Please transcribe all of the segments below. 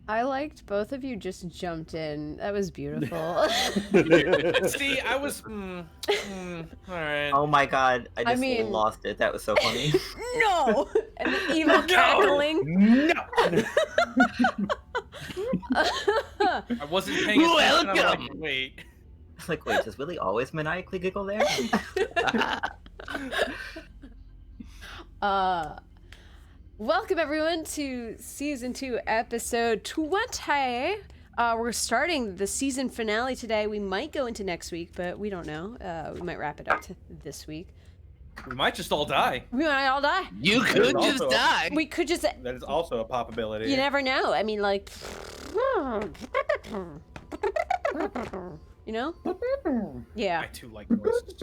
I liked both of you just jumped in. That was beautiful. See, I was. All right. Oh my god, I I just mean- lost it. That was so funny. No! And the evil cackling. No. I wasn't paying attention. I'm Welcome. like, wait. Like, wait, does Willie always maniacally giggle there? Welcome everyone to season 2, episode 20. We're starting the season finale today. We might go into next week, but we don't know. We might wrap it up to this week. We might just all die. We might all die. You could also just a- die. We could just. That is also a possibility. You never know. I mean, like. You know? Yeah. I too like noises.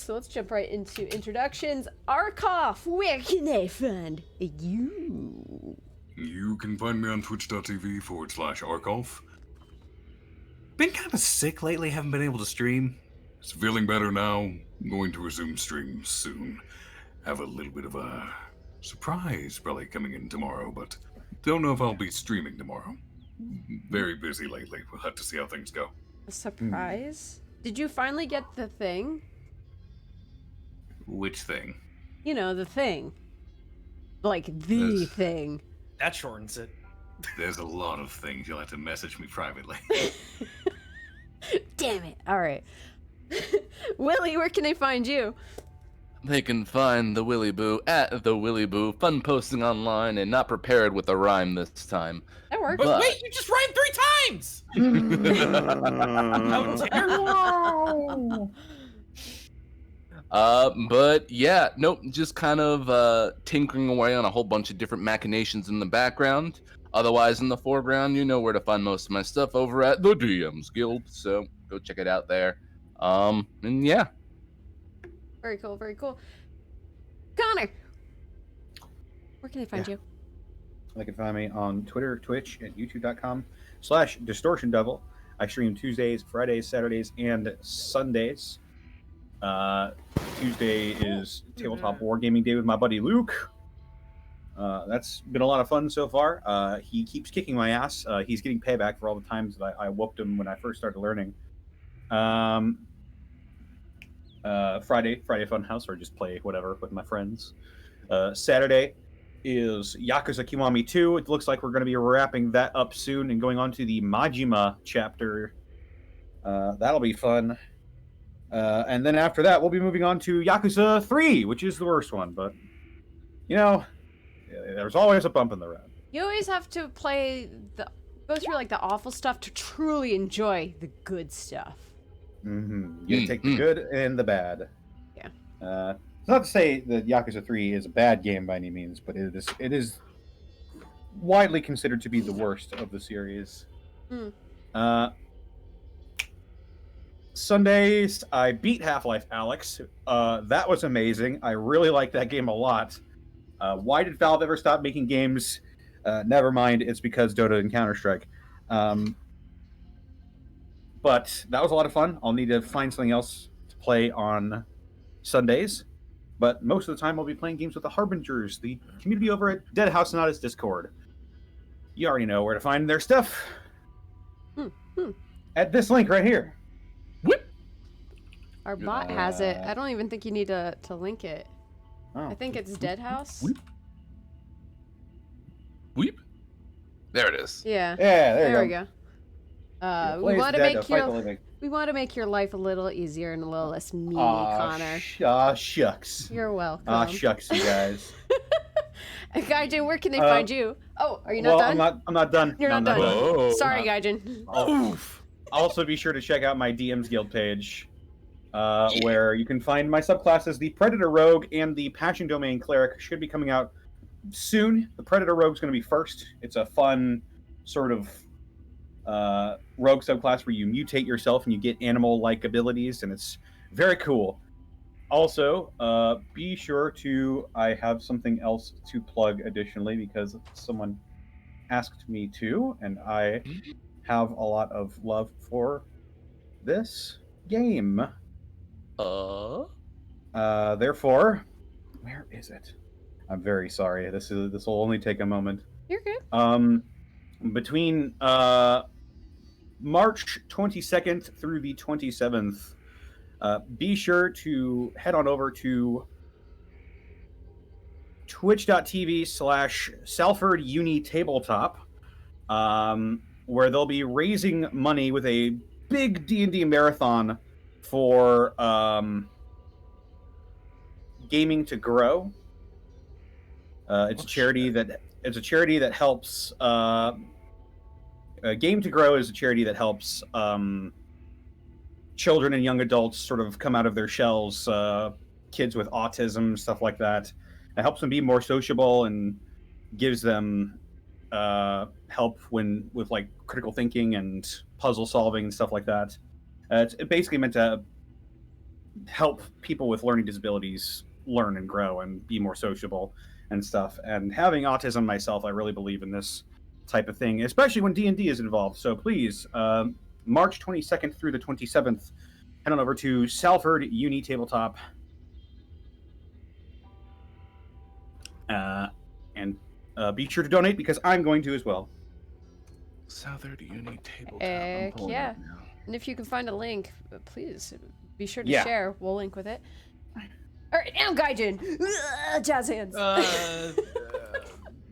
So let's jump right into introductions. Arkoff, where can I find you? You can find me on twitch.tv/Arkolf. Been kind of sick lately, haven't been able to stream. It's feeling better now. I'm going to resume streams soon. Have a little bit of a surprise probably coming in tomorrow, but don't know if I'll be streaming tomorrow. Very busy lately. We'll have to see how things go. A surprise? Did you finally get the thing? Which thing? You know, the thing. Like, the Yes. thing. That shortens it. There's a lot of things. You'll have to message me privately. Damn it. Alright. Willie, where can I find you? They can find the Willy Boo at the Willy Boo, fun posting online and not prepared with a rhyme this time. That works. But But- wait, you just rhymed 3 times! How terrible. But yeah, nope, just kind of tinkering away on a whole bunch of different machinations in the background. Otherwise, in the foreground, you know where to find most of my stuff over at the DMs Guild, so go check it out there. And yeah. Very cool, very cool. Connor, where can I find you? You can find me on Twitter, Twitch, and YouTube.com/DistortionDevil. I stream Tuesdays, Fridays, Saturdays, and Sundays. Tuesday is Tabletop Wargaming Day with my buddy Luke. That's been a lot of fun so far. He keeps kicking my ass. He's getting payback for all the times that I whooped him when I first started learning. Friday Funhouse, or just play whatever with my friends. Saturday is Yakuza Kiwami 2. It looks like we're going to be wrapping that up soon and going on to the Majima chapter. That'll be fun. And then after that, we'll be moving on to Yakuza 3, which is the worst one. But, you know, there's always a bump in the road. You always have to go through like the awful stuff to truly enjoy the good stuff. Mm-hmm. You take the good and the bad. Yeah. Not to say that Yakuza 3 is a bad game by any means, but it is widely considered to be the worst of the series. Sundays, I beat Half-Life Alyx. That was amazing. I really liked that game a lot. Why did Valve ever stop making games? Never mind, it's because Dota and Counter-Strike. But that was a lot of fun. I'll need to find something else to play on Sundays. But most of the time, I'll be playing games with the Harbingers, the community over at Dead House Sonata's Discord. You already know where to find their stuff. At this link right here. Our bot has it. I don't even think you need to link it. Oh. I think it's Dead House. Weep. There it is. Yeah. Yeah, there There you we go. go. We want to make fight the your living. make your life a little easier and a little less mean, Aw, Connor. Shucks. You're welcome. Shucks, you guys. Gaijin, where can they find you? Oh, are you not done? I'm not done. You're No, not I'm done. Oh. Sorry, Gaijin. Also, be sure to check out my DMs Guild page, where you can find my subclasses. The Predator Rogue and the Passion Domain Cleric should be coming out soon. The Predator Rogue is going to be first. It's a fun sort of rogue subclass where you mutate yourself and you get animal-like abilities, and it's very cool. Also, be sure to... I have something else to plug additionally because someone asked me to, and I have a lot of love for this game. Uh? Therefore, where is it? I'm very sorry. This will only take a moment. You're good. Between March 22nd through the 27th, be sure to head on over to twitch.tv/Salford Uni Tabletop, where they'll be raising money with a big D&D marathon for Gaming to Grow. It's a charity that helps. Game to Grow is a charity that helps children and young adults sort of come out of their shells. Kids with autism, stuff like that. It helps them be more sociable and gives them help with like critical thinking and puzzle solving and stuff like that. It's basically meant to help people with learning disabilities learn and grow and be more sociable and stuff. And having autism myself, I really believe in this type of thing, especially when D&D is involved. So please, March 22nd through the 27th, head on over to Salford Uni Tabletop. And be sure to donate because I'm going to as well. Salford Uni Tabletop. Heck yeah. And if you can find a link, please be sure to Yeah. share. We'll link with it. All right, now Gaijin. Jazz hands.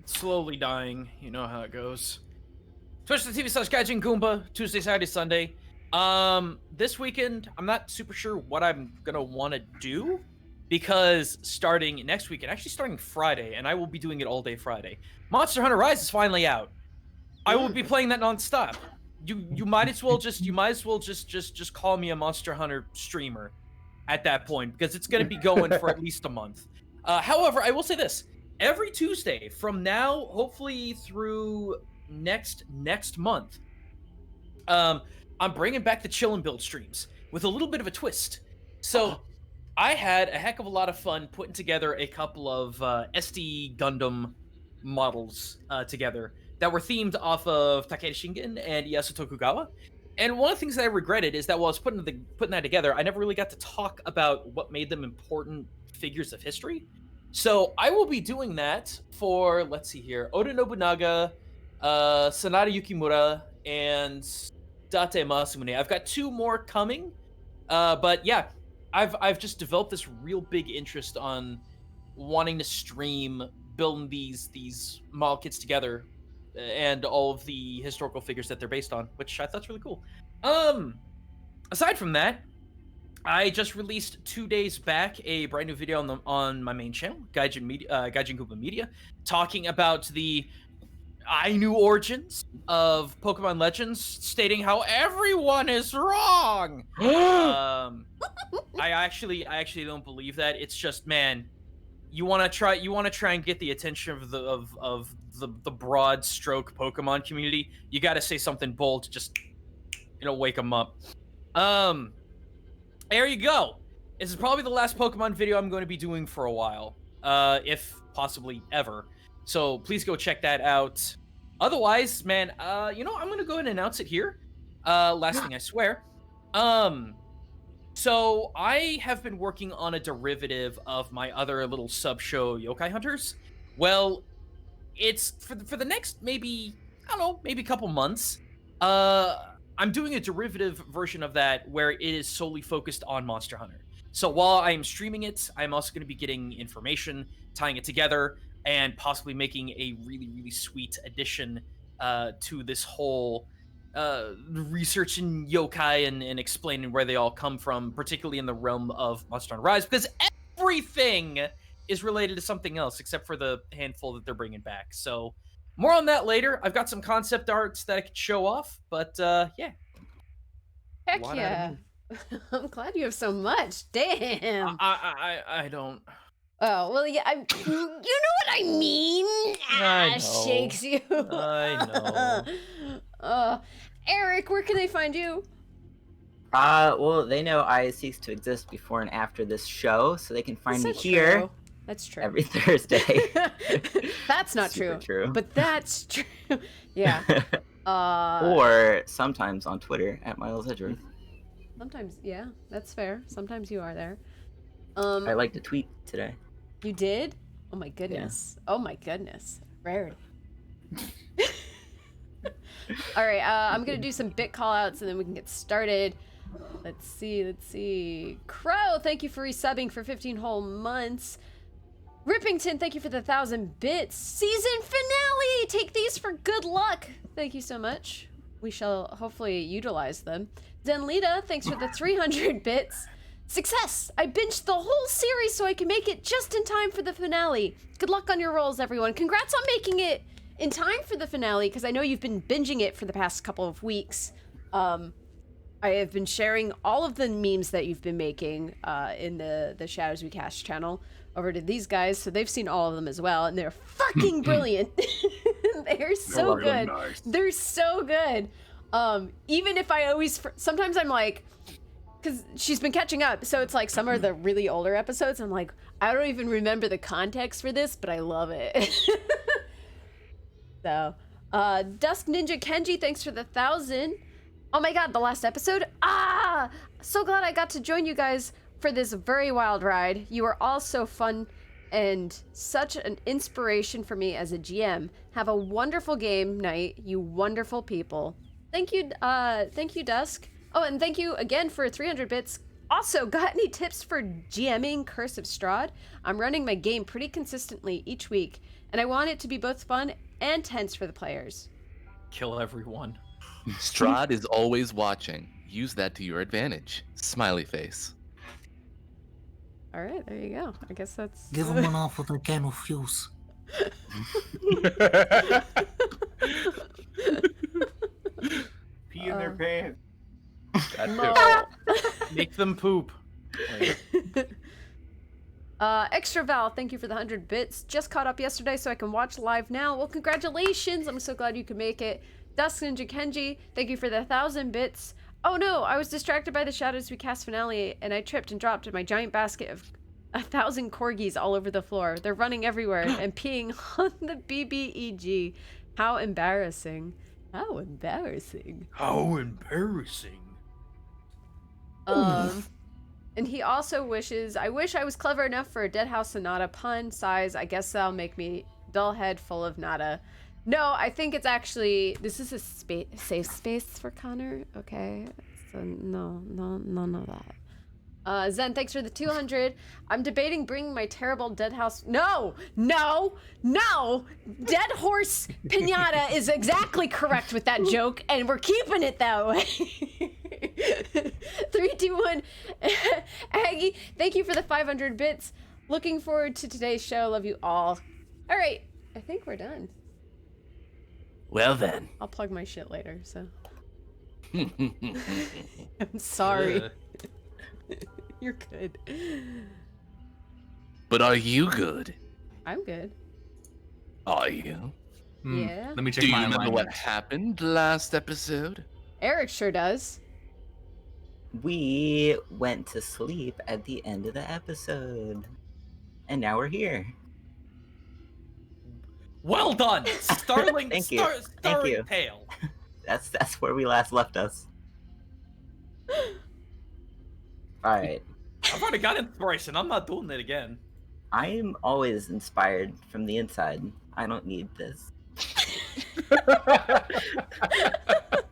Slowly dying. You know how it goes. Twitch.tv/Gaijin Goomba, Tuesday, Saturday, Sunday. This weekend, I'm not super sure what I'm gonna want to do, because starting next weekend, actually starting Friday, and I will be doing it all day Friday, Monster Hunter Rise is finally out. I will be playing that nonstop. You might as well just call me a Monster Hunter streamer at that point, because it's gonna be going for at least a month. However, I will say this: every Tuesday from now, hopefully through next month, I'm bringing back the Chill and Build streams with a little bit of a twist. So I had a heck of a lot of fun putting together a couple of SD Gundam models together that were themed off of Takeshi Shingen and Ieyasu Tokugawa. And one of the things that I regretted is that while I was putting that together, I never really got to talk about what made them important figures of history. So I will be doing that for, let's see here, Oda Nobunaga, Sanada Yukimura, and Date Masamune. I've got 2 more coming, but yeah, I've just developed this real big interest on wanting to stream building these model kits together and all of the historical figures that they're based on, which I thought's really cool. Aside from that, I just released 2 days back a brand new video on my main channel, Gaijin Goomba Media, talking about the Ainu origins of Pokemon Legends, stating how everyone is wrong. I actually don't believe that. It's just, man, you want to try and get the attention of the broad stroke Pokemon community. You got to say something bold to just, wake them up. There you go. This is probably the last Pokemon video I'm going to be doing for a while, if possibly ever. So please go check that out. Otherwise, man, I'm going to go ahead and announce it here. Last thing I swear. So I have been working on a derivative of my other little sub-show, Yokai Hunters. Well, it's for the next maybe a couple months. I'm doing a derivative version of that where it is solely focused on Monster Hunter. So while I'm streaming it, I'm also going to be getting information, tying it together, and possibly making a really, really sweet addition to this whole research in yokai and explaining where they all come from, particularly in the realm of Monster Hunter Rise, because everything is related to something else except for the handful that they're bringing back. So more on that later. I've got some concept arts that I could show off, but yeah. Heck yeah. I'm glad you have so much. Damn. I don't. Oh, well, yeah, you know what I mean? I know. Shakes you. I know. Eric, where can they find you? Well, they know I cease to exist before and after this show, so they can find me That's here true. That's true. every Thursday. That's not Super true. true. But that's true. Yeah. Or sometimes on Twitter at Miles Edgeworth. Sometimes, yeah, that's fair. Sometimes you are there. I like to tweet today. You did? Oh my goodness. Oh my goodness. Rarity. All right, I'm gonna do some bit call outs and then we can get started. Let's see. Crow, thank you for resubbing for 15 whole months. Rippington, thank you for the 1,000 bits. Season finale! Take these for good luck. Thank you so much. We shall hopefully utilize them. Zenlita, thanks for the 300 bits. Success! I binged the whole series so I can make it just in time for the finale. Good luck on your rolls, everyone. Congrats on making it in time for the finale, because I know you've been binging it for the past couple of weeks. I have been sharing all of the memes that you've been making in the Shadows We Cast channel over to these guys, so they've seen all of them as well, and they're fucking brilliant. They're so good. Nice. They're so good. Even if I always, sometimes I'm like, because she's been catching up, so it's like some are the really older episodes. I'm like, I don't even remember the context for this, but I love it. So, Dusk Ninja Kenji, thanks for the 1,000. Oh my god, the last episode? So glad I got to join you guys for this very wild ride. You are all so fun and such an inspiration for me as a GM. Have a wonderful game night, you wonderful people. Thank you, Dusk. Oh, and thank you again for 300 bits. Also, got any tips for GMing Curse of Strahd? I'm running my game pretty consistently each week, and I want it to be both fun and tense for the players. Kill everyone. Strahd is always watching. Use that to your advantage. Smiley face. All right, there you go. I guess that's... Give them an awful can of fuse. Pee in their pants. No. Make them poop. Extra Val, thank you for the 100 bits. Just caught up yesterday so I can watch live now. Well, congratulations. I'm so glad you could make it. Dusk Ninja Kenji, thank you for the 1,000 bits. Oh no, I was distracted by the Shadows We Cast finale and I tripped and dropped my giant basket of 1,000 corgis all over the floor. They're running everywhere and peeing on the BBEG. How embarrassing. How embarrassing. How embarrassing. And he also wishes, I wish I was clever enough for a Dead House Sonata pun. Size, I guess that'll make me dull head full of nada. No, I think it's actually, this is a safe space for Connor, okay? So no, none of that. Zen, thanks for the 200. I'm debating bringing my terrible Dead House, no! Dead Horse Pinata is exactly correct with that joke, and we're keeping it that way. 3, 2, 1. Aggie, thank you for the 500 bits. Looking forward to today's show. Love you all. All right, I think we're done. Well then. I'll plug my shit later, so. I'm sorry. You're good. But are you good? I'm good. Are you? Yeah. Let me check Do you my remember alignment. what happened last episode? Eric sure does. We went to sleep at the end of the episode. And now we're here. Well done, Starling. Thank you. Thank you. Tale. That's where we last left us. Alright. I've already got inspiration. I'm not doing it again. I am always inspired from the inside. I don't need this.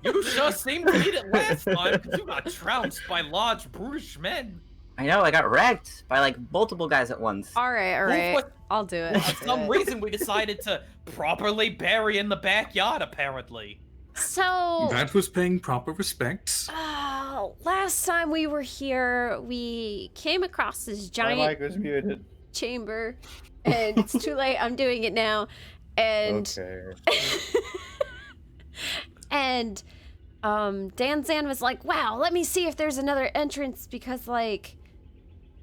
You sure seemed to need it last time because you got trounced by large brutish men. I know, I got wrecked by like multiple guys at once. All right. What- I'll do it. For some reason, we decided to properly bury in the backyard, apparently. So, That was paying proper respects. last time we were here, we came across this My giant mic was muted. chamber, and it's too late. I'm doing it now, and Okay. and Dan Zan was like, "Wow, let me see if there's another entrance because like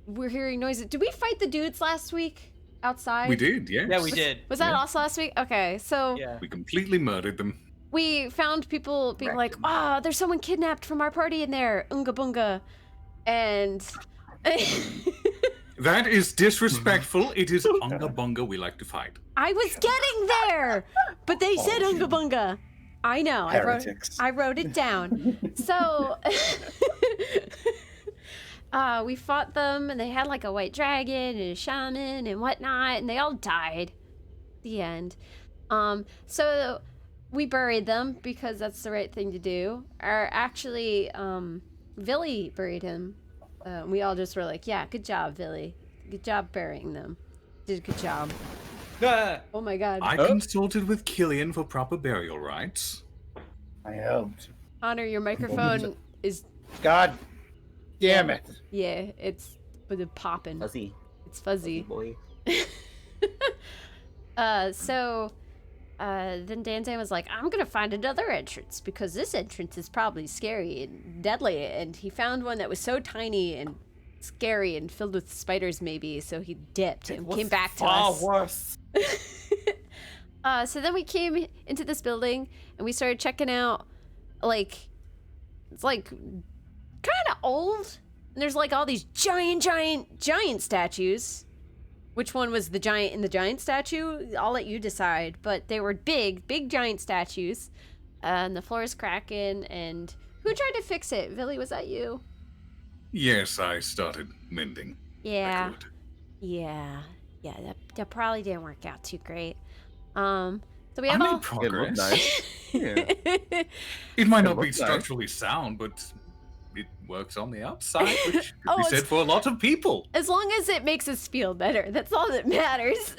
we're hearing noises." Did we fight the dudes last week outside? We did, yes. Yeah, we did. Was that Yeah. also last week? Okay, so Yeah. We completely murdered them. we found people being Wrecked like, them. "Ah, there's someone kidnapped from our party in there, Unga Bunga," and That is disrespectful. It is Unga Bunga we like to fight. I was getting there, but they said Unga Bunga. I know. Heretics. I wrote it down. So we fought them, and they had like a white dragon and a shaman and whatnot, and they all died. The end. So we buried them because that's the right thing to do. Or actually, Villy buried him. We all just were like, yeah, good job, Villy. Good job burying them. Did a good job. Oh my god. I consulted with Killian for proper burial rites. I helped. Honor, your microphone is... God damn it. Yeah, it's popping. Fuzzy. It's fuzzy. Boy. Then Danzan was like, I'm gonna find another entrance because this entrance is probably scary and deadly. And he found one that was so tiny and scary and filled with spiders, maybe. So he dipped and came back to us. Far worse. So then we came into this building and we started checking out, like, it's like kind of old. And there's like all these giant statues. Which one was the giant in the giant statue? I'll let you decide. But they were big giant statues. And the floor is cracking. And who tried to fix it? Villy, was that you? Yes, I started mending. Yeah. I could. Yeah. That probably didn't work out too great. So we have I all... made progress. nice. Yeah. It might not It be looked nice. structurally sound, but it works on the outside, which could Oh, be it's- said for a lot of people. As long as it makes us feel better. That's all that matters.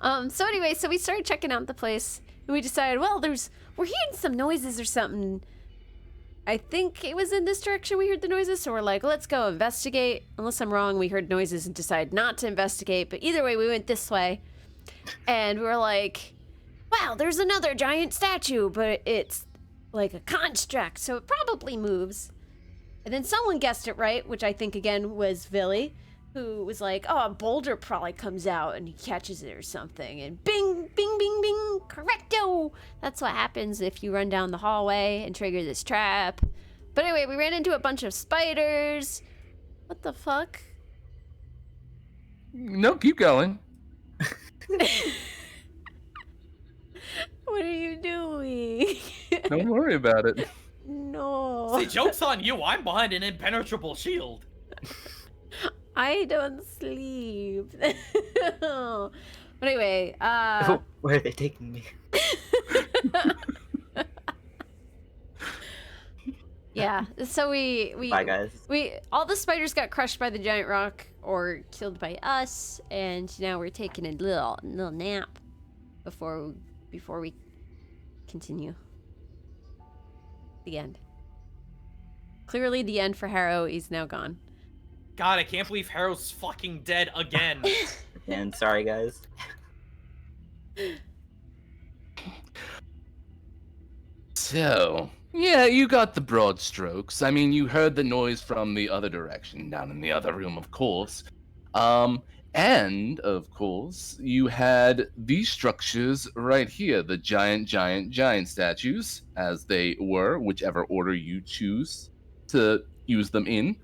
So anyway, so we started checking out the place. And we decided, well, we're hearing some noises or something. I think it was in this direction we heard the noises. So we're like, let's go investigate. Unless I'm wrong, we heard noises and decided not to investigate. But either way, we went this way. And we were like, wow, there's another giant statue. But it's like a construct. So it probably moves. And then someone guessed it right, which I think, again, was Villy, who was like, oh, a boulder probably comes out and he catches it or something. And bing, bing, bing, bing, correcto. That's what happens if you run down the hallway and trigger this trap. But anyway, we ran into a bunch of spiders. What the fuck? No, keep going. What are you doing? Don't worry about it. No. See, joke's on you. I'm behind an impenetrable shield. I don't sleep. But anyway, Where are they taking me? yeah. So we Bye, guys. all the spiders got crushed by the giant rock or killed by us, and now we're taking a little nap before we continue. The end. Clearly, the end for Harrow is now gone. God, I can't believe Harrow's fucking dead again. And sorry, guys. So, yeah, you got the broad strokes. I mean, you heard the noise from the other direction, down in the other room, of course. And, of course, you had these structures right here, the giant statues, as they were, whichever order you choose to use them in,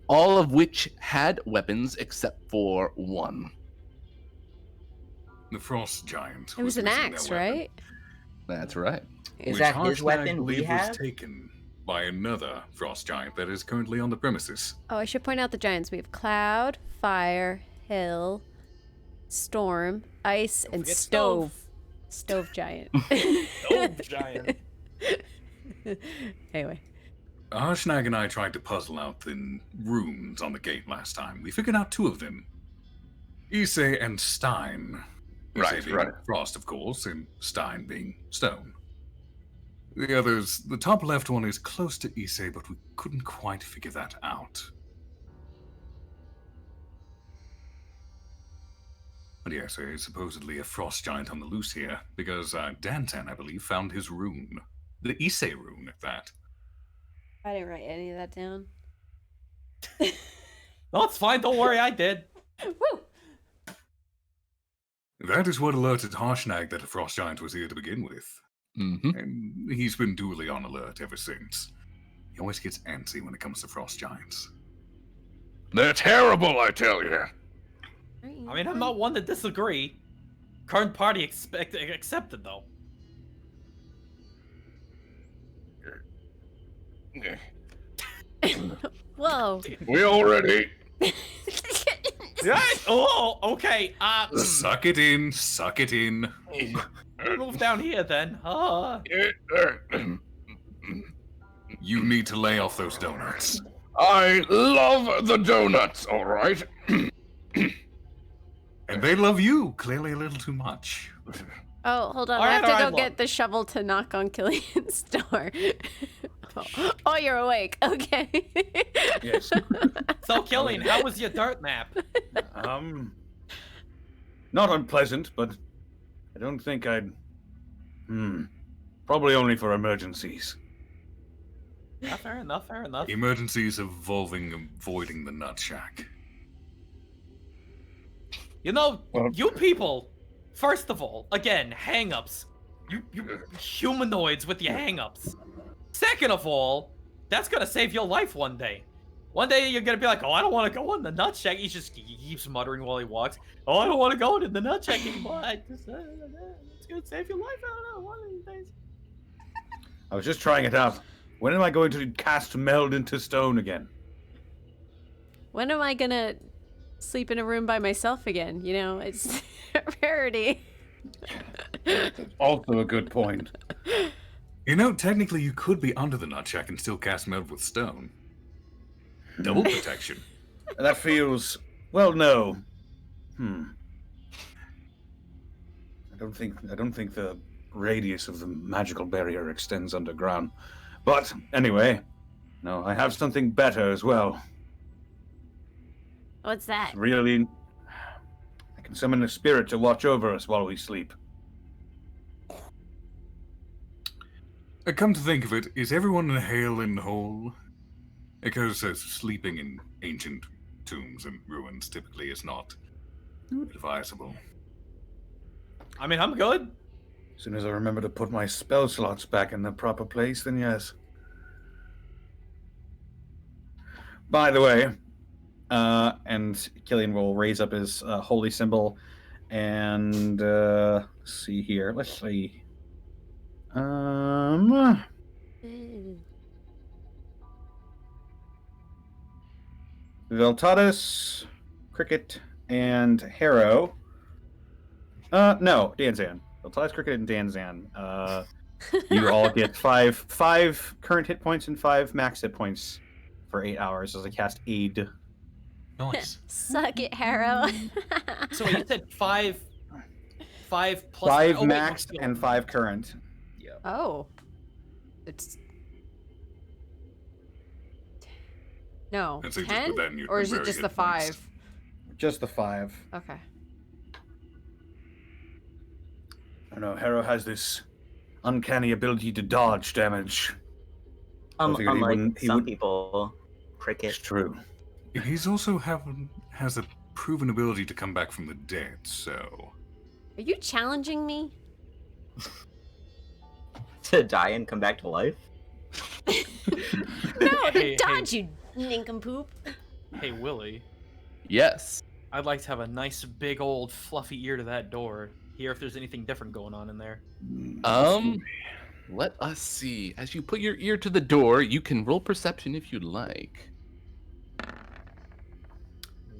all of which had weapons except for one. The frost giant. It was an missing their axe, weapon, right? That's right. Is which that his Harshnag weapon we believed have? was taken by another frost giant that is currently on the premises. Oh, I should point out the giants. We have Cloud, Fire, Hill, Storm, Ice, and forget Stove. Stove giant. Stove giant. Anyway. Harshnag and I tried to puzzle out the runes on the gate last time. We figured out two of them. Ise and Stein. Right, Ise being right. frost, of course, and Stein being stone. The others, the top left one is close to Ise, but we couldn't quite figure that out. But yes, there is supposedly a frost giant on the loose here, because Dantan, I believe, found his rune. The Ise rune, at that. I didn't write any of that down. No, it's fine. Don't worry, I did. Woo! That is what alerted Harshnag that a frost giant was here to begin with. Mm-hmm. And he's been duly on alert ever since. He always gets antsy when it comes to frost giants. They're terrible, I tell you. I mean, I'm not one to disagree. Current party accepted, though. Whoa. We already. Right? Oh, okay. Suck it in, suck it in. Move down here then. You need to lay off those donuts. I love the donuts, all right? And they love you, clearly a little too much. Oh, hold on. All I right, have to all go right, get look. the shovel to knock on Killian's door. Oh, you're awake. Okay. Yes. So, Killian, how was your dirt map? Not unpleasant, but I don't think I'd. Probably only for emergencies. Yeah, fair enough, fair enough. Emergencies involving avoiding the nut shack. You know, Well- you people, first of all, again, hang-ups. You humanoids with your hang-ups. Second of all, that's gonna save your life one day. One day you're gonna be like, oh, I don't want to go in the nut shack. He keeps muttering while he walks. Oh, I don't want to go into the nut shack anymore. It's gonna save your life. I don't know, one of these days. I was just trying it out. When am I going to cast meld into stone again? When am I gonna sleep in a room by myself again? You know, it's a rarity. Also a good point. You know, technically you could be under the nut shack and still cast meld with stone. Double protection. That feels. Well, no. I don't think the radius of the magical barrier extends underground. But anyway, no, I have something better as well. What's that? Really, I can summon a spirit to watch over us while we sleep. Come to think of it, is everyone hale and whole? Because sleeping in ancient tombs and ruins typically is not advisable. I mean, I'm good. As soon as I remember to put my spell slots back in the proper place, then yes. By the way, and Killian will raise up his holy symbol, and see here. Let's see. Veltatus, Cricket, and Harrow. No, Danzan. Veltatus, Cricket, and Danzan. You all get five current hit points and 5 max hit points for 8 hours as I cast Aid. Nice. Suck it, Harrow. So you said 5 plus 5 oh, wait, max no, and 5 current. Oh. It's... No, I think just 10? with that, you'd Or be is it very just hit the points. 5? Just the 5. Okay. I don't know, Harrow has this uncanny ability to dodge damage. I figured Unlike he some would- people, It's Cricket. true. He's also has a proven ability to come back from the dead, so... Are you challenging me? To die and come back to life? No, Hey, the dodge, you nincompoop. Hey, Willie. Yes. I'd like to have a nice big old fluffy ear to that door. Hear if there's anything different going on in there. Let us see. As you put your ear to the door, you can roll perception if you'd like.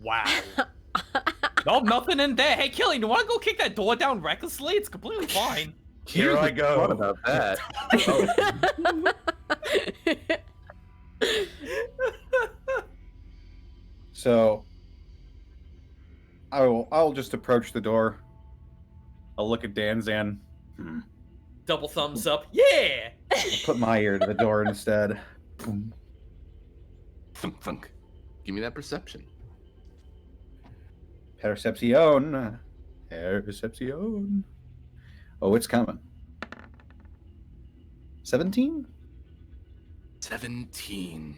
Wow. No, nothing in there. Hey, Killian, you want to go kick that door down recklessly? It's completely fine. Here I go. What about that? So I'll just approach the door. I'll look at Danzan. Double thumbs up. Yeah! I'll put my ear to the door instead. Boom. Thunk, thunk. Give me that perception. Percepcion. Percepcion. Oh, it's coming. 17? 17.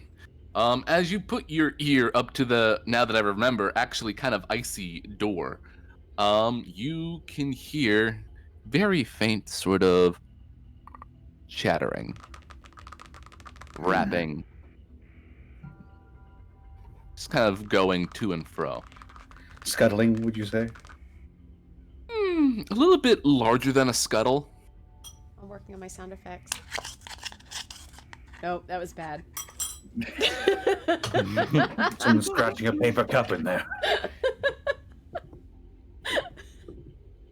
As you put your ear up to the, now that I remember, actually kind of icy door, you can hear very faint sort of chattering, rapping, just kind of going to and fro. Scuttling, would you say? A little bit larger than a scuttle. I'm working on my sound effects. Nope, that was bad. Someone's scratching a paper cup in there.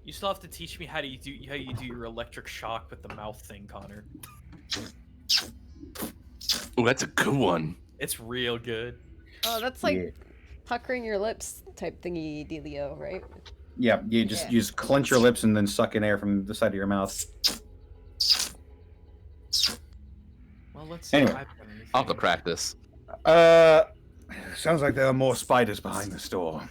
You still have to teach me how you do your electric shock with the mouth thing, Connor. Oh, that's a good one. It's real good. Oh, that's like puckering your lips type thingy dealio, right? Yeah, you just clench your lips and then suck in air from the side of your mouth. Well, let's see. Anyway. If I've got anything. I'll have to practice. Sounds like there are more spiders behind the store.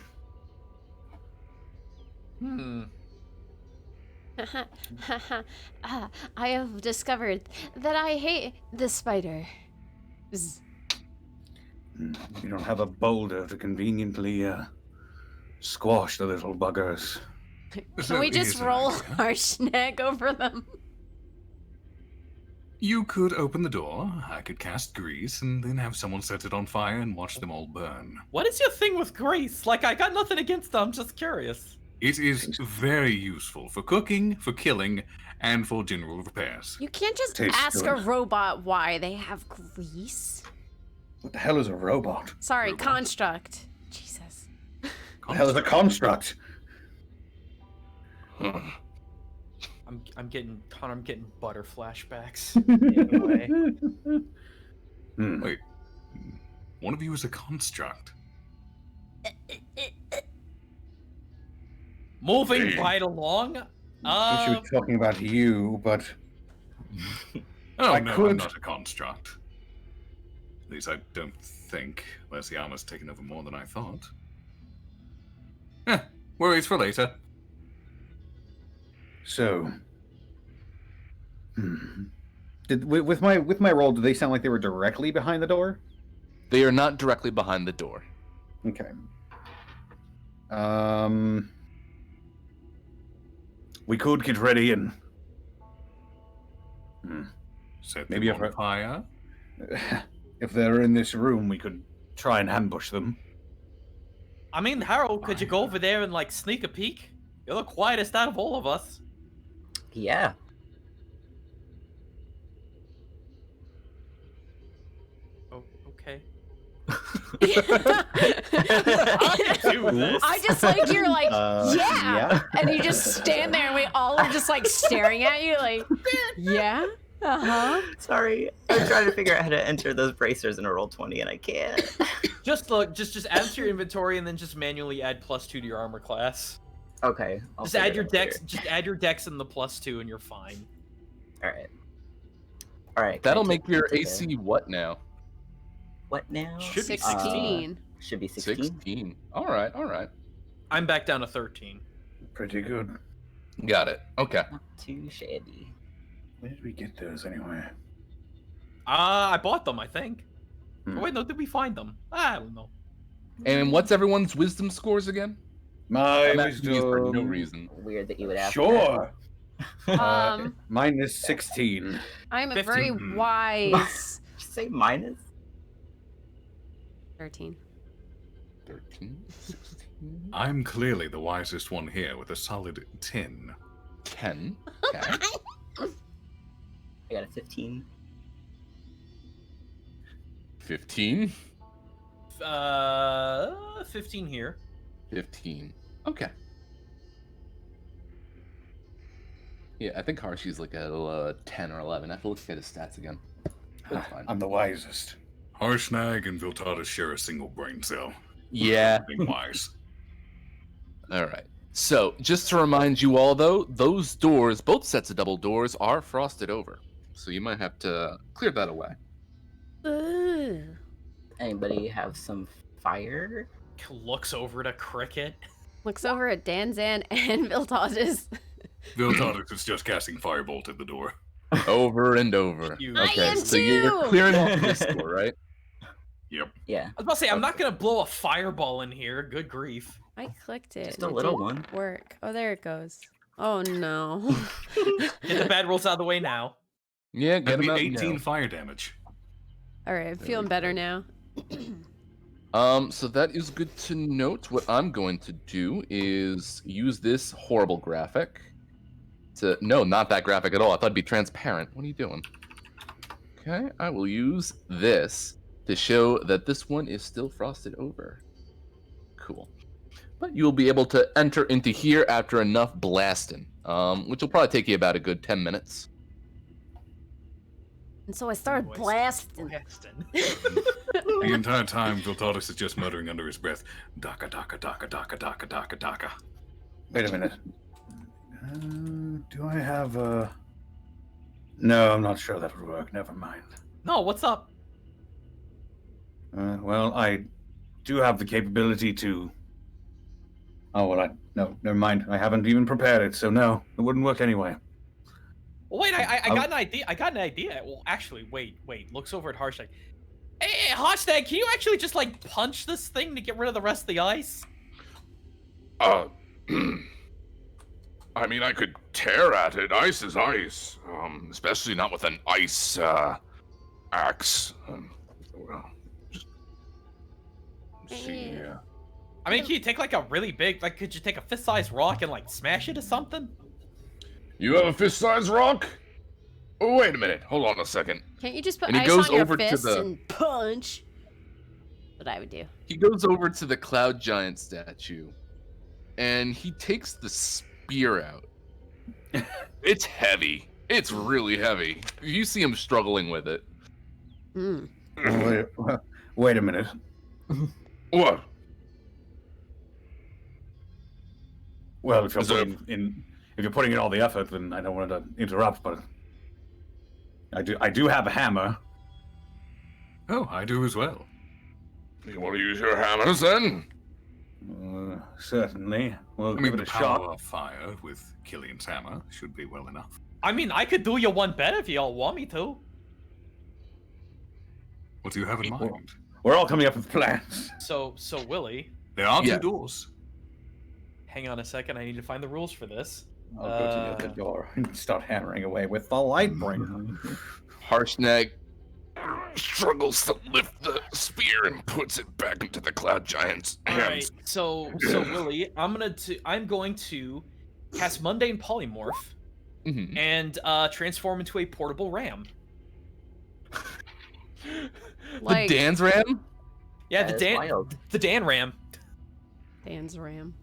I have discovered that I hate the spider. You don't have a boulder to conveniently squash the little buggers. Can we just roll our snag over them? You could open the door, I could cast grease, and then have someone set it on fire and watch them all burn. What is your thing with grease? Like, I got nothing against them. I'm just curious. It is very useful for cooking, for killing, and for general repairs. You can't just Tastes ask good. a robot why they have grease. What the hell is a robot? Sorry, Robot. construct. Jesus. What the hell is a construct? I'm getting butter flashbacks. In a way. Wait, one of you is a construct. Moving right along. I should be talking about you, but Oh, I no, could- I'm not a construct. At least I don't think, unless the armor's taken over more than I thought. Worries for later. so. With my roll, did they sound like they were directly behind the door? They are not directly behind the door. Okay. We could get ready and Set Maybe them if on I- fire. if they're in this room, we could try and ambush them. I mean, Harold, could you go over there and like sneak a peek? You're the quietest out of all of us. Yeah. Oh, okay. I just like you're like, yeah. yeah. And you just stand there and we all are just like staring at you like, yeah. Uh-huh. Sorry, I'm trying to figure out how to enter those bracers in a roll 20 and I can't. Just look, just add to your inventory and then just manually add +2 to your armor class. Okay. I'll Just figure add it your out dex. later. Just add your dex and the +2, and you're fine. All right. All right. That'll can I make your take a- AC what now? What now? Should be 16. Should be 16. 16. All right, all right. I'm back down to 13. Pretty good. Got it. Okay. Not too shabby. Where did we get those anyway? I bought them, I think. Hmm. Oh, wait, no, did we find them? I don't know. And what's everyone's wisdom scores again? My I'm asking these for no wisdom. reason. Weird that you would ask. Sure. Um, Mine is 16. I'm a 15. very wise Did you say minus? 13. 13, 16, I'm clearly the wisest one here with a solid 10. 10. Okay. I got a 15. 15. 15 here. 15. Okay. Yeah, I think Harshi's like a 10 or 11. I have to look at his stats again. That's fine. I'm the wisest. Harshnag and Viltada share a single brain cell. Yeah. Being wise. All right. So, just to remind you all, though, those doors, both sets of double doors, are frosted over. So you might have to clear that away. Ooh. Anybody have some fire? Looks over at Cricket. Looks over at Danzan and Viltages. Viltada is just casting Firebolt at the door. Over and over. You- I Okay, am so you're too! clearing off this door, right? Yep. Yeah. I was about to say, I'm not gonna blow a fireball in here. Good grief. I clicked it. Just and a it little didn't one. Work. Oh, there it goes. Oh no. Get the bad rolls out of the way now. Yeah, get That'd him be out 18 now. fire damage. All right, I'm feeling better now. So that is good to note. What I'm going to do is use this horrible graphic to... No, not that graphic at all. I thought it'd be transparent. What are you doing? Okay, I will use this to show that this one is still frosted over. Cool. But you'll be able to enter into here after enough blasting, which will probably take you about a good 10 minutes. And so I started blasting. The entire time, Viltalis is just muttering under his breath, "Daka, daka, daka, daka, daka, daka, daka." Wait a minute. Do I have a... No, I'm not sure that would work. Never mind. No, what's up? Well, I do have the capability to... Oh, well, no, never mind. I haven't even prepared it, so no, it wouldn't work anyway. Well, wait, I got an idea. I got an idea. Well, actually, wait. Looks over at Harshnag. Hey, Harshnag, can you actually just, like, punch this thing to get rid of the rest of the ice? I mean, I could tear at it. Ice is ice. Especially not with an ice, axe. Well, just... see, I mean, can you take, like, a really big... Like, could you take a fist-sized rock and, like, smash it or something? You have a fist-sized rock? Oh, wait a minute. Hold on a second. Can't you just put And he ice goes on your over to fist the- and punch? What I would do. He goes over to the Cloud Giant statue, and he takes the spear out. It's heavy. It's really heavy. You see him struggling with it. Mm. Wait a minute. What? Well, if you're Is there- putting in all the effort, then I don't want to interrupt, but I do have a hammer. Oh, I do as well. You want to use your hammers then? Certainly. We'll I give mean, it the a power shot. of fire with Killian's hammer should be well enough. I mean, I could do you one better if y'all want me to. What do you have in mind? We're all coming up with plans. So Willie, There are Yeah. two doors. hang on a second. I need to find the rules for this. I'll go to the other door and start hammering away with the light bringer. Harshnag struggles to lift the spear and puts it back into the Cloud Giant's All right. hands. So Willie, I'm going to cast Mundane Polymorph Mhm. and transform into a portable ram. Like The Dan's Ram? Yeah, That the is Dan wild. the Dan ram. Dan's ram.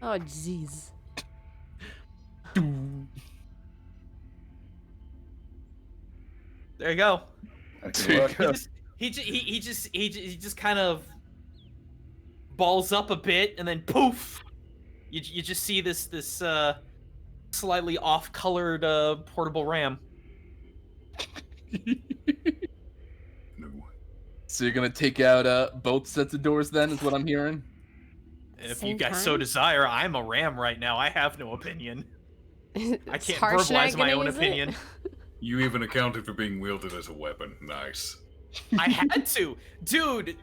Oh jeez. There you go. That could work. He just kind of balls up a bit, and then poof, you just see this slightly off-colored portable ram. No. So you're gonna take out both sets of doors then, is what I'm hearing? If you Same guys so time? desire, I'm a ram right now. I have no opinion. I Is can't Harshnag verbalize my gonna own use it? opinion. You even accounted for being wielded as a weapon. Nice. I had to, dude.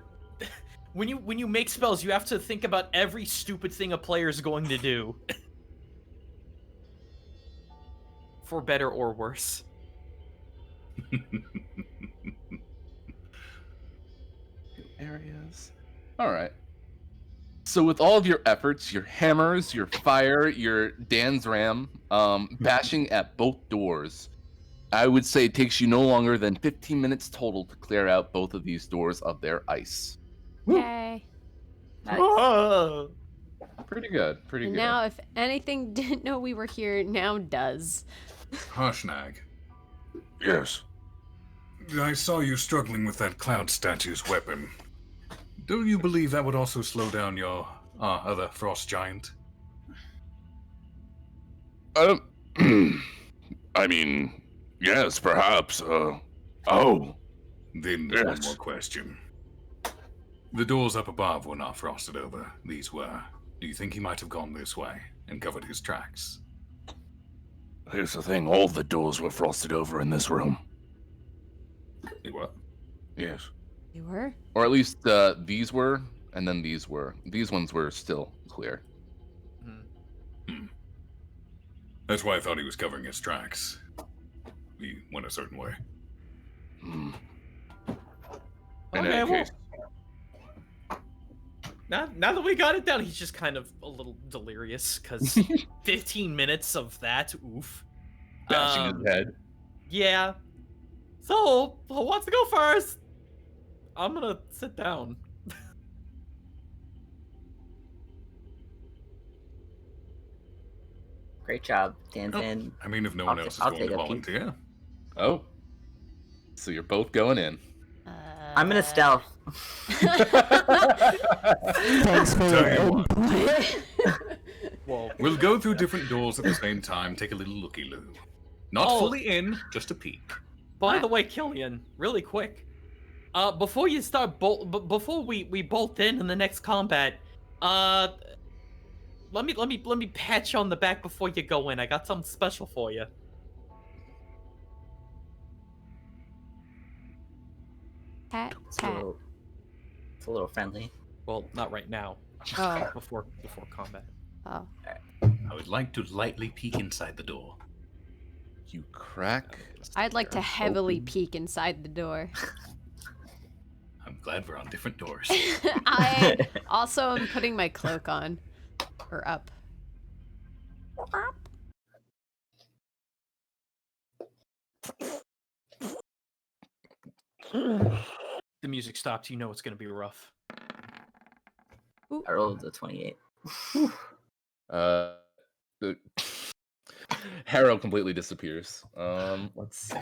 When you make spells, you have to think about every stupid thing a player is going to do, for better or worse. Areas. All right. So with all of your efforts, your hammers, your fire, your Dan's Ram, bashing at both doors, I would say it takes you no longer than 15 minutes total to clear out both of these doors of their ice. Yay. Nice. Pretty good. Pretty And good. now if anything didn't know we were here, now does. Harshnag, Yes. I saw you struggling with that cloud statue's weapon. Do you believe that would also slow down your other frost giant? I mean, yes, perhaps. Oh. Then Yes. one more question. The doors up above were not frosted over. These were. Do you think he might have gone this way and covered his tracks? Here's the thing, all the doors were frosted over in this room. They were. Yes. You were? Or at least these were, and then these were. These ones were still clear. That's why I thought he was covering his tracks. He went a certain way. Hmm. In Okay, any well, case, now that we got it down, he's just kind of a little delirious because 15 minutes of that, oof. bashing his head. Yeah. So, who wants to go first? I'm gonna sit down. Great job, Danzan. I mean, if no one else is I'll going take to a peek. volunteer. Oh. So you're both going in. I'm gonna stealth. Thanks for Tell your you what. input. Whoa. We'll go through different doors at the same time, take a little looky-loo. Not Oh. fully in, just a peek. By the way, Killian, really quick. Before you start before we bolt in the next combat, let me pat you on the back before you go in. I got something special for you. Pat, It's pat. a little friendly. Well, not right now. Oh. Before combat. Oh. I would like to lightly peek inside the door. You crack. I'd like to door heavily open. peek inside the door. I'm glad we're on different doors. I also am putting my cloak on. Or up. The music stops. You know it's gonna be rough. I rolled a 28. The Harrow completely disappears. Let's see.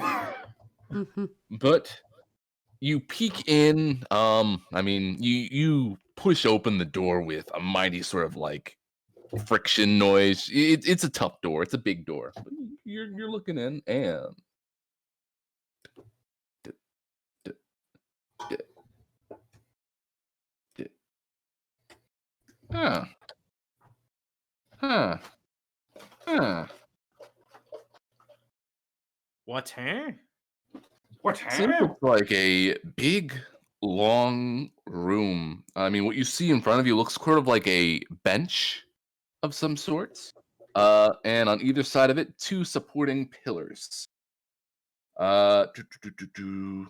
Mhm. But you peek in. I mean, you push open the door with a mighty sort of like friction noise. It's a tough door. It's a big door. But you're looking in, and huh, huh, huh. What, huh? What? So it looks like a big, long room. I mean, what you see in front of you looks sort of like a bench of some sorts. And on either side of it, two supporting pillars. Uh, do, do, do, do, do.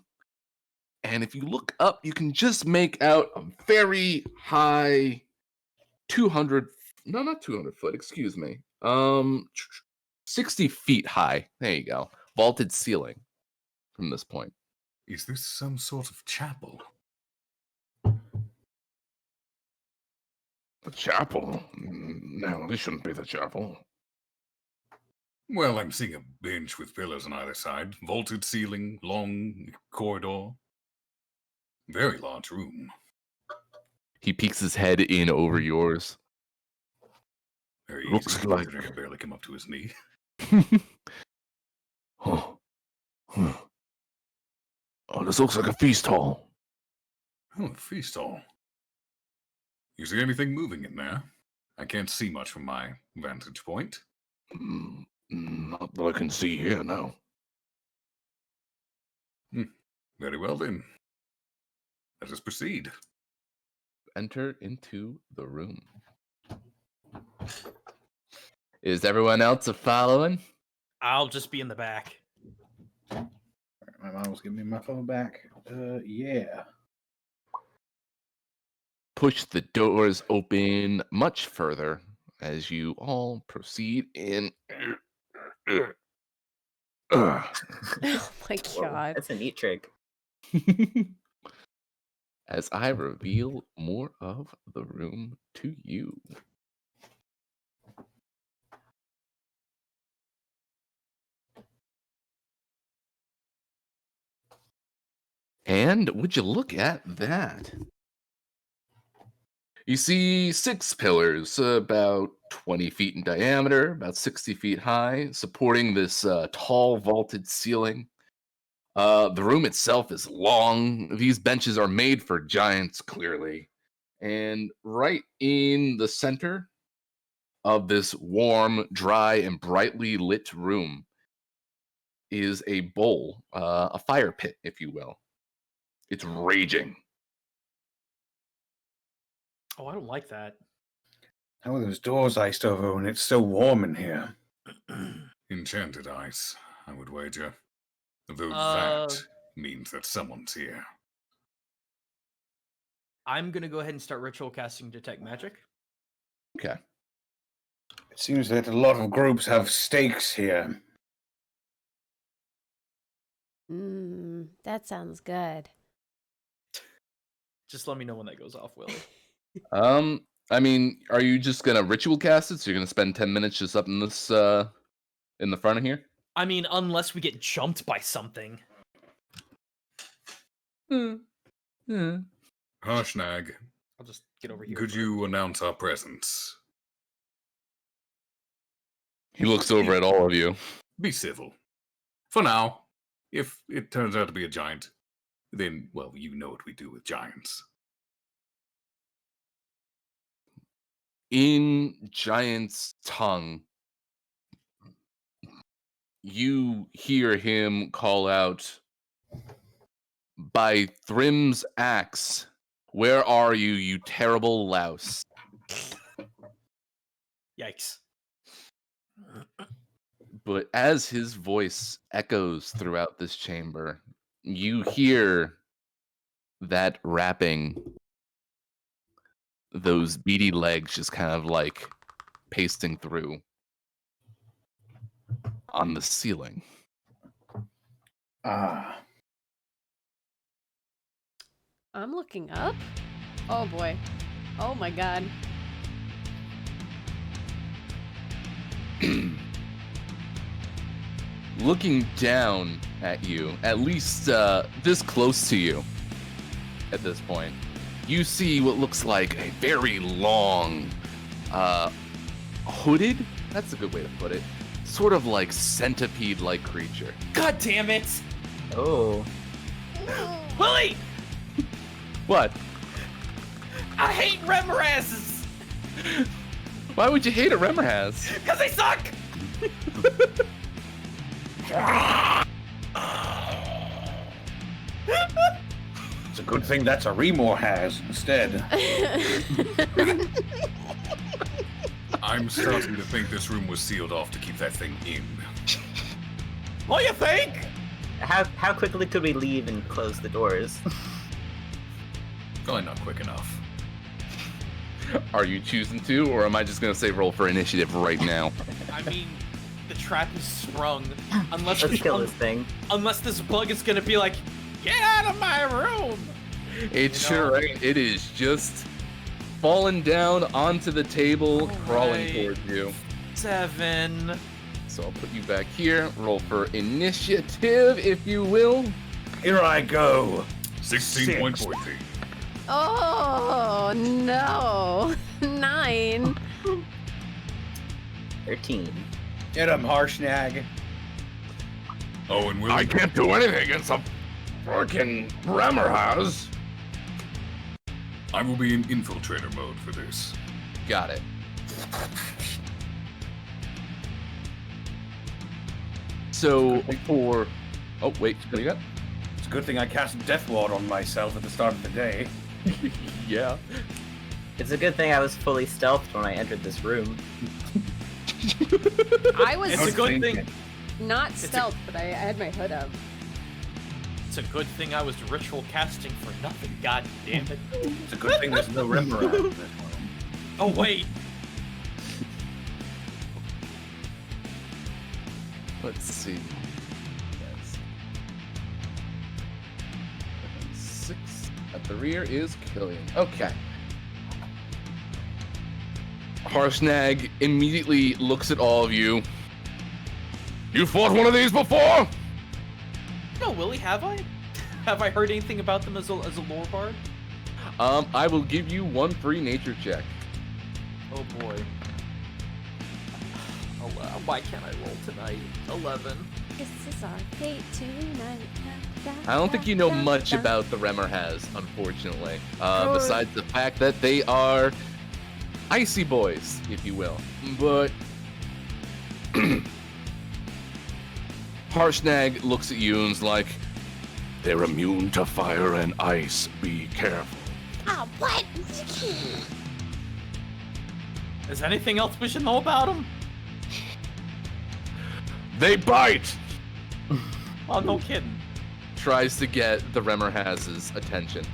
And if you look up, you can just make out a very high 200, no, not 200 foot, excuse me. 60 feet high. There you go. Vaulted ceiling from this point. Is this some sort of chapel? The chapel? No, this shouldn't be the chapel. Well, I'm seeing a bench with pillars on either side, vaulted ceiling, long corridor. Very large room. He peeks his head in over yours. Very Looks easy, like- considering I barely come up to his knee. Oh, this looks like a feast hall. Oh, a feast hall. You see anything moving in there? I can't see much from my vantage point. Not that I can see here now. Very well then. Let us proceed. Enter into the room. Is everyone else following? I'll just be in the back. My mom was giving me my phone back. Yeah. Push the doors open much further as you all proceed in. Oh my Whoa, god. that's a neat trick. As I reveal more of the room to you. And would you look at that? You see 6 pillars, about 20 feet in diameter, about 60 feet high, supporting this tall vaulted ceiling. The room itself is long. These benches are made for giants, clearly. And right in the center of this warm, dry, and brightly lit room is a bowl, a fire pit, if you will. It's raging. Oh, I don't like that. How are those doors iced over when it's so warm in here? Enchanted ice, I would wager. Though Uh, that means that someone's here. I'm gonna go ahead and start ritual casting detect magic. Okay. It seems that a lot of groups have stakes here. That sounds good. Just let me know when that goes off, Willie. I mean, are you just gonna ritual cast it? So you're gonna spend 10 minutes just up in this in the front of here? I mean, unless we get jumped by something. Harshnag, I'll just get over here. could you announce our presence? He looks over at all of you. Be civil. For now. If it turns out to be a giant, then, well, you know what we do with giants. In Giant's tongue, you hear him call out, "By Thrim's axe, where are you, you terrible louse?" Yikes. But as his voice echoes throughout this chamber, you hear that rapping, those beady legs just kind of like pasting through on the ceiling. Ah. I'm looking up. Oh boy. Oh my god. Looking down at you, at least this close to you at this point, you see what looks like a very long, hooded, that's a good way to put it, sort of like centipede-like creature. God damn it! Oh. Willie! What? I hate Remorazes! Why would you hate a Remmerhaz? Because they suck! It's a good thing that's a Remor has instead. I'm starting to think this room was sealed off to keep that thing in. What you think? How quickly could we leave and close the doors? Probably not quick enough. Are you choosing to, or am I just gonna say roll for initiative right now? I mean, the trap is sprung. Unless Let's this, kill this thing. unless this bug is gonna be like, get out of my room! It You sure know? ain't. It is just falling down onto the table, crawling Alright. towards you. 7. So I'll put you back here. Roll for initiative, if you will. Here I go. 16.14. Oh no. 9. 13. Get him, Harshnag. Oh, and Willie, can't do anything against a freaking Remmerhaz. I will be in infiltrator mode for this. Got it. So for... Oh, wait. What do you got? It's a good thing I cast Death Ward on myself at the start of the day. Yeah. It's a good thing I was fully stealthed when I entered this room. I was It's a good thing. not stealth, but I had my hood up. It's a good thing I was ritual casting for nothing. God damn it. It's a good thing there's no Remor in this room. Oh wait. Let's see. Yes. 6 at the rear is Killian. Okay. Harshnag immediately looks at all of you. You fought one of these before? No, Willie, have I? Have I heard anything about them as a lore bard? I will give you one free nature check. Oh boy. Why can't I roll tonight? 11. This is our fate tonight. I don't think you know much about the Remmerhaz, unfortunately. Besides the fact that they are icy boys, if you will. But Harshnag looks at you and is like, they're immune to fire and ice. Be careful. Oh, what? Is anything else we should know about them? They bite! Oh, no kidding. Tries to get the Remmerhaz's attention.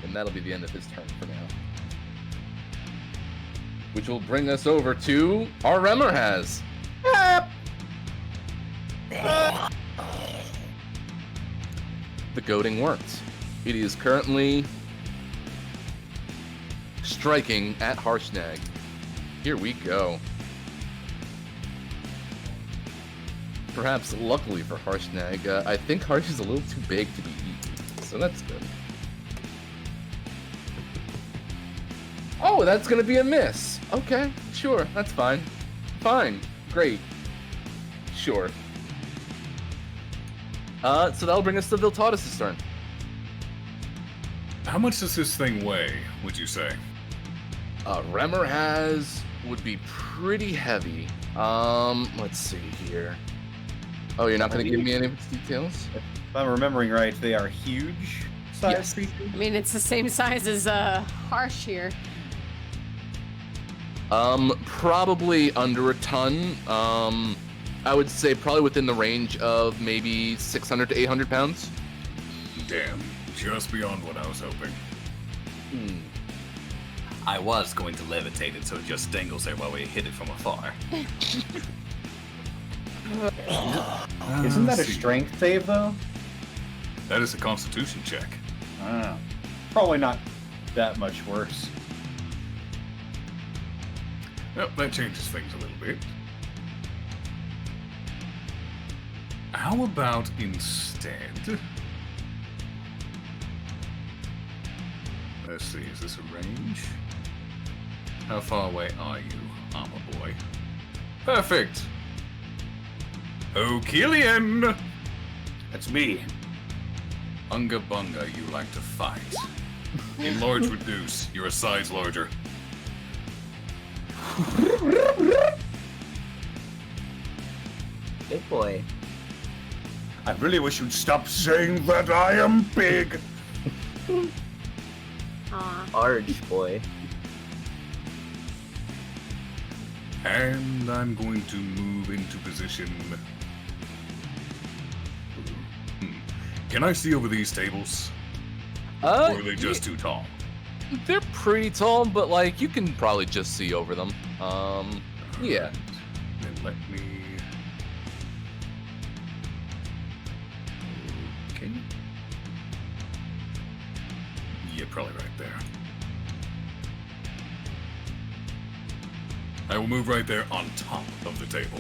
And that'll be the end of his turn for now. Which will bring us over to our Remmerhaz. the goading worked. It is currently striking at Harshnag. Here we go. Perhaps luckily for Harshnag, I think Harsh is a little too big to be eaten, so that's good. Oh, that's gonna be a miss. Okay, sure, that's fine. Fine, great. Sure. So that'll bring us to Viltatus' turn. How much does this thing weigh, would you say? Remmer would be pretty heavy. Let's see here. Oh, you're not gonna give me any of its details? If I'm remembering right, they are huge size Yes. creatures. I mean, it's the same size as Harsh here. Probably under a ton. I would say probably within the range of maybe 600 to 800 pounds. Damn, just beyond what I was hoping. I was going to levitate it so it just dangles there while we hit it from afar. Isn't that a See. strength save, though? That is a constitution check. Probably not that much worse. Well, that changes things a little bit. How about instead... Let's see, is this a range? How far away are you, armor boy? Perfect! Oh, Killian! That's me. Unga bunga, you like to fight. Enlarge reduce, you're a size larger. Good boy. I really wish you'd stop saying that I am big. Aw. Large boy. And I'm going to move into position. Can I see over these tables? Or are they just too tall? They're pretty tall, but like you can probably just see over them. Yeah. Then let me. Okay. Yeah, probably right there. I will move right there on top of the table,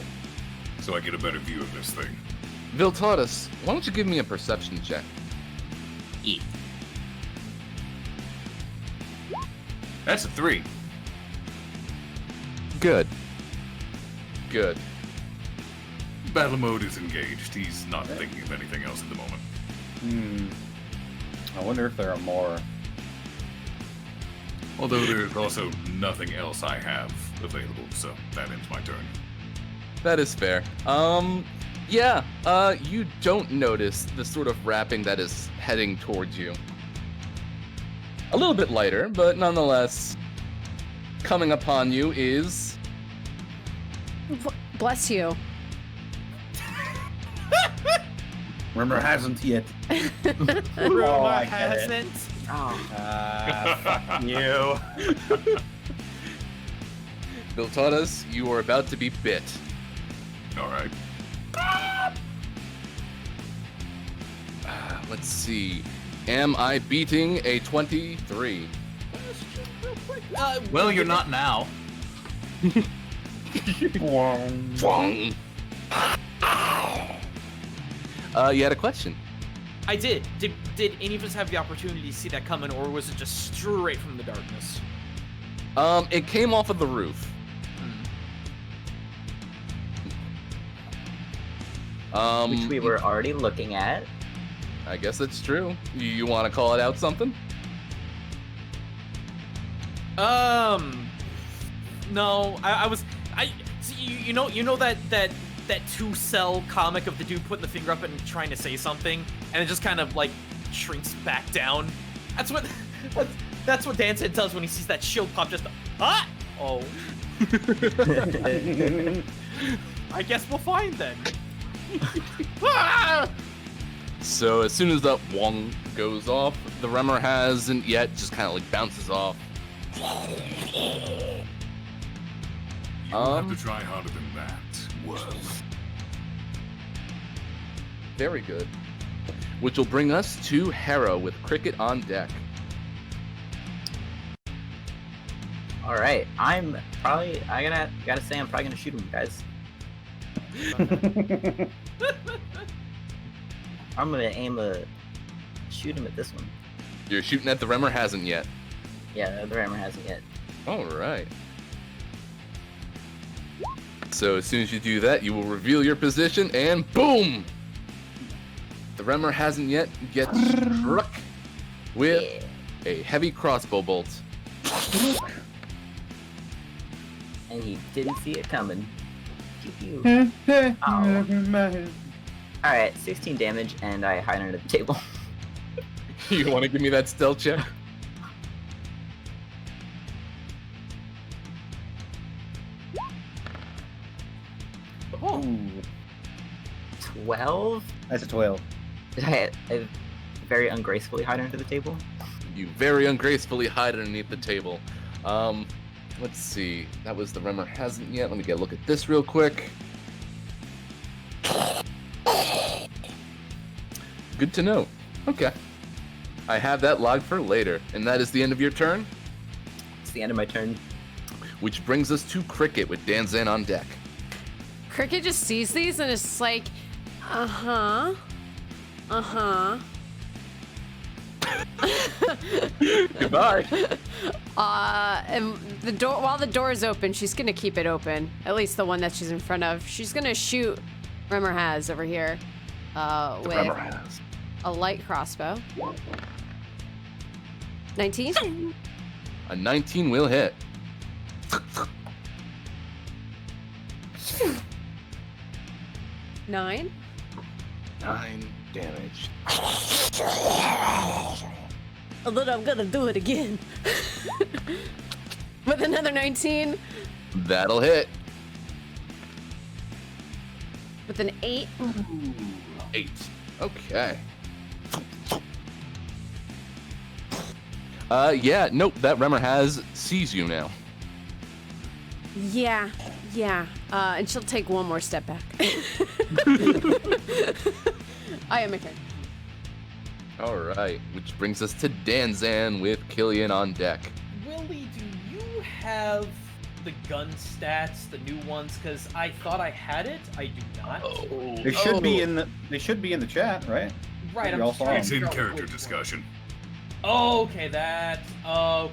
so I get a better view of this thing. Viltatus, why don't you give me a perception check? That's a 3. Good. Good. Battle mode is engaged. He's not thinking of anything else at the moment. I wonder if there are more. Although there's also nothing else I have available, so that ends my turn. That is fair. Yeah, you don't notice the sort of wrapping that is heading towards you. A little bit lighter, but nonetheless, coming upon you is... Bless you. Rumor hasn't yet. Rumor I get it. hasn't. Fuck you. Viltatus, you are about to be bit. Alright. Let's see. Am I beating a 23? Well, you're not now. Fwong. You had a question. I did. Did any of us have the opportunity to see that coming, or was it just straight from the darkness? It came off of the roof. Which we were already looking at. I guess that's true. You want to call it out something? No, I was, see, you know that 2-cell comic of the dude putting the finger up and trying to say something, and it just kind of like shrinks back down. That's what Danson does when he sees that shield pop. Just oh. I guess we'll find then. So as soon as that Wong goes off, the Remmer hasn't yet, just kind of like bounces off. You have to try harder than that. Whoa. Very good. which will bring us to Hera with Cricket on deck. All right, I gotta say, I'm probably gonna shoot him, guys. I'm gonna shoot him at this one. You're shooting at the Remmer hasn't yet. Yeah, the rammer hasn't yet. All right. So as soon as you do that, you will reveal your position, and boom! The Remmer hasn't yet gets struck with a heavy crossbow bolt. And he didn't see it coming. Pew, pew. Oh. Alright, 16 damage, and I hide under the table. You want to give me that stealth check? Ooh, 12? that's a 12. Did I very ungracefully hide under the table? You very ungracefully hide underneath the table. Let's see. That was the Remmer hasn't yet. Let me get a look at this real quick. Good to know. Okay. I have that logged for later. And that is the end of your turn, It's the end of my turn. which brings us to Cricket with Danzan on deck. Cricket just sees these and is like, uh-huh. Goodbye. And the door, while the door is open, she's gonna keep it open. At least the one that she's in front of. She's gonna shoot Remmer has over here with Remmer has. a light crossbow. 19? A 19 will hit. 9? 9 damage. And then I'm gonna do it again. With another 19. That'll hit. With an 8. 8. Okay. Yeah, nope, that Remmer has sees you now. Yeah. And she'll take one more step back. I am my turn. Alright, which brings us to Danzan with Killian on deck. Willie, do you have the gun stats, the new ones? Because I thought I had it. I do not. They should be in the chat, right? Right, We I'm all just saw trying It's to in figure out character which one. discussion. Oh, okay, okay.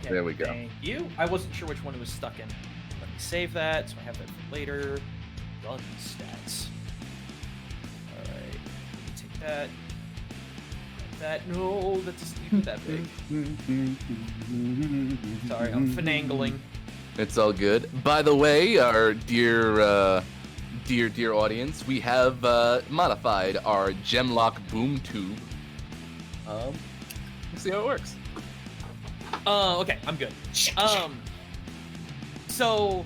There we go. Thank you. I wasn't sure which one it was stuck in. Let me save that, so I have that for later. Gun stats. Alright, let me take that. No, that doesn't even that big. Sorry, I'm finagling. It's all good. By the way, our dear audience, we have modified our Gemlock boom tube. Let's see how it works. Okay, I'm good. So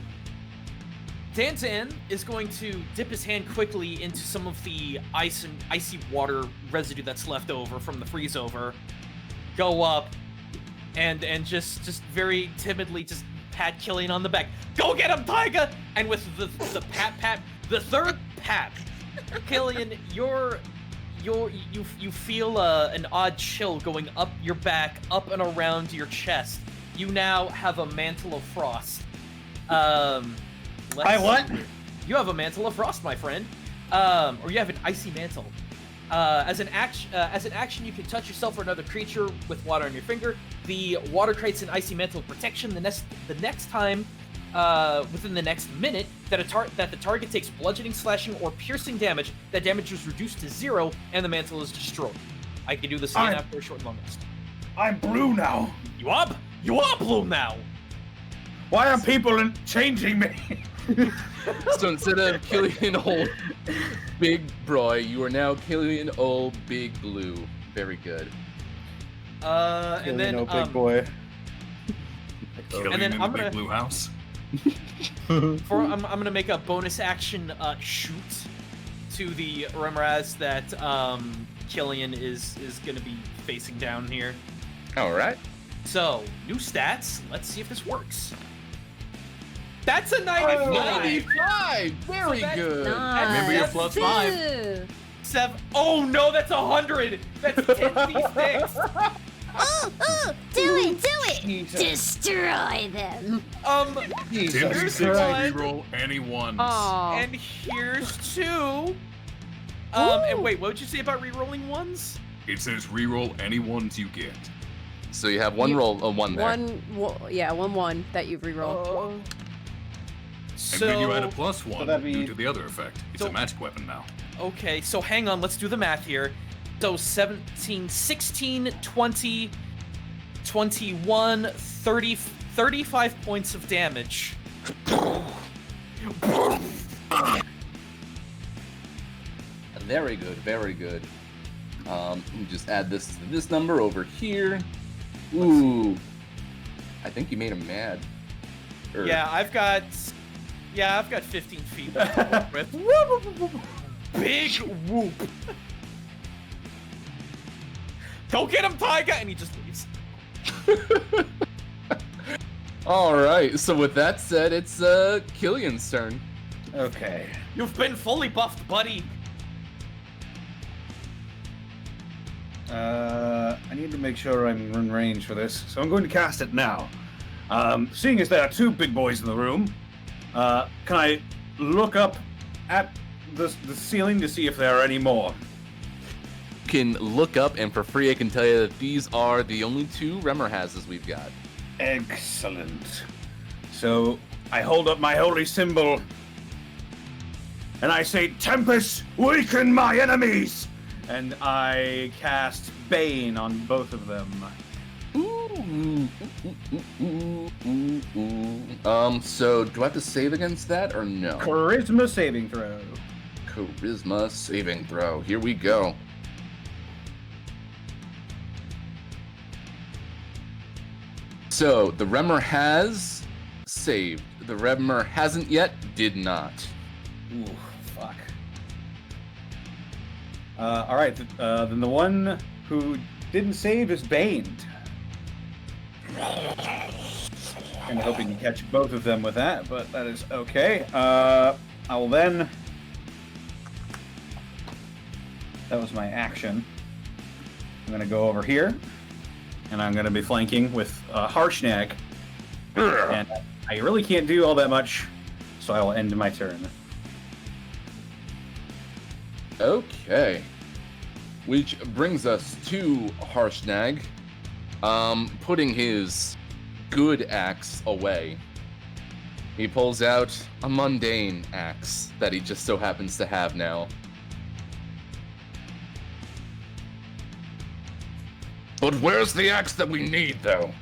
Danzan is going to dip his hand quickly into some of the ice and icy water residue that's left over from the freeze over. Go up and just very timidly just pat Killian on the back. Go get him, Tyga! And with the pat, the third pat, Killian, you feel an odd chill going up your back, up and around your chest. You now have a mantle of frost. What? You have a mantle of frost, my friend. Or you have an icy mantle. As an action, you can touch yourself or another creature with water on your finger. The water creates an icy mantle of protection. The next time, within the next minute, that the target takes bludgeoning, slashing, or piercing damage, that damage is reduced to 0, and the mantle is destroyed. I can do this again after a short long rest. I'm blue now. You are blue now. Why are people changing me? So instead of Killian old big bro, you are now Killian old big blue. Very good. And then big boy. Killing then in I'm the gonna- big blue house. I'm gonna make a bonus action shoot to the Remraz that Killian is gonna be facing down here. All right. So new stats. Let's see if this works. That's a 95. 95. Very So that- good. Remember your plus 5. 7. Oh no, that's 100. That's 10d6. Do it! Jesus. Destroy them! Here's 10d6 one, reroll any ones. Oh. and here's 2. And wait, what would you say about rerolling ones? It says reroll any ones you get. So you have one one there. one that you've rerolled. And So then you add a +1 that'd be- due to the other effect. It's So- a magic weapon now. okay, so hang on, let's do the math here. So 17, 16, 20, 21, 30, 35 points of damage. Very good, very good. Let me just add this to this number over here. Ooh. I think you made him mad. Or- Yeah, I've got 15 feet left to work with. Big whoop. Go get him, Tyga! And he just leaves. Alright, so with that said, it's Killian's turn. Okay. You've been fully buffed, buddy. I need to make sure I'm in range for this, so I'm going to cast it now. Seeing as there are 2 big boys in the room, can I look up at the ceiling to see if there are any more? Can look up, and for free, I can tell you that these are the only 2 Remmer Hazes we've got. Excellent. So I hold up my holy symbol, and I say, "Tempest, weaken my enemies!" And I cast Bane on both of them. So do I have to save against that or no? Charisma saving throw. Charisma saving throw. Here we go. So the Remmer has saved. The Remmer hasn't yet, did not. Ooh, fuck. All right. Then the one who didn't save is baned. I'm hoping to catch both of them with that, but that is okay. I will then. That was my action. I'm gonna go over here, and I'm gonna be flanking with Harshnag. And I really can't do all that much, so I will end my turn. Okay. Which brings us to Harshnag, putting his good axe away. He pulls out a mundane axe that he just so happens to have now. But where's the axe that we need, though?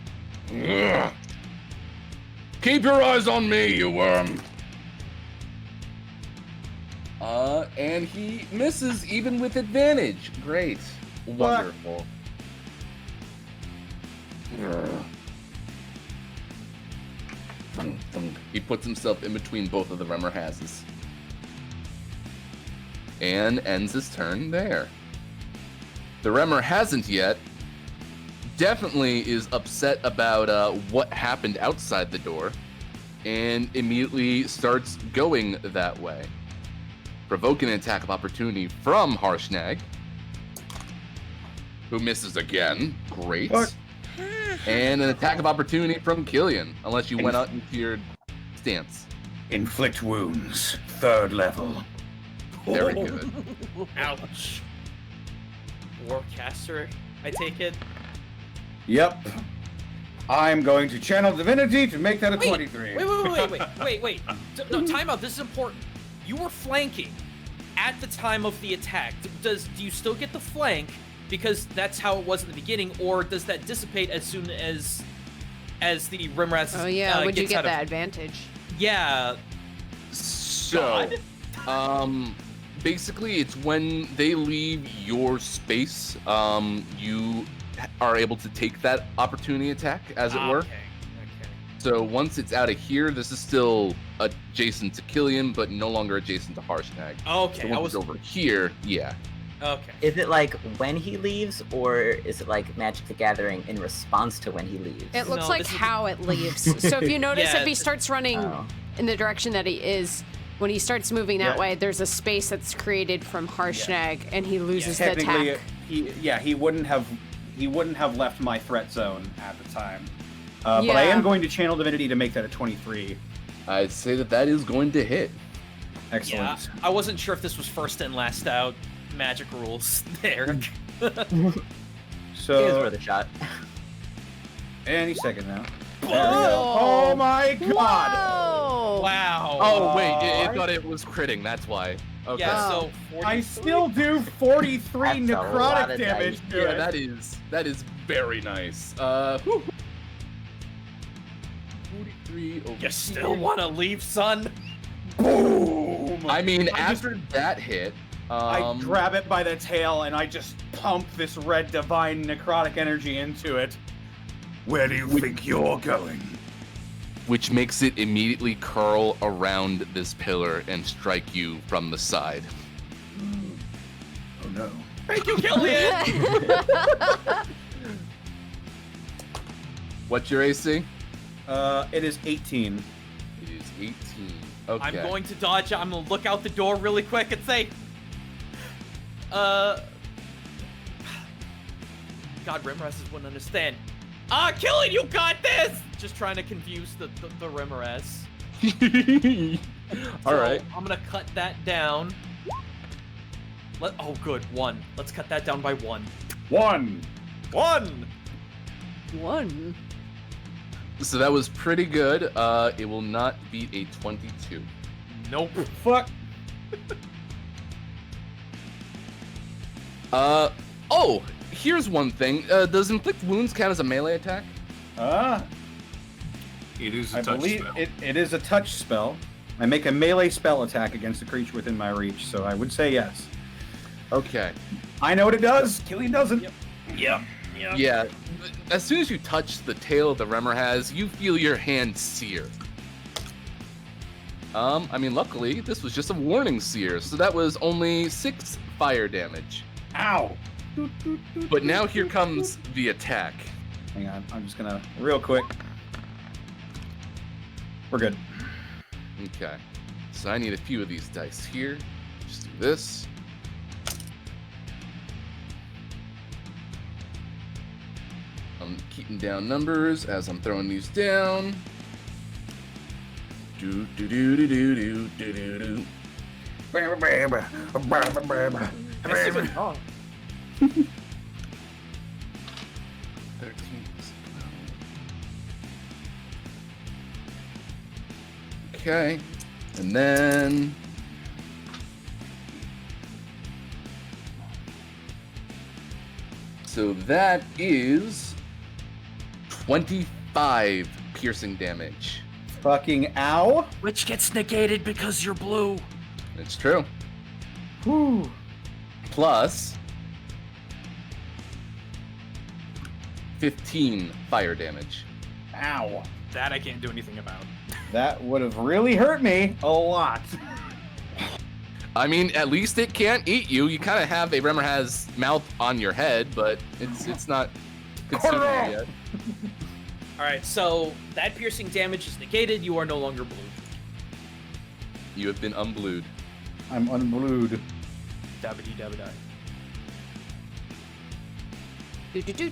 Ugh. Keep your eyes on me, you worm! And he misses even with advantage. Great. Wonderful. He puts himself in between both of the Remmer Hazes. And ends his turn there. The Remmer hasn't yet. Definitely is upset about what happened outside the door. And immediately starts going that way. Provoking an attack of opportunity from Harshnag, who misses again. Great. What? And an attack of opportunity from Killian, unless you went out into your stance. Inflict wounds, 3rd level. Very good. Ouch. Warcaster, I take it. Yep. I'm going to channel divinity to make that a 23. Wait. No, time out. This is important. You were flanking at the time of the attack. Do you still get the flank because that's how it was in the beginning, or does that dissipate as soon as the Rimraz? Oh yeah, would you gets get out of- that advantage? Yeah. So, basically, it's when they leave your space, you are able to take that opportunity attack, as it were. Okay. So once it's out of here, this is still adjacent to Killian, but no longer adjacent to Harshnag. Okay. So once it's over here, yeah. Okay. Is it like when he leaves, or is it like Magic the Gathering in response to when he leaves? It looks No, like this is- how it leaves. So if you notice, Yeah, if he starts running Oh. in the direction that he is, When he starts moving that Yeah. way, there's a space that's created from Harshnag, and he loses the Technically, attack. he wouldn't have left my threat zone at the time. But I am going to channel divinity to make that a 23. I'd say that is going to hit. Excellent. Yeah, I wasn't sure if this was first in, last out magic rules there. So It was worth a shot. any second now. Whoa. Oh my god! Whoa! Wow. Oh wait, it thought it was critting. That's why. Okay. Yeah, so 43? I still do 43 That's a lot necrotic of damage dice. to Yeah, it. that is very nice. 43 over You still want to leave, son? Boom! I mean, I after that hit, I grab it by the tail and I just pump this red divine necrotic energy into it. Where do you think you're going? which makes it immediately curl around this pillar and strike you from the side. Oh no. Thank you, Killian! What's your AC? It is 18. It is 18. Okay. I'm going to dodge. I'm gonna look out the door really quick and say, God, Rimrez wouldn't understand. Killian, you got this! Just trying to confuse the Rimrez. All right. I'm gonna cut that down. Oh, good. 1. Let's cut that down by 1. 1. 1! 1. So that was pretty good. It will not beat a 22. Nope. Fuck. Oh, here's one thing. Does inflict wounds count as a melee attack? It is a I touch believe spell. it is a touch spell. I make a melee spell attack against a creature within my reach, so I would say yes. Okay. I know what it does. Killian doesn't. Yep. Yeah. As soon as you touch the tail the Remor has, you feel your hand sear. I mean, luckily, this was just a warning sear, so that was only 6 fire damage. Ow. But now here comes the attack. Hang on. I'm just gonna real quick. We're good. Okay. So I need a few of these dice here. Just do this. I'm keeping down numbers as I'm throwing these down. Do do do do do do do do do. Oh. 13. Okay, and then so that is 25 piercing damage. Fucking ow. Which gets negated because you're blue. It's true. Whew. Plus 15 fire damage. Ow. That I can't do anything about. That would have really hurt me a lot. I mean, at least it can't eat you. You kind of have a Remor has mouth on your head, but it's not consuming you yet. Alright, so that piercing damage is negated. You are no longer blue. You have been unblued. I'm unblued. Dabbity dabba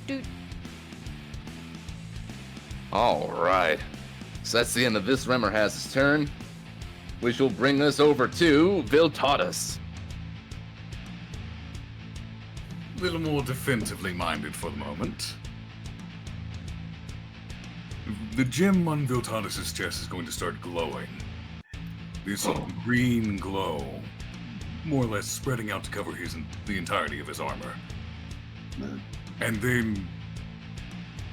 Do. All right. So that's the end of this Remor has his turn, which will bring us over to Viltatus. A little more defensively minded for the moment. The gem on Viltatus' chest is going to start glowing. This green glow, more or less spreading out to cover the entirety of his armor. And then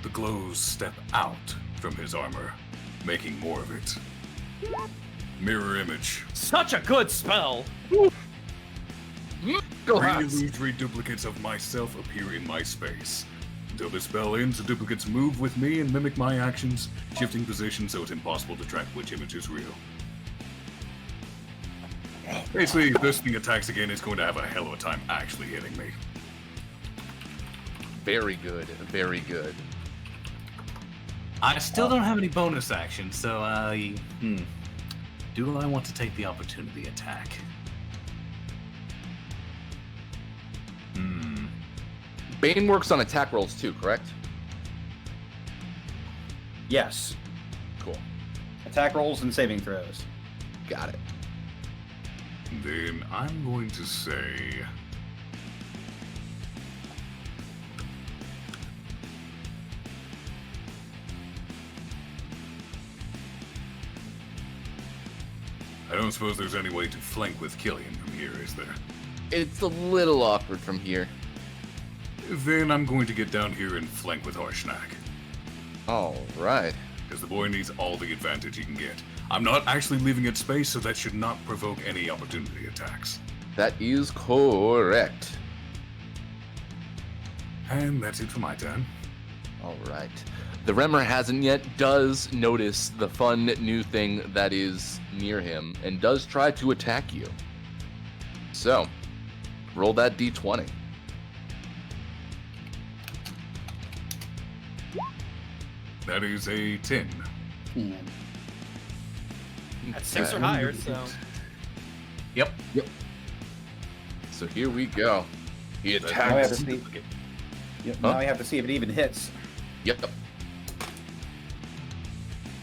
the glows step out from his armor, making more of it. Mirror image. Such a good spell! Go 3 Hats. illusory duplicates of myself appear in my space. Until the spell ends, the duplicates move with me and mimic my actions, shifting position so it's impossible to track which image is real. Basically, if this thing attacks again, it's going to have a hell of a time actually hitting me. Very good. Very good. I still don't have any bonus actions, so do I want to take the opportunity attack? Bane works on attack rolls too, correct? Yes. Cool. Attack rolls and saving throws. Got it. Then I'm going to say... I don't suppose there's any way to flank with Killian from here, is there? It's a little awkward from here. Then I'm going to get down here and flank with Harshnag. All right. Because the boy needs all the advantage he can get. I'm not actually leaving it space, so that should not provoke any opportunity attacks. That is correct. And that's it for my turn. All right. The Remmer hasn't yet, does notice the fun new thing that is near him, and does try to attack you. So, roll that d20. That is a 10. At 6 or higher, so. Yep. So here we go. He Now I have to attacks. see. Yep, now I have to see if it even hits. Yep.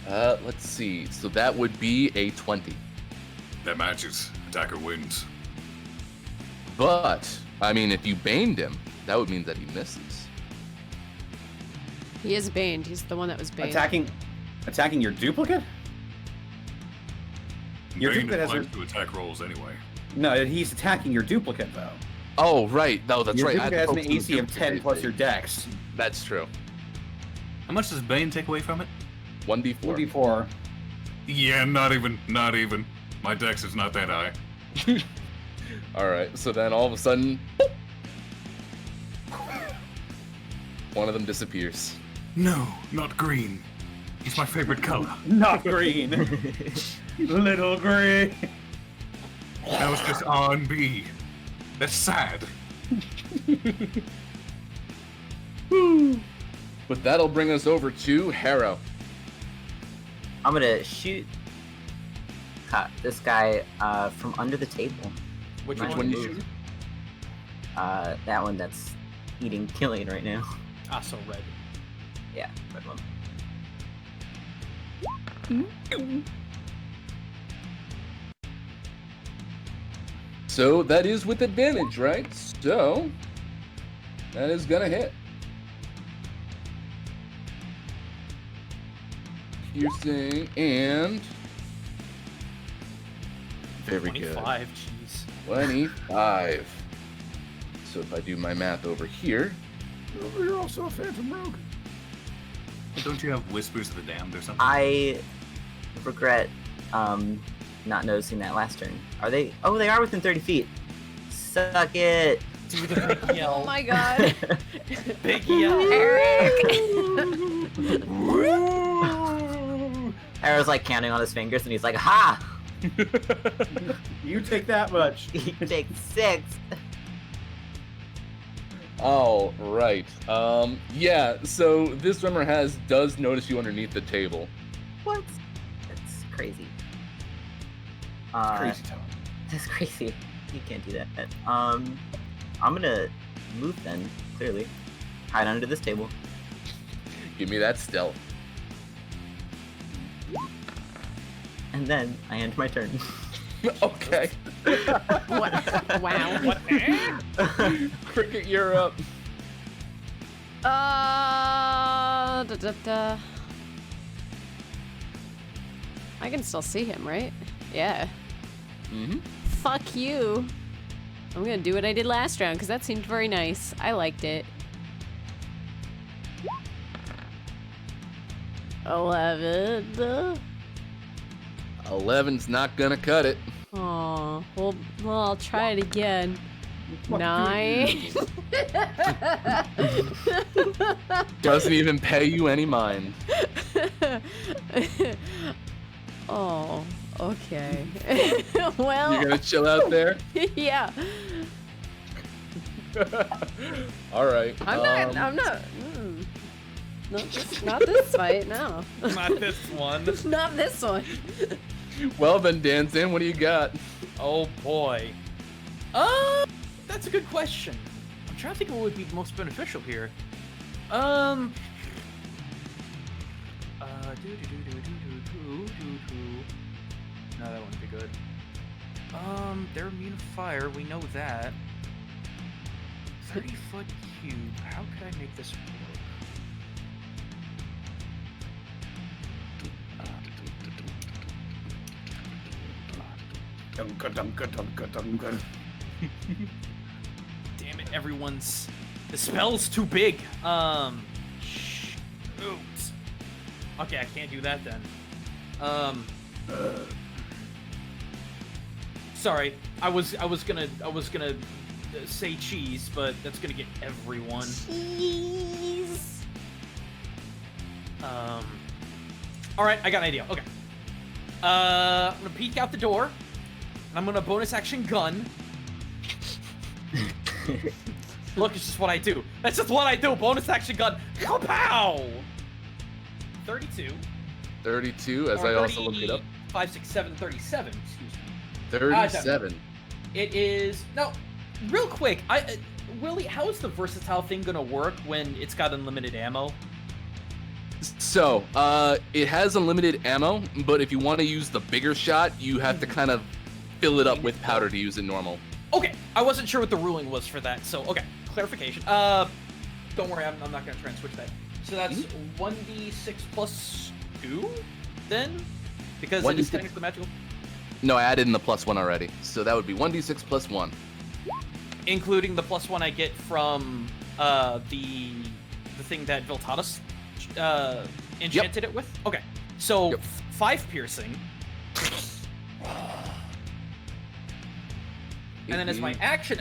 Let's see. So that would be a 20. That matches. Attacker wins. But, I mean, if you baned him, that would mean that he misses. He is baned. He's the one that was baned. Attacking your duplicate? Your Bane duplicate has applies a- to attack rolls anyway. No, he's attacking your duplicate though. Oh, right. No, that's Your right. I duplicate had has to an focus on AC the of 10 duplicate plus thing. your dex. That's true. How much does Bane take away from it? 1d4. 4d4. Yeah, not even. My dex is not that high. All right. So then all of a sudden, one of them disappears. No, not green. It's my favorite color. Not green. Little green. That was just R&B. That's sad. But that'll bring us over to Harrow. I'm gonna shoot this guy from under the table. Which Which one? one you move? shoot? That one that's eating Killian right now. Ah, so red. Yeah, red one. So that is with advantage, right? So that is gonna hit. Piercing and very good. 25, jeez. 25. So if I do my math over here, You're also a Phantom Rogue. Don't you have Whispers of the Damned or something? I regret not noticing that last turn. Are they? Oh, they are within 30 feet. Suck it. Do the big yell. Oh my god. Big yell. Eric. Arrow's like counting on his fingers and he's like, ha! You take that much. You take 6. all right. Yeah. So this swimmer does notice you underneath the table. What? That's crazy. Crazy town. That's crazy. You can't do that. I'm gonna move then, clearly. Hide under this table. Give me that stealth. And then I end my turn. Okay. What? Wow. What? Cricket, you're up. I can still see him, right? Yeah. Mm-hmm. Fuck you. I'm gonna do what I did last round because that seemed very nice. I liked it. 11. 11's not gonna cut it. Oh, well, I'll try it again. 9. Doesn't even pay you any mind. Oh, okay. Well, You're gonna chill out there? yeah. All right. I'm not. Not this fight, no. Not this one. Not this one. Well then, Danzan, what do you got? Oh boy. That's a good question. I'm trying to think of what would be most beneficial here. No, that wouldn't be good. They're immune to fire. We know that. 30-foot cube. How could I make this work? Damn it, everyone's... The spell's too big. Shoot. Okay, I can't do that then. Sorry, I was gonna say cheese, but that's gonna get everyone. Cheese. All right, I got an idea. Okay. I'm gonna peek out the door, and I'm gonna bonus action gun. Look, it's just what I do. That's just what I do. Bonus action gun. Pow! 32. 32, as I also looked it up. 5, 6, 7, 37. Excuse me. 37. It is no. Real quick, Willie, how is the versatile thing gonna work when it's got unlimited ammo? So, it has unlimited ammo, but if you want to use the bigger shot, you have to kind of fill it up with powder to use it normal. Okay, I wasn't sure what the ruling was for that, so okay, clarification. Don't worry, I'm not gonna try and switch that. So that's 1d6 plus 2, then? Because it is technically magical? No, I added in the +1 already, so that would be 1d6 plus 1. Including the +1 I get from the thing that Viltatus enchanted it with? Okay, so 5 piercing. And then as my action,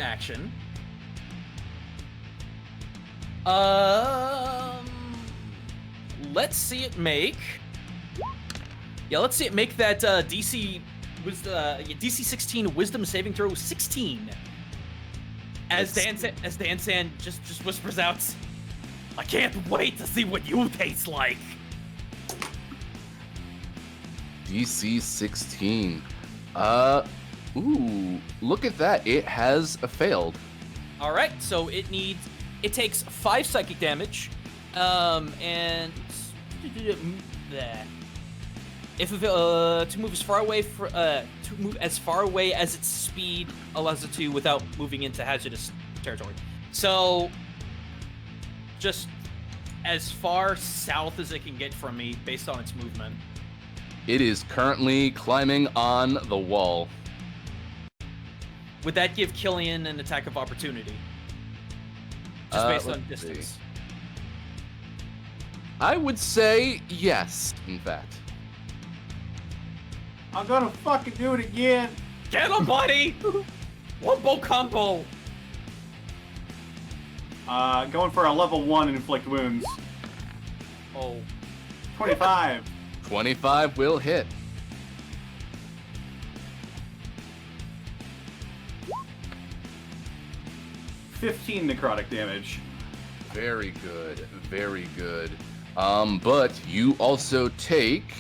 let's see it make. Yeah, let's see it make that DC 16 Wisdom saving throw 16. As Dan just whispers out, I can't wait to see what you taste like. DC 16. Ooh, look at that. It has failed. All right, so it takes 5 psychic damage, and if to move as far away as its speed allows it to without moving into hazardous territory. So just as far south as it can get from me based on its movement. It is currently climbing on the wall. Would that give Killian an attack of opportunity? Just based on distance. See. I would say yes, in fact. I'm gonna fucking do it again. Get him, buddy! Wombo combo! Going for a level 1 inflict wounds. Oh. 25. 25 will hit. $15 necrotic damage. Very good, very good. But you also take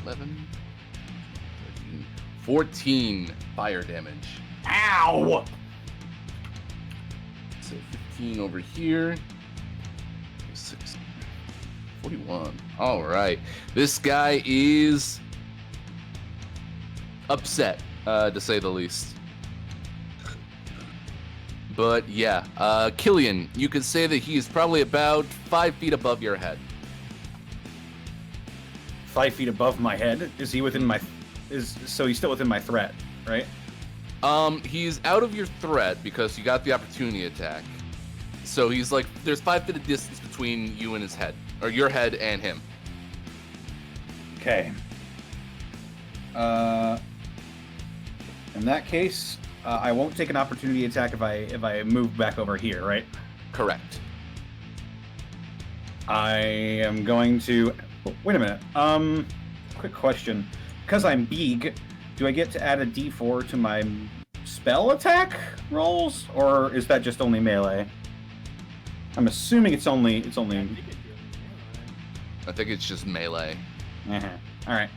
11, 13, 14 fire damage. Ow! So 15 over here. 6, 41. All right. This guy is upset, to say the least. But yeah, Killian, you could say that he is probably about 5 feet above your head. 5 feet above my head? Is he within my... So he's still within my threat, right? He's out of your threat because you got the opportunity attack. So he's like, there's 5 feet of distance between you and his head, or your head and him. Okay. In that case, I won't take an opportunity attack if I move back over here, right? Correct. I am going to... Oh, wait a minute. Quick question. Because I'm big, do I get to add a d4 to my spell attack rolls? Or is that just only melee? I'm assuming it's only... I think it's just melee. Uh-huh. Alright.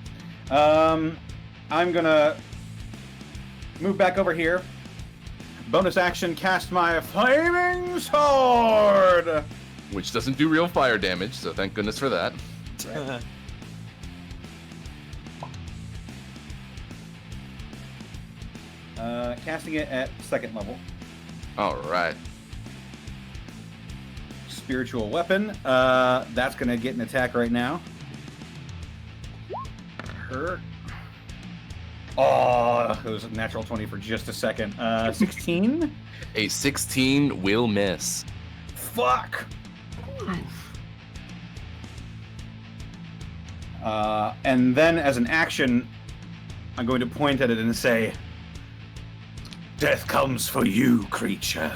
I'm gonna move back over here. Bonus action, cast my Flaming Sword! Which doesn't do real fire damage, so thank goodness for that. Casting it at 2nd level. Alright. Spiritual weapon. That's gonna get an attack right now. Hurt. Oh, it was a natural 20 for just a second. 16? A 16 will miss. Fuck! And then as an action, I'm going to point at it and say, "Death comes for you, creature."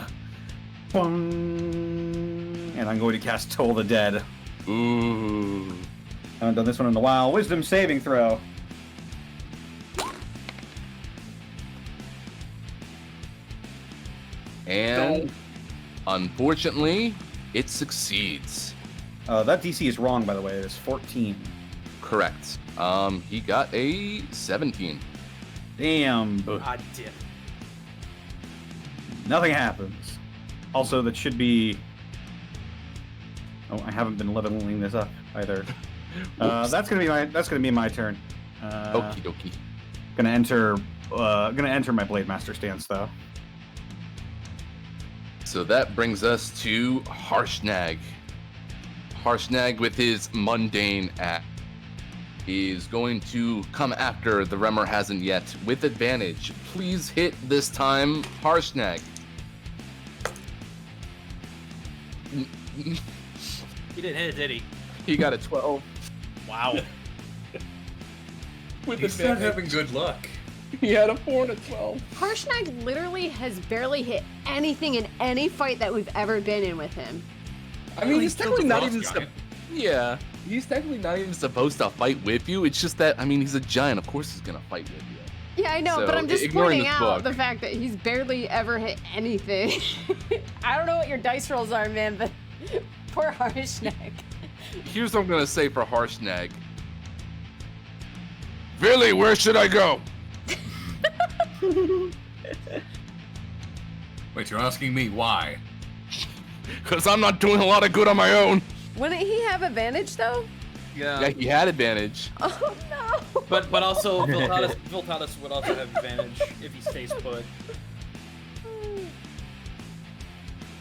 Boing. And I'm going to cast Toll the Dead. Ooh. I haven't done this one in a while. Wisdom saving throw. And unfortunately, it succeeds. That DC is wrong, by the way. It's 14. Correct. He got a 17. Damn. Dip. Nothing happens. Also, that should be... Oh, I haven't been leveling this up either. That's gonna be my turn. Okie dokie. Gonna enter my Blade Master stance though. So that brings us to Harshnag. Harshnag, with his mundane act, is going to come after the Remor hasn't yet with advantage. Please hit this time, Harshnag. He didn't hit it, did he? He got a 12. Wow. With He's not having good luck. He had a 4 and a 12. Harshnag literally has barely hit anything in any fight that we've ever been in with him. I mean, he he's killed technically the not frost even. giant. Yeah, he's technically not even supposed to fight with you. It's just that, I mean, he's a giant. Of course, he's gonna fight with you. Yeah, I know, So, but I'm just ignoring pointing this out book. the fact that he's barely ever hit anything. I don't know what your dice rolls are, man, but poor Harshnag. Here's what I'm gonna say for Harshnag. Really, where should I go? Wait, you're asking me why? Because I'm not doing a lot of good on my own. Wouldn't he have advantage, though? Yeah, he had advantage. Oh, no. But also, Viltatus would also have advantage if he stays put.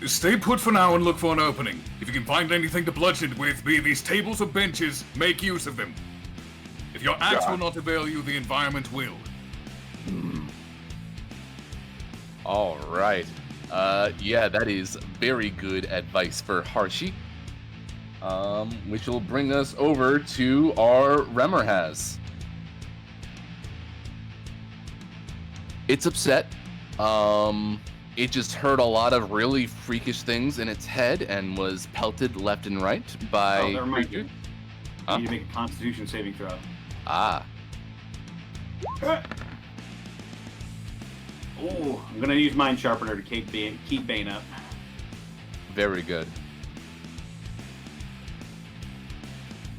Stay put for now and look for an opening. If you can find anything to bludgeon with, be these tables or benches, make use of them. If your axe will not avail you, the environment will. All right. Yeah, that is very good advice for Harshi. Which will bring us over to our Remorhaz. It's upset. It just heard a lot of really freakish things in its head and was pelted left and right by. Oh, never mind. creatures. You Huh? need to make a Constitution saving throw. Ah. Oh, I'm gonna use Mind Sharpener to keep Bane up. Very good.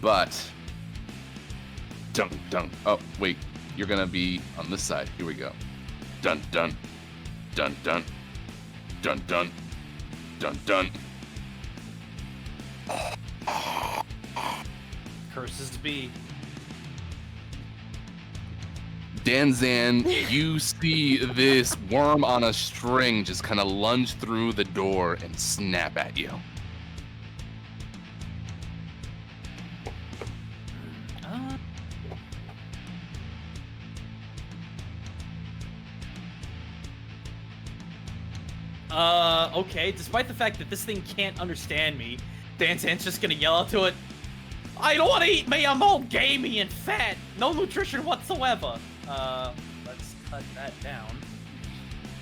But dun dun. Oh wait, you're gonna be on this side. Here we go. Dun dun dun dun dun dun dun dun. Curses be. Danzan, you see this worm on a string just kind of lunge through the door and snap at you. Okay, despite the fact that this thing can't understand me, Danzan's just gonna yell out to it, "I don't want to eat me, I'm all gamey and fat, no nutrition whatsoever." Let's cut that down.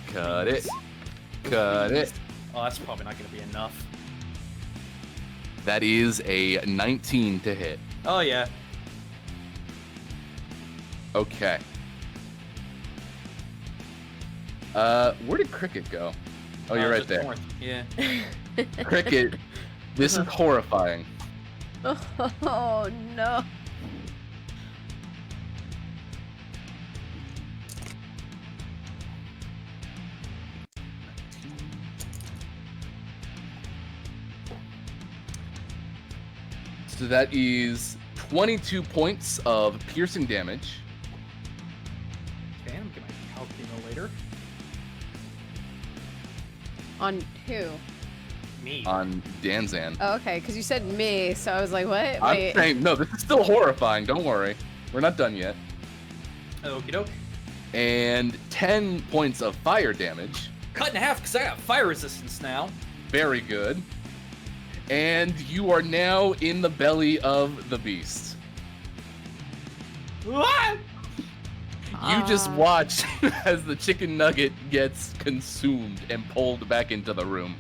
Cut it. Cut it. Oh, that's probably not gonna be enough. That is a 19 to hit. Oh yeah. Okay. Where did Cricket go? Oh, you're right just there. north. Yeah. Cricket, this is horrifying. Oh, no. So that is 22 points of piercing damage. Okay, I'm gonna get my calculator. On who? Me. On Danzan. Oh, okay, because you said me, so I was like, what? I'm Wait. saying, no, this is still horrifying. Don't worry. We're not done yet. Okie doke. And 10 points of fire damage. Cut in half because I got fire resistance now. Very good. And you are now in the belly of the beast. What? You just watch as the chicken nugget gets consumed and pulled back into the room.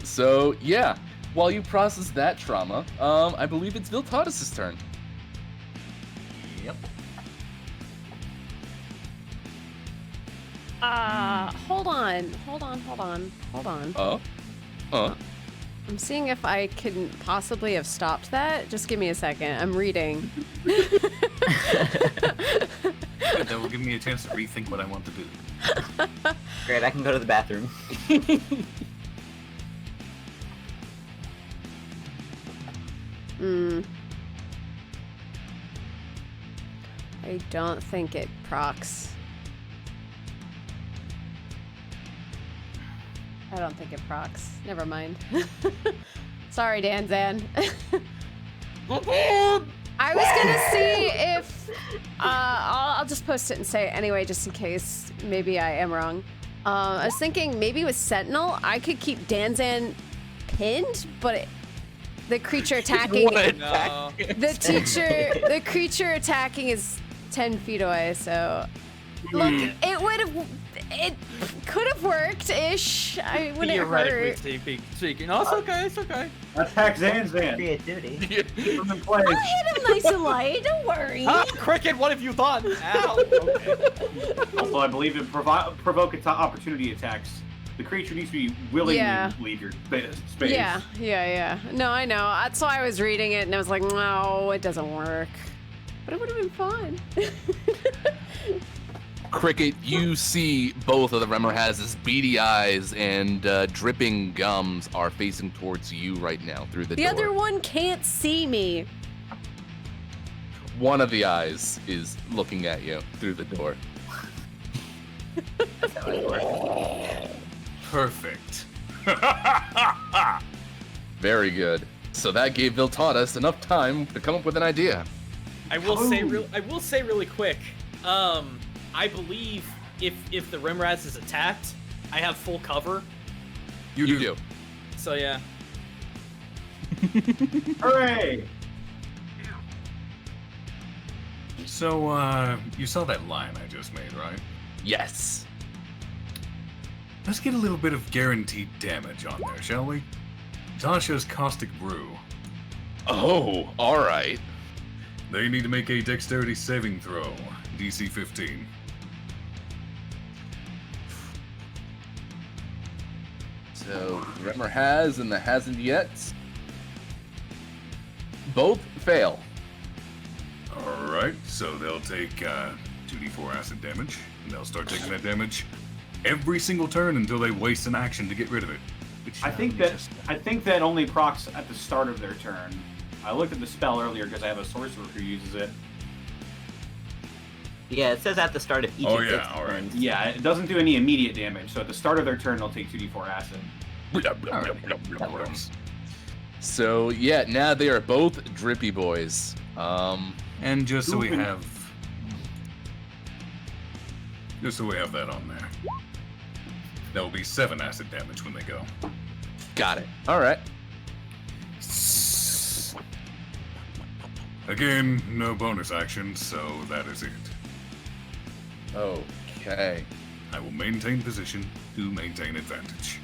So, yeah, while you process that trauma, I believe it's Viltatus' turn. Yep. Hold on. I'm seeing if I can possibly have stopped that. Just give me a second. I'm reading. That will give me a chance to rethink what I want to do. Great, I can go to the bathroom. I don't think it procs. I don't think it procs. Never mind. Sorry, Danzan. I was gonna see if I'll just post it and say it anyway, just in case maybe I am wrong. I was thinking maybe with Sentinel I could keep Danzan pinned, but the creature attacking No. the creature attacking is 10 feet away. So look, it could have worked ish. I wouldn't hurt. Speaking. No, it's okay. It's okay. Attack Zanzan. Creativity. Keep him in place. I'll hit him nice and light. Don't worry. Ah, Cricket, what have you done? Ow. Okay. Also, I believe it provoke opportunity attacks. The creature needs to be willing to leave your space. Yeah. No, I know. That's why I was reading it and I was like, no, it doesn't work. But it would have been fun. Cricket, you see both of the Remorhaz's beady eyes and dripping gums are facing towards you right now through the door. The other one can't see me. One of the eyes is looking at you through the door. That's how it works. Perfect. Very good. So that gave Viltatus enough time to come up with an idea. I will say really quick. I believe if the Rimraz is attacked, I have full cover. You do. So yeah. Hooray! So, you saw that line I just made, right? Yes. Let's get a little bit of guaranteed damage on there, shall we? Tasha's Caustic Brew. Oh, alright. They need to make a dexterity saving throw, DC 15. So, Remor has and the hasn't yet. Both fail. Alright, so they'll take 2d4 acid damage, and they'll start taking that damage every single turn until they waste an action to get rid of it. Which, I think that only procs at the start of their turn. I looked at the spell earlier because I have a sorcerer who uses it. Yeah, it says at the start of each Oh, of yeah, its all right. turns. Yeah, it doesn't do any immediate damage, so at the start of their turn, they'll take 2d4 acid. That works. So, yeah, now they are both drippy boys. And just so we have that on there. That will be 7 acid damage when they go. Got it. Alright. Again, no bonus action, so that is it. Okay. I will maintain position to maintain advantage.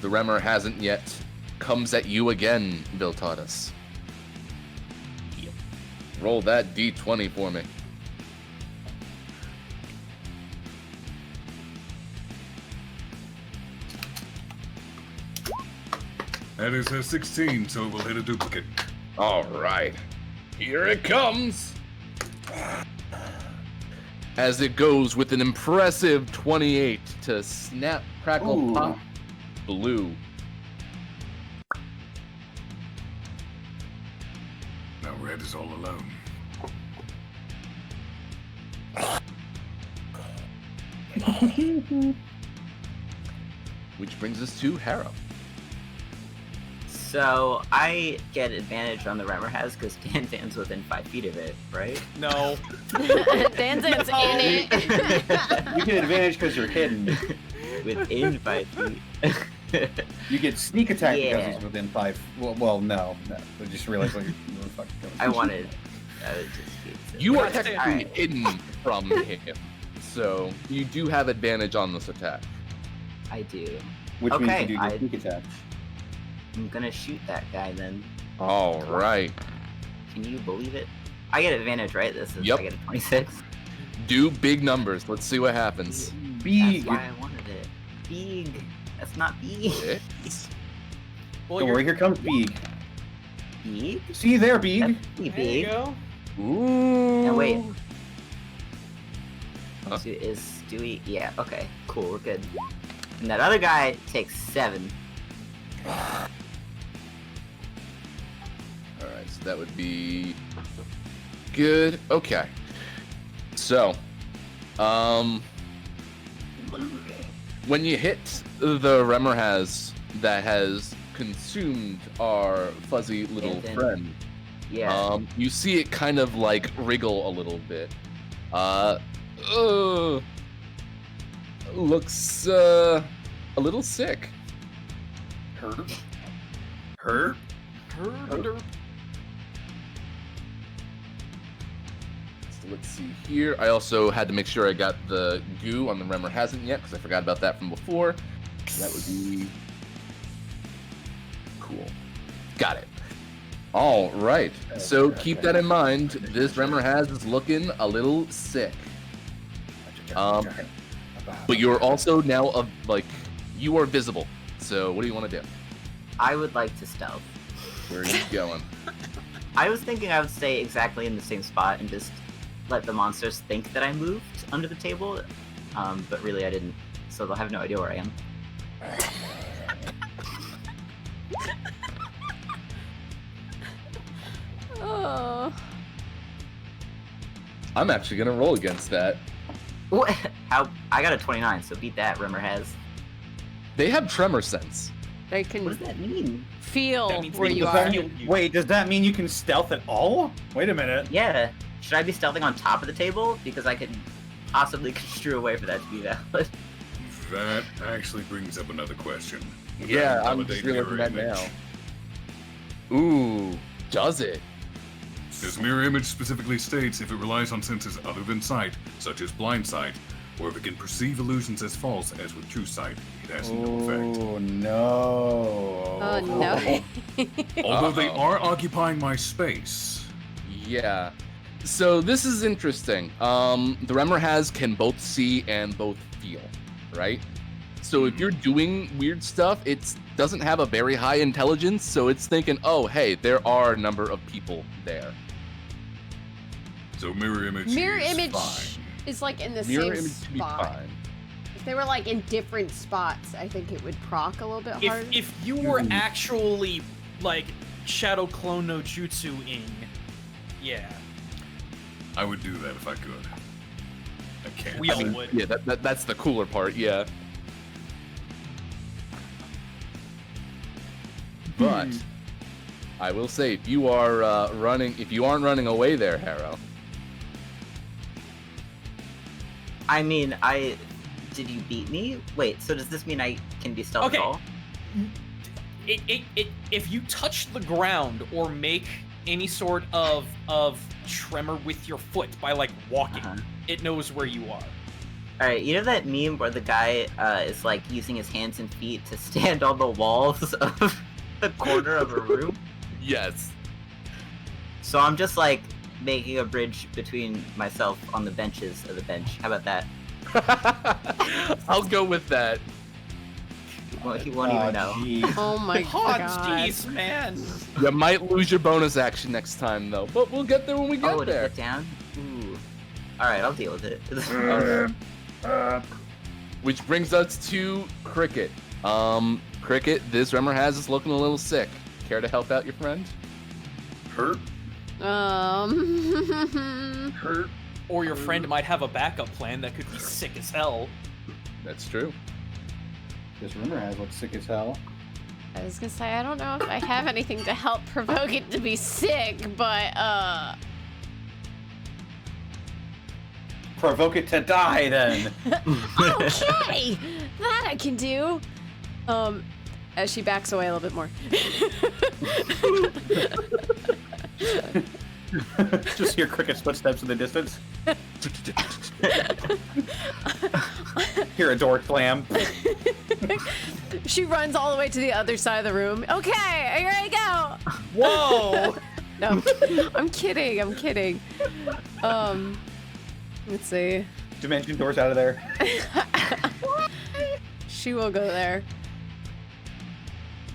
The Remor hasn't yet. Comes at you again, Viltatus. Yep. Roll that d20 for me. That is a 16, so it will hit a duplicate. Alright. Here it comes. As it goes with an impressive 28 to snap, crackle, Ooh. pop, blue. Now red is all alone. Which brings us to Harrow. So I get advantage on the Remmer has because Dan's within 5 feet of it, right? No. Dan's in it. You get advantage because you're hidden. Within 5 feet. You get sneak attack Yeah. because he's within 5. Well, no. I just realized what you were fucking going. I wanted. You are Alright. technically hidden from him, so you do have advantage on this attack. I do. Which Okay, means you do I- get sneak attack. I'm gonna shoot that guy then. All right. Can you believe it? I get advantage, right? This is Yep. I get a 26. Do big numbers. Let's see what happens. Big. That's why I wanted it. Big. That's not big. Six. Well, Don't worry, here comes Beeg. Big? See you there, Beeg. That's pretty There you big. go. Ooh. Now wait. Huh? So is Stewie? Yeah. Okay. Cool. We're good. And that other guy takes 7. All right, so that would be good. Okay. So, when you hit the Remmer has that has consumed our fuzzy little And then- friend, Yeah. you see it kind of like wriggle a little bit. Looks a little sick. Hurt. Hurt? Herder. So let's see here. I also had to make sure I got the goo on the Remmer hasn't yet because I forgot about that from before. That would be cool. Got it. All right. So keep that in mind. This Remmer has is looking a little sick. But you're also now you are visible. So what do you want to do? I would like to stealth. Where are you going? I was thinking I would stay exactly in the same spot and just let the monsters think that I moved under the table, but really I didn't, so they'll have no idea where I am. Oh. I'm actually gonna roll against that. What? How? I got a 29, so beat that, Rimmer has. They have tremor sense. They What can does that mean? feel That means where they you can are. feel you. Wait, does that mean you can stealth at all? Wait a minute. Yeah. Should I be stealthing on top of the table? Because I could possibly construe a way for that to be valid. That actually brings up another question. Would Yeah, that I'm invalidate just realizing mirror that image? now. Ooh, does it? As mirror image specifically states, if it relies on senses other than sight, such as blind sight, or if it can perceive illusions as false, as with true sight, it has no effect. Oh no. Oh no. Although they Uh-oh. are occupying my space. Yeah. So this is interesting. The Remmer has can both see and both feel, right? So if you're doing weird stuff, it doesn't have a very high intelligence, so it's thinking, oh, hey, there are a number of people there. So mirror image Mirror is image fine. is like in the Mirror same image to be spot. fine. If they were like in different spots, I think it would proc a little bit harder. If you were actually like Shadow Clone no Jutsu-ing, yeah, I would do that if I could. I can't. we all would. Yeah, that's the cooler part, yeah. But I will say, if you are if you aren't running away there, Harrow, I mean, did you beat me? Wait, so does this mean I can be stealth Okay. at all? If you touch the ground or make any sort of tremor with your foot by like walking, Uh-huh. it knows where you are. Alright, you know that meme where the guy is like using his hands and feet to stand on the walls of the corner of a room? yes. So I'm just like making a bridge between myself on the benches of the bench. How about that? I'll go with that. Well, he won't even know. Geez. Oh my Oh, god. jeez, man. You might lose your bonus action next time, though, but we'll get there when we get Oh, to there. get down? Ooh. Alright, I'll deal with it. Which brings us to Cricket. Cricket, this Remmer has us looking a little sick. Care to help out your friend? Hurt? Hurt. Or your friend might have a backup plan that could be sick as hell. That's true. This rumor has looks sick as hell. I was gonna say, I don't know if I have anything to help provoke it to be sick, but, Provoke it to die, then. okay! That I can do! As she backs away a little bit more. Just hear Cricket's footsteps in the distance. Hear a door slam. She runs all the way to the other side of the room. Okay, here I go! Whoa! No, I'm kidding, let's see. Dimension doors out of there. She will go there.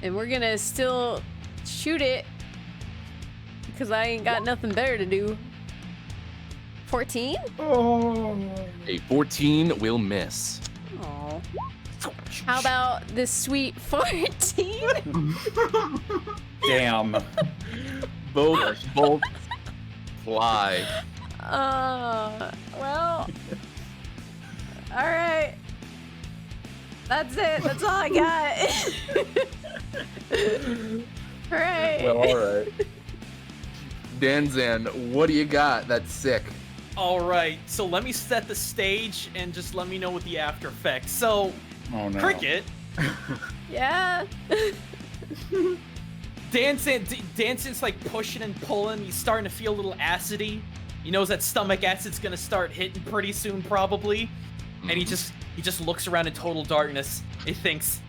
And we're gonna still shoot it because I ain't got nothing better to do. 14? Oh. A 14 will miss. Oh. How about this sweet 14? Damn. Both bolts fly. Well. Alright. That's it. That's all I got. Alright. Well, alright. Danzan, what do you got that's sick? Alright, so let me set the stage and just let me know what the after effects. So, Oh no. Cricket, Yeah. Danson's like pushing and pulling. He's starting to feel a little acidy. He knows that stomach acid's gonna start hitting pretty soon, probably. And he just looks around in total darkness. He thinks,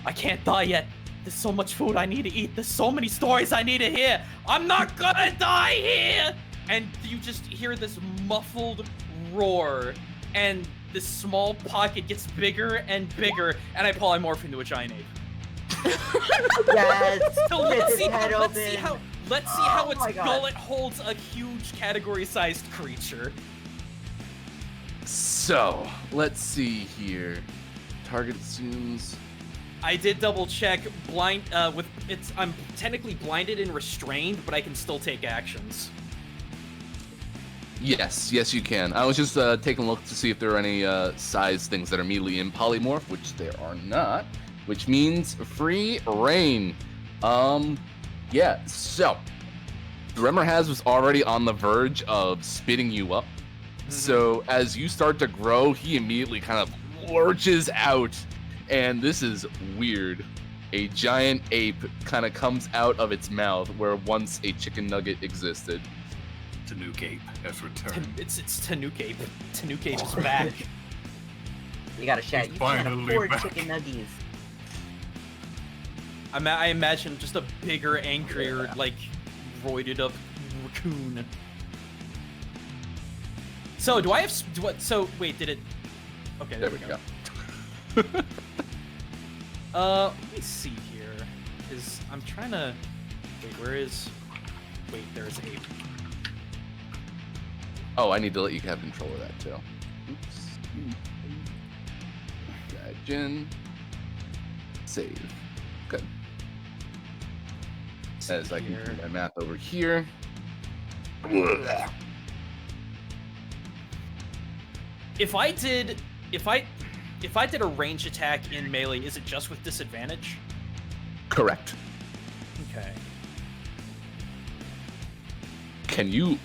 I can't die yet. There's so much food I need to eat. There's so many stories I need to hear. I'm not gonna die here! And you just hear this muffled roar, and this small pocket gets bigger and bigger, and I polymorph into a giant ape. Yes! So Rip let's his see head how open. Oh its my God. gullet holds a huge category-sized creature. So, let's see here. Target assumes. I did double check. I'm technically blinded and restrained, but I can still take actions. Yes, you can. I was just taking a look to see if there are any size things that are immediately in polymorph, which there are not, which means free reign. Yeah, so the Remmer was already on the verge of spitting you up. So as you start to grow, he immediately kind of lurches out, and this is weird. A giant ape kind of comes out of its mouth where once a chicken nugget existed. Tanuki Ape has returned. It's Tanuki Ape. Tanuki Ape is back. You gotta shout. He's You can't finally afford back. chicken nuggies. I imagine just a bigger, angrier, like, roided up raccoon. So, do I have... So, wait, did it... Okay, there we go. Let me see here. I'm trying to... Wait, where is... Wait, there's ape. Oh, I need to let you have control of that too. Oops. Imagine. Save. Good. As I can do my math over here. If I did a range attack in melee, is it just with disadvantage? Correct. Okay. Can you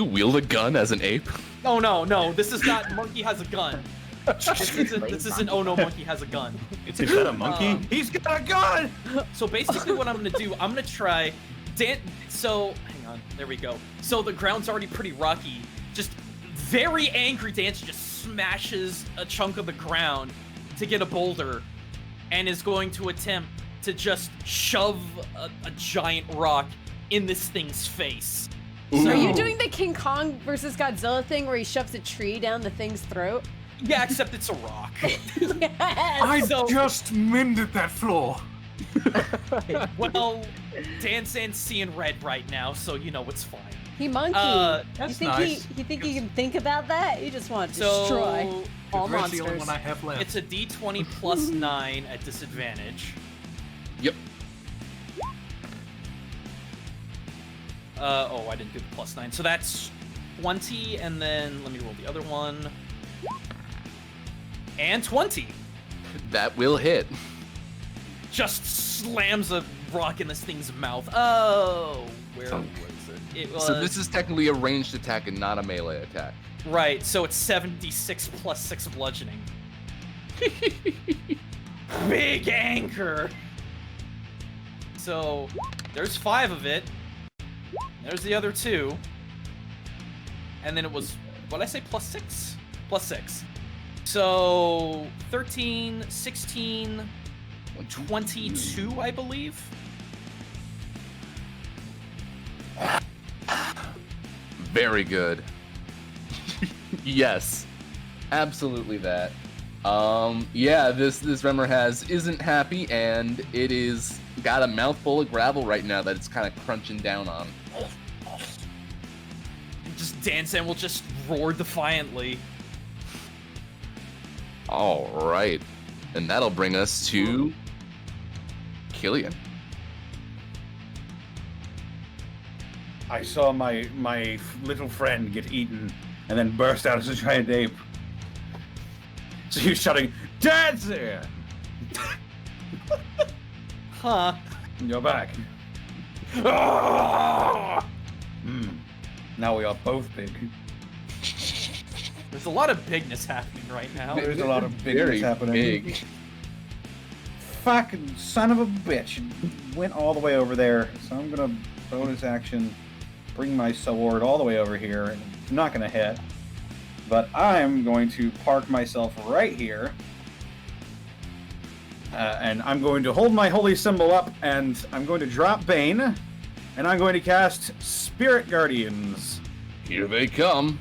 wield a gun as an ape? Oh no, this is not Monkey Has a Gun. This isn't Oh No, Monkey Has a Gun. Is that a monkey? He's got a gun! So basically what I'm gonna do, I'm gonna try so hang on, there we go. So the ground's already pretty rocky. Just very angry Dance just smashes a chunk of the ground to get a boulder and is going to attempt to just shove a giant rock in this thing's face. So are you doing the King Kong versus Godzilla thing where he shoves a tree down the thing's throat? Yeah, except it's a rock. Yes! I just mended that floor. Well, Dan's seeing red right now, so you know it's fine. He monkey. That's you think nice. you think he can think about that? You just want to destroy all That's the only monsters. one I have left. It's a D20 plus 9 at disadvantage. Yep. Oh, I didn't do the plus 9. So that's 20, and then let me roll the other one. And 20. That will hit. Just slams a rock in this thing's mouth. Oh, where was it? It was... So this is technically a ranged attack and not a melee attack. Right, so it's 76 plus 6 bludgeoning. Big anchor! So, there's 5 of it. There's the other 2. And then it was, what did I say, plus 6? Plus 6. So, 13, 16, 22, I believe? Very good. Yes. Absolutely that. Yeah, this Remmer isn't happy, and it is got a mouthful of gravel right now that it's kind of crunching down on. Just Dansan will just roar defiantly. All right. And that'll bring us to Killian. I saw my little friend get eaten and then burst out as a giant ape. So he was shouting, "Dancer!" Huh. You're back. Now we are both big. There's a lot of bigness happening right now. There's a lot of Very bigness happening. big. Fucking son of a bitch. Went all the way over there. So I'm gonna bonus action, bring my sword all the way over here. It's not gonna hit. But I'm going to park myself right here. And I'm going to hold my holy symbol up, and I'm going to drop Bane, and I'm going to cast Spirit Guardians. Here they come.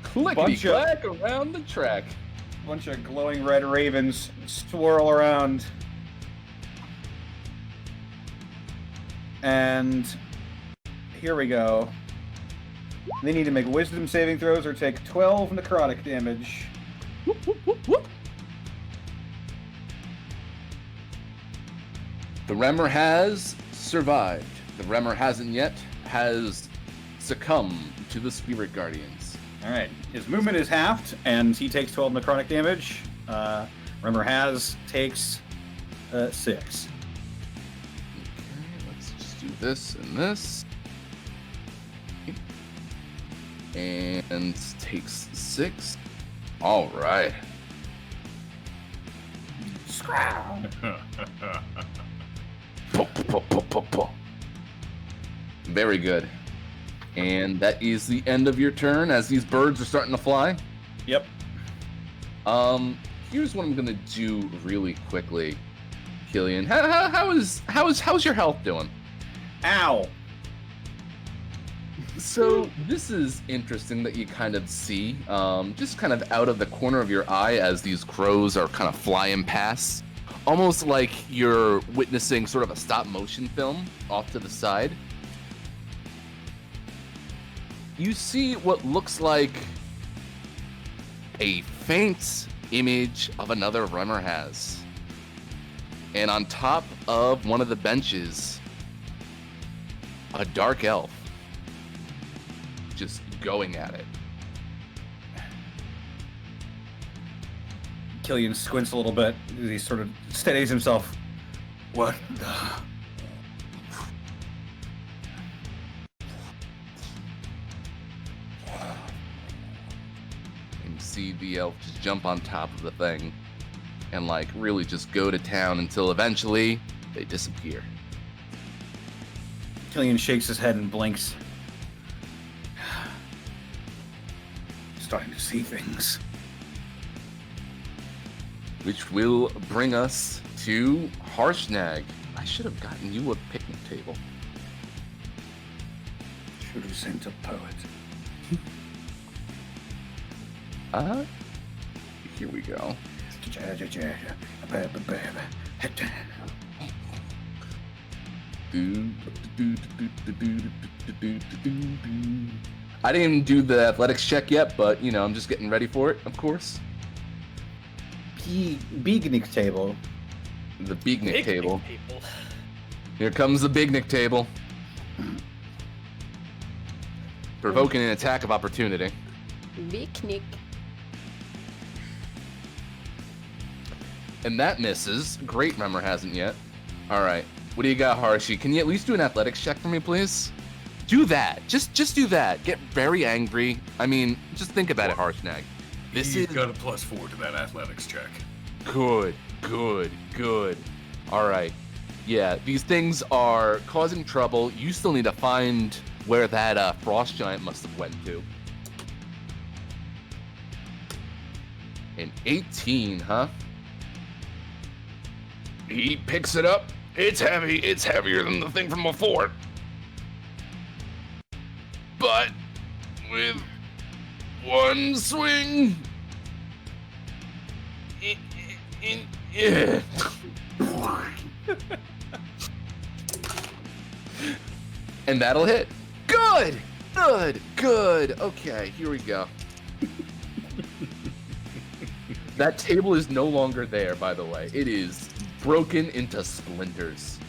Clickety-clack around the track. Bunch of glowing red ravens swirl around. And here we go. They need to make wisdom saving throws or take 12 necrotic damage. Whoop, whoop, whoop, whoop. The Remmer has survived. The Remmer hasn't yet, has succumbed to the Spirit Guardians. Alright, his movement is halved, and he takes 12 necrotic damage. Remmer takes 6. Okay, let's just do this and this. And takes 6. All right. Very good. And that is the end of your turn as these birds are starting to fly. Yep. Here's what I'm gonna do really quickly, Killian. How's your health doing? Ow! So this is interesting that you kind of see, just kind of out of the corner of your eye as these crows are kind of flying past, almost like you're witnessing sort of a stop motion film off to the side. You see what looks like a faint image of another Remmer has. And on top of one of the benches, a dark elf. Just going at it. Killian squints a little bit as he sort of steadies himself. What the... And you see the elf just jump on top of the thing and like really just go to town until eventually they disappear. Killian shakes his head and blinks. Starting to see things. Which will bring us to Harshnag. I should have gotten you a picnic table. Should have sent a poet. Here we go. I didn't even do the athletics check yet, but you know, I'm just getting ready for it, of course. Beegnik table. The Beegnik Big table. people. Here comes the Beegnik table. Provoking an attack of opportunity. Picnic. And that misses. Great, Remmer hasn't yet. All right. What do you got, Harshi? Can you at least do an athletics check for me, please? Do that. Just do that. Get very angry. I mean, just think about it, Harshnag. This He's is got a +4 to that athletics check. good. All right. Yeah, these things are causing trouble. You still need to find where that frost giant must have went to. An 18, huh? He picks it up. It's heavy. It's heavier than the thing from before. But with one swing, yeah. And that'll hit. Good. Okay, here we go. That table is no longer there, by the way. It is broken into splinters.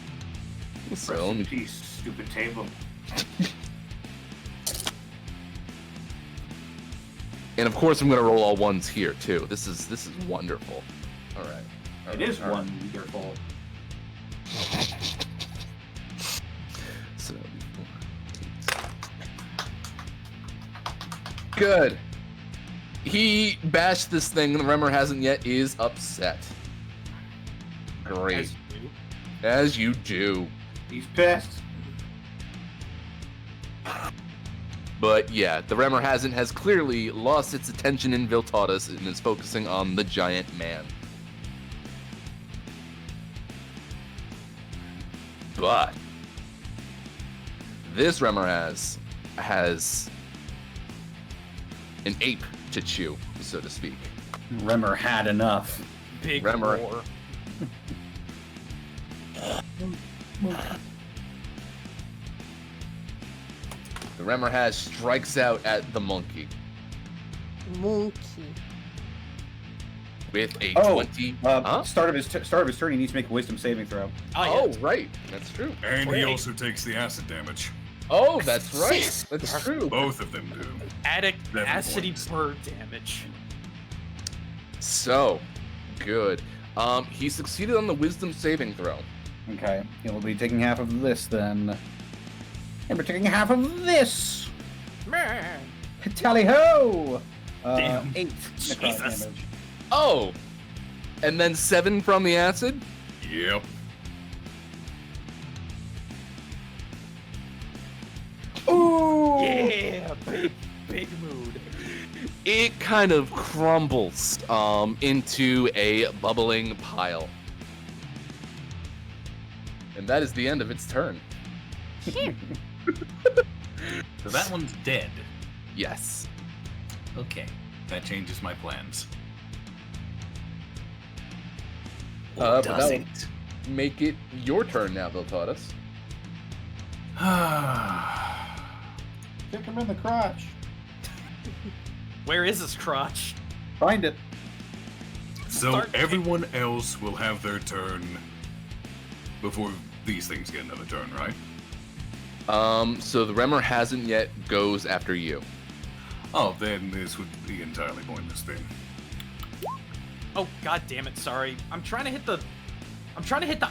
So, Peace, stupid table. and of course, I'm gonna roll all ones here too. This is wonderful. All right. It is wonderful. So, good. He bashed this thing, and Remmer hasn't yet, is upset. Great. As you do. He's pissed. But yeah, the Remmer hasn't has clearly lost its attention in Viltatus and is focusing on the giant man. But this Remmer has an ape to chew, so to speak. Remmer had enough. Big Remmer. roar. The Remmer strikes out at the monkey Monkey. with a Oh, 20. Start of his turn, he needs to make a wisdom saving throw. Oh, right. That's true. And he also takes the acid damage. Oh, that's right. That's true. Both of them do. Addict 7 acidy points. bird damage. So, good. He succeeded on the wisdom saving throw. Okay, he'll be taking half of this then. And we're taking half of this! Tally ho! Damn. 8 necrotic Jesus. damage. Oh! And then 7 from the acid? Yep. Ooh! Yeah, big mood. It kind of crumbles into a bubbling pile. And that is the end of its turn. So that one's dead. Yes. Okay, that changes my plans. But does that it? would make it your turn now, Viltatus. Kick him in the crotch. Where is this crotch? Find it. So Start- everyone else will have their turn before these things get another turn, right? So the Remmer hasn't yet goes after you. Oh, then this would be entirely pointless then. Oh, god damn it, sorry. I'm trying to hit the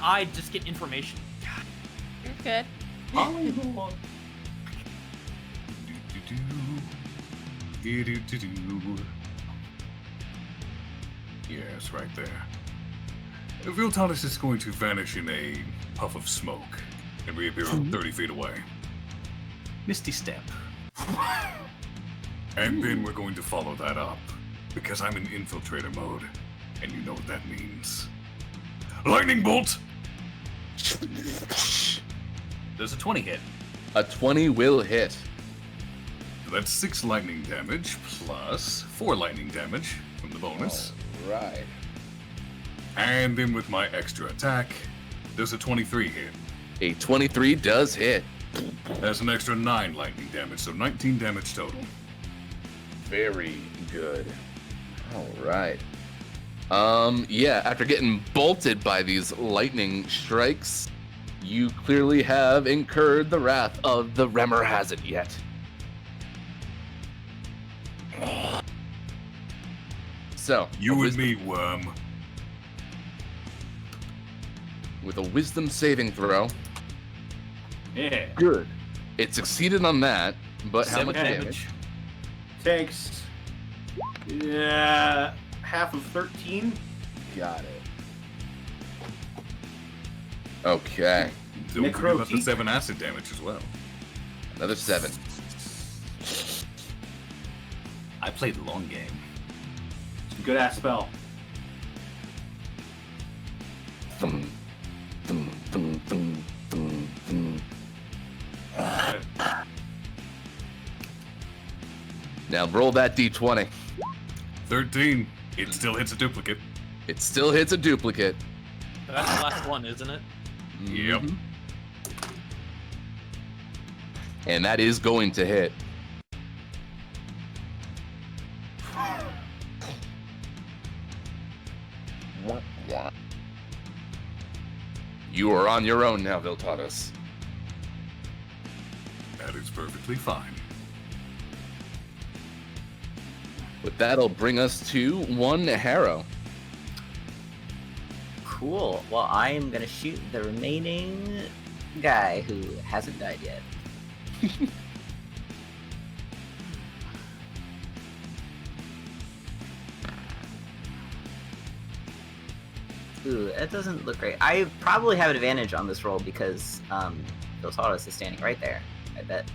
eye to just get information. You're good. Yes, right there. Viltatus is going to vanish in a puff of smoke and reappear 30 feet away. Misty Step. And then we're going to follow that up, because I'm in infiltrator mode, and you know what that means. Lightning bolt! There's a 20 hit. A 20 will hit. So that's 6 lightning damage plus 4 lightning damage from the bonus. Right. And then with my extra attack, there's a 23 hit. A 23 does hit. That's an extra 9 lightning damage, so 19 damage total. Very good. All right. Yeah, after getting bolted by these lightning strikes, you clearly have incurred the wrath of the Remmer hasn't yet. So, You and me, worm. with a wisdom saving throw, Yeah. good. It succeeded on that, but how 7 much damage? Takes half of 13. Got it. Okay, Don't forget about the Necrotique. 7 acid damage as well. another 7. I played the long game. It's a good ass spell. Thum, thum, thum, thum, thum, thum. Now roll that d20. 13. It still hits a duplicate. It still hits a duplicate. That's the last one, isn't it? Yep. Mhm. And that is going to hit. You are on your own now, Viltatus. That is perfectly fine. But that'll bring us to one Harrow. Cool. Well, I am gonna shoot the remaining guy who hasn't died yet. Ooh, that doesn't look great. I probably have an advantage on this roll because Viltatus is standing right there. I bet.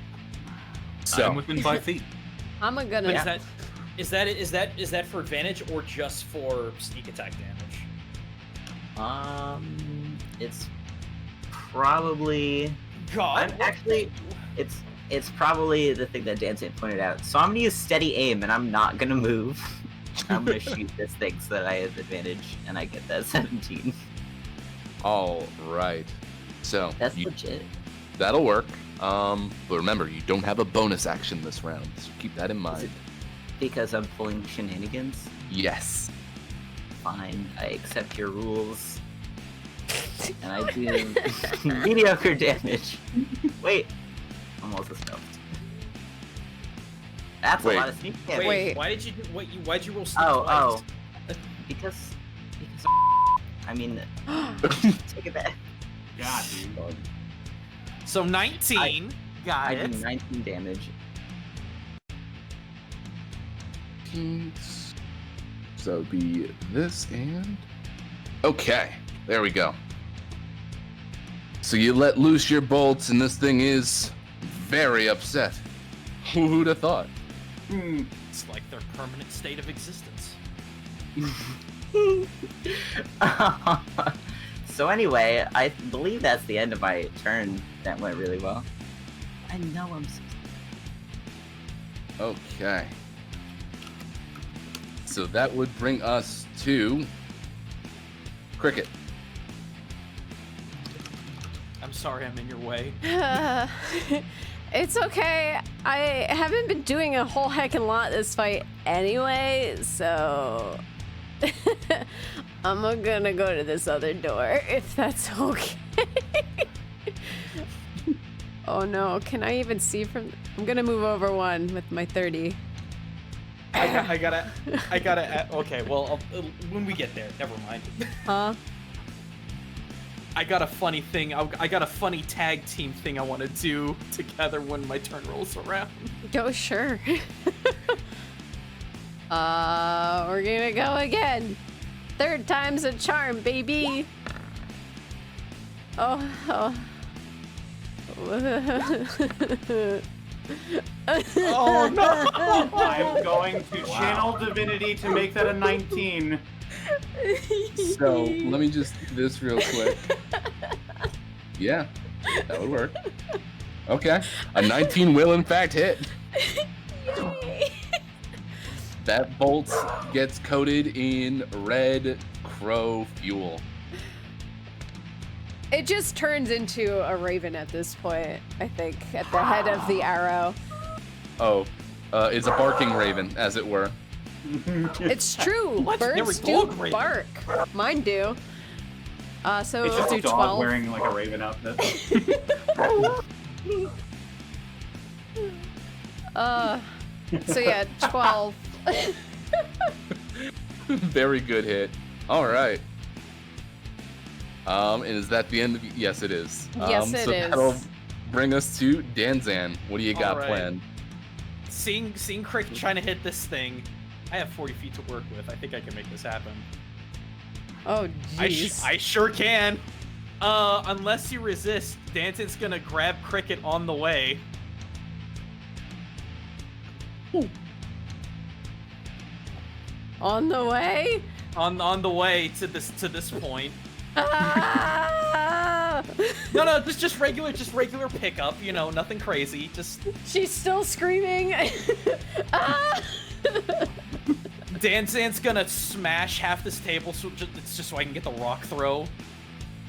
So I'm within 5 feet. I'm gonna. But Yeah. is that for advantage or just for sneak attack damage? It's probably. God, I'm actually. It's probably the thing that Dancing pointed out. So I'm gonna use steady aim, and I'm not gonna move. I'm gonna shoot this thing so that I have advantage, and I get that 17. all right. So That's you- legit. that'll work. But remember, you don't have a bonus action this round, so keep that in mind. Because I'm pulling shenanigans. Yes. Fine, I accept your rules. And I do mediocre damage. Wait, almost a stealth. That's Wait. a lot of sneak damage. Wait. Why did you do why'd you roll sneak Oh, twice? because I mean, take it back. God, dude. So 19. Got I it. do 19 damage. So it'd be this and... Okay, there we go. So you let loose your bolts and this thing is very upset. Who'd have thought? It's like their permanent state of existence. So anyway, I believe that's the end of my turn. That went really well. I know I'm so... Okay. So that would bring us to Cricket. I'm sorry I'm in your way. It's okay. I haven't been doing a whole heckin' lot this fight anyway, so I'm gonna go to this other door if that's okay. Oh no, can I even see from? I'm gonna move over one with my 30. I gotta. Okay, well, when we get there, never mind. Huh? I got a funny thing. I got a funny tag team thing I want to do together when my turn rolls around. Go sure. We're gonna go again. Third time's a charm, baby. Oh. Oh no! I'm going to channel divinity to make that a 19. So let me just do this real quick. Yeah, that would work. Okay, a 19 will in fact hit. Yay. That bolt gets coated in red crow fuel. It just turns into a raven at this point, I think, at the head of the arrow. Oh, it's a barking raven, as it were. It's true. Birds do bark. Mine do. So It's just do a dog 12. wearing like a raven outfit. So yeah, 12. Very good hit. All right. And is that the end of? Yes, it is. Yes, it so is. That'll bring us to Danzan. What do you got All right. planned? Seeing Crick trying to hit this thing, I have 40 feet to work with. I think I can make this happen. Oh, jeez. I sure can. Unless you resist, Danton's gonna grab Cricket on the way. Ooh. On the way? On the way to this point. Ah! No, just regular pickup. You know, nothing crazy. Just She's still screaming. Ah! Danzan's gonna smash half this table, so it's just so I can get the rock throw,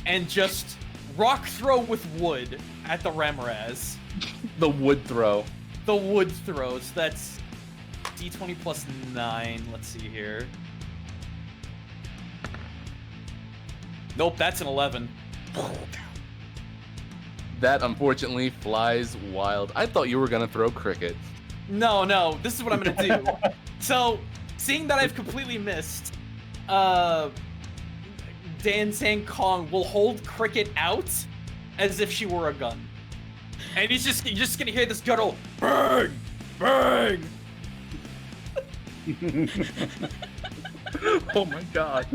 and just rock throw with wood at the Remraz. The wood throw. The wood throws. That's D20 plus 9. Let's see here. Nope, that's an 11. That unfortunately flies wild. I thought you were gonna throw Cricket. No, this is what I'm gonna do. So, seeing that I've completely missed, Danzan Kong will hold Cricket out as if she were a gun. And you're just gonna hear this guttural bang, bang. Oh my god.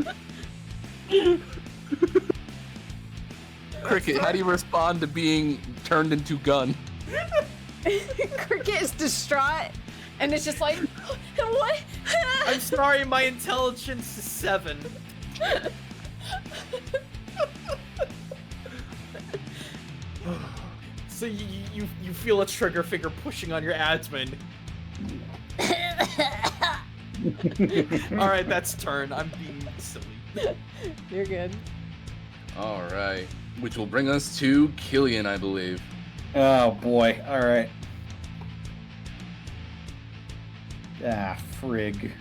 Cricket, how do you respond to being turned into gun? Cricket is distraught, and it's just like, what? I'm sorry, my intelligence is 7. So you feel a trigger finger pushing on your abdomen. All right, that's turn. I'm being silly. You're good. All right, which will bring us to Killian, I believe. Oh boy. All right. Ah, frig.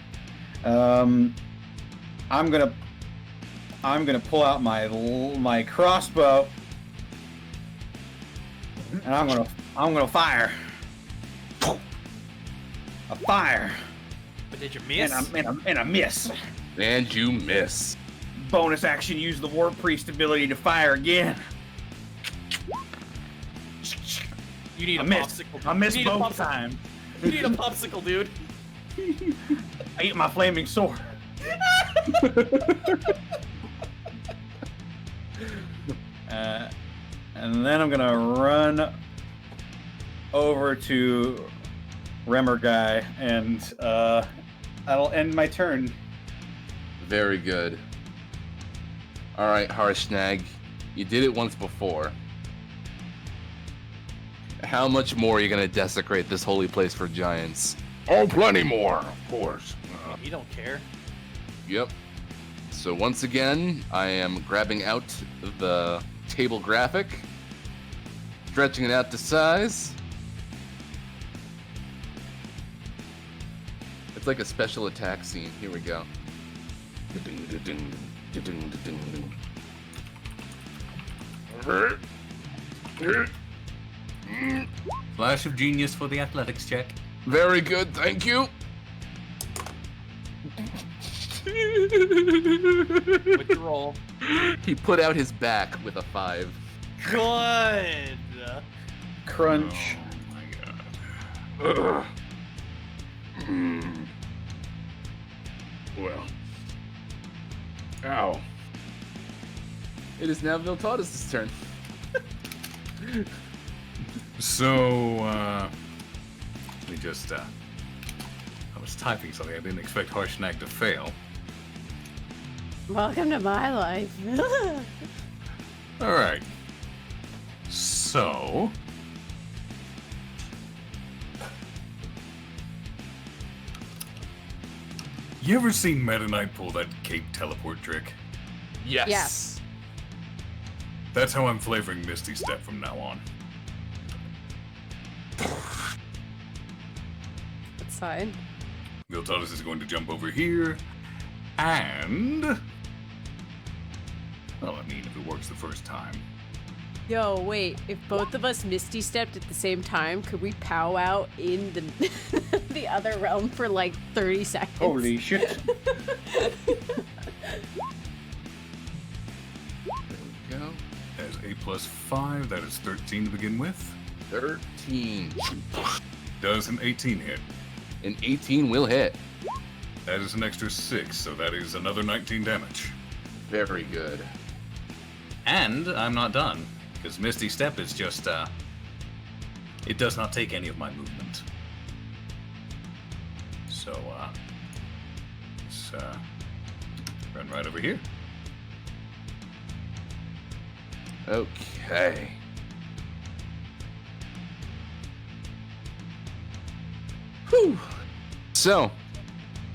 I'm gonna pull out my crossbow, and I'm gonna fire. A fire. But did you miss? And a miss. And you miss. Bonus action, use the War Priest ability to fire again. You need a miss. popsicle. I missed You need a both popsicle. times. You need a popsicle, dude. I ate my flaming sword. And then I'm gonna run over to Remmer guy, and that'll end my turn. Very good. All right, Harshnag, you did it once before. How much more are you gonna desecrate this holy place for giants? Oh, plenty more, of course. You don't care. Yep. So once again, I am grabbing out the table graphic, stretching it out to size. It's like a special attack scene. Here we go. Flash of genius for the athletics check. Very good, thank you. What'd you roll? He put out his back with a 5. Good. Crunch. Oh my god. Ugh. Well. Ow. It is now Viltatus' turn. So, let me just, I was typing something. I didn't expect Harshnag to fail. Welcome to my life. Alright. So... You ever seen Meta Knight pull that cape teleport trick? Yes. Yes. That's how I'm flavoring Misty Step from now on. That's fine. Viltalis is going to jump over here, and... Well, I mean, if it works the first time. Yo, wait. If both of us Misty stepped at the same time, could we pow out in the the other realm for like 30 seconds? Holy shit. There we go. As a plus 5, that is 13 to begin with. 13. Does an 18 hit? An 18 will hit. That is an extra 6, so that is another 19 damage. Very good. And I'm not done, because Misty Step is just, it does not take any of my movement. So, let's, run right over here. Okay. Whew. So,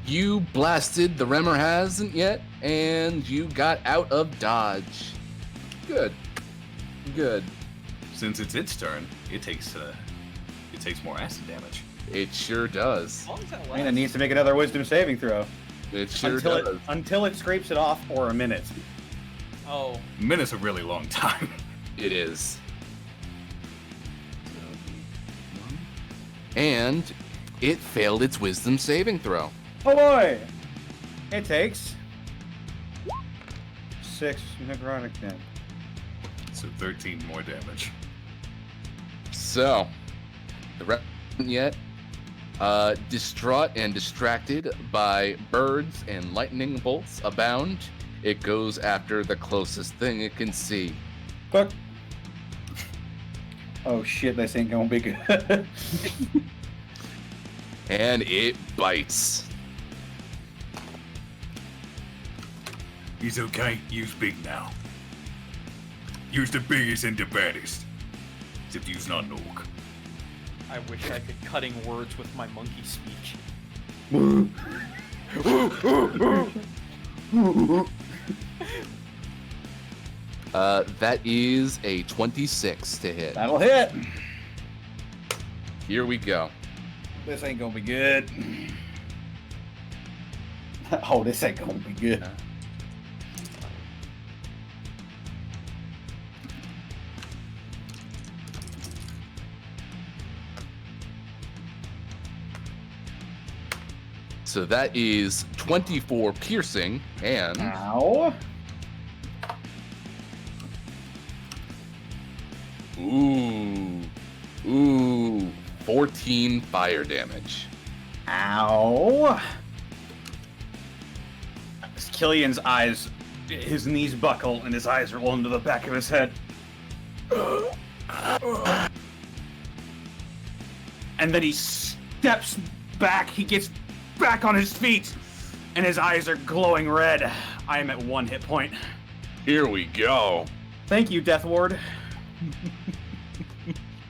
you blasted the Remmer hasn't yet, and you got out of dodge. Good. Good. Since it's its turn, it takes more acid damage. It sure does. How long does that I mean, it last? needs to make another wisdom saving throw. It sure does. Until it scrapes it off for a minute. Oh, A minute's a really long time. It is. And it failed its wisdom saving throw. Oh boy! It takes 6 necrotic damage. So 13 more damage. So, the rep yet, distraught and distracted by birds and lightning bolts abound, it goes after the closest thing it can see. Fuck. Oh shit, this ain't gonna be good. And it bites. He's okay. Use big now. Use the biggest and the baddest. Except use not an orc. I wish I could cutting words with my monkey speech. That is a 26 to hit. That'll hit. Here we go. This ain't gonna be good. Oh, this ain't gonna be good. So that is 24 piercing and Ow. ooh, 14 fire damage. Ow. Killian's eyes, his knees buckle and his eyes roll into the back of his head. And then he steps back, he gets back on his feet, and his eyes are glowing red. I am at 1 hit point. Here we go. Thank you, Death Ward.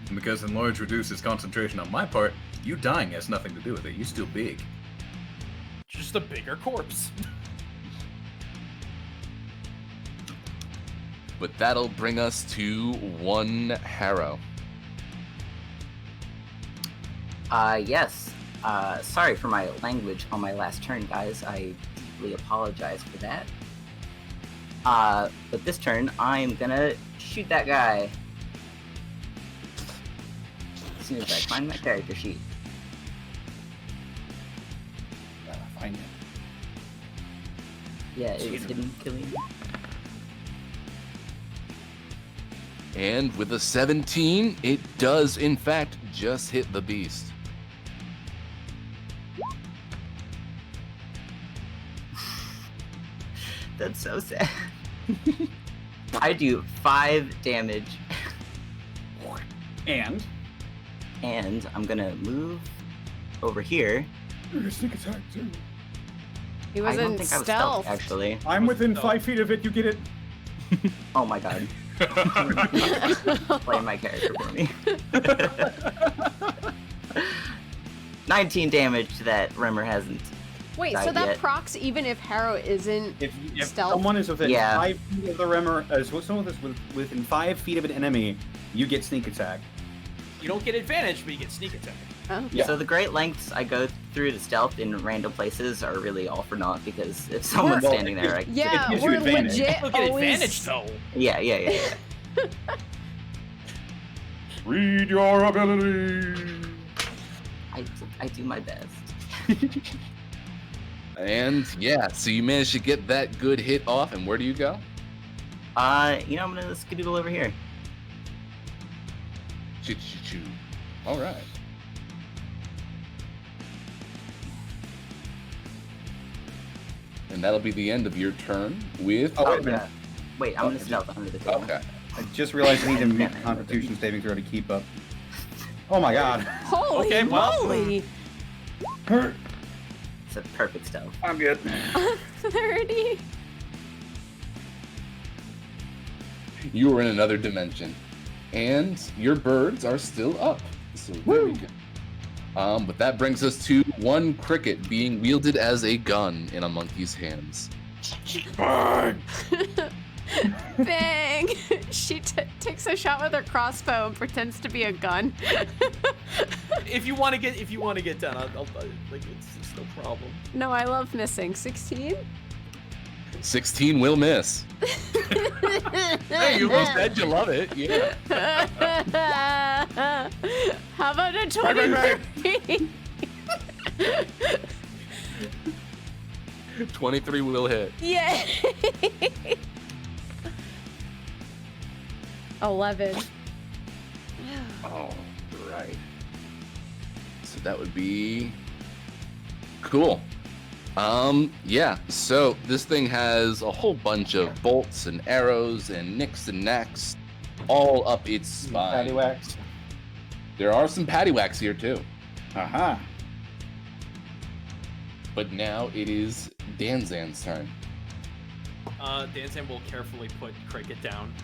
And because enlarge reduces concentration on my part, you dying has nothing to do with it. You're still big. Just a bigger corpse. But that'll bring us to 1 Harrow. Yes. Sorry for my language on my last turn, guys. I deeply apologize for that. But this turn, I'm gonna shoot that guy. As soon as I find my character sheet. Find it. Yeah, it was hidden killing. And with a 17, it does in fact just hit the beast. That's so sad. I do 5 damage. And And I'm gonna move over here. Sneak attack too. He I was don't in think I was stealth. stealth, actually. I'm within 5 feet of it, you get it? Oh my god. Play my character for me. 19 damage to that Remmer hasn't. Wait, so died that yet. procs even if Harrow isn't If stealth? someone is within Yeah. 5 feet of the rimmer, someone is within 5 feet of an enemy, you get sneak attack. You don't get advantage, but you get sneak attack. Oh. Yeah. So the great lengths I go through to stealth in random places are really all for naught because if someone's Well, standing there, Yeah, It gives you we're advantage. legit Still get always. advantage though. yeah. Read your ability. I do my best. And yeah, so you managed to get that good hit off, and where do you go? I'm gonna skedoodle over here. Choo. All right. And that'll be the end of your turn with. Oh, wait a minute. yeah. Wait, I'm gonna stealth under the table. Okay. I just realized I need to make a Constitution saving throw to keep up. Oh my god. Holy Okay, well- moly! It's a perfect stealth. I'm good. 30. You are in another dimension, and your birds are still up. So there we go. But that brings us to one cricket being wielded as a gun in a monkey's hands. Bang! She takes a shot with her crossbow and pretends to be a gun. If you want to get done, I'll like it's no problem. No, I love missing. 16? 16 will miss. Hey, you almost said you love it. Yeah. How about a 23? 23 will hit. Yay! 11. Oh, right. So that would be cool. Yeah, so this thing has a whole bunch of bolts and arrows and nicks and knacks all up its spine. Paddywhacks. There are some paddywhacks here too. Aha. But now it is Danzan's turn. Danzan will carefully put Cricket down.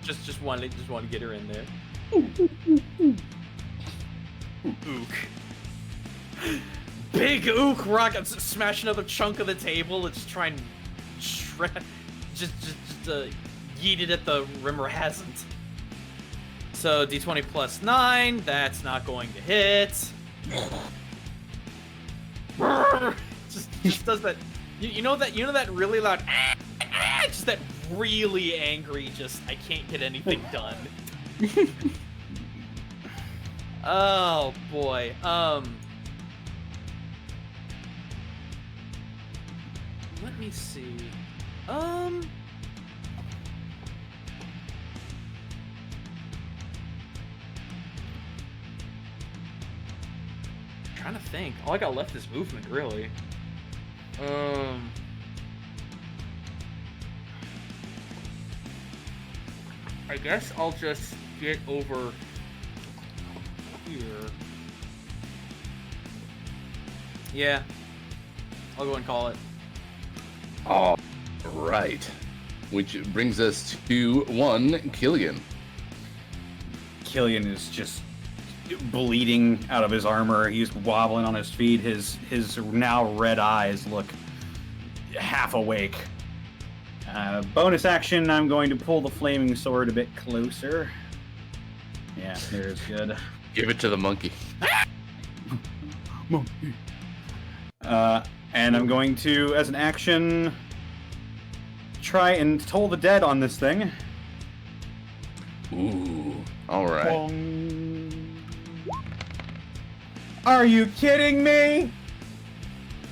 Just want to get her in there. Ook. Big Ook rocket smash another chunk of the table. Let's try and just yeet it at the rimmer hasn't. So D20 plus 9. That's not going to hit. just does that. You know that really loud. Just that really angry. Just I can't get anything done. Oh boy. Let me see. Trying to think. All I got left is movement, really. I guess I'll just get over here. Yeah. I'll go and call it. All right. Which brings us to one Killian. Killian is just bleeding out of his armor. He's wobbling on his feet. His now red eyes look half awake. Bonus action, I'm going to pull the flaming sword a bit closer. Yeah, there's good. Give it to the monkey. And I'm going to, as an action, try and toll the dead on this thing. Ooh. All right. Are you kidding me?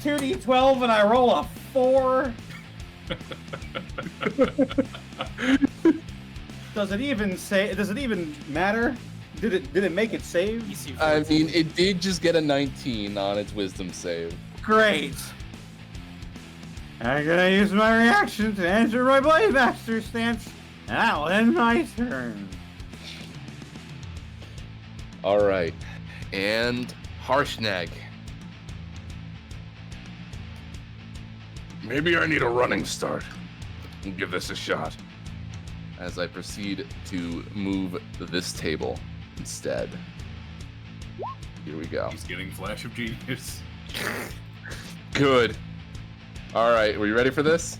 2d12 and I roll a 4? Does it even matter? Did it make it save? I mean, it did just get a 19 on its wisdom save. Great. I'm gonna use my reaction to enter my Blade Master stance. And I'll end my turn. All right. And Harshnag. Maybe I need a running start. I'll give this a shot. As I proceed to move this table instead. Here we go. He's getting flash of genius. Good. All right, were you ready for this?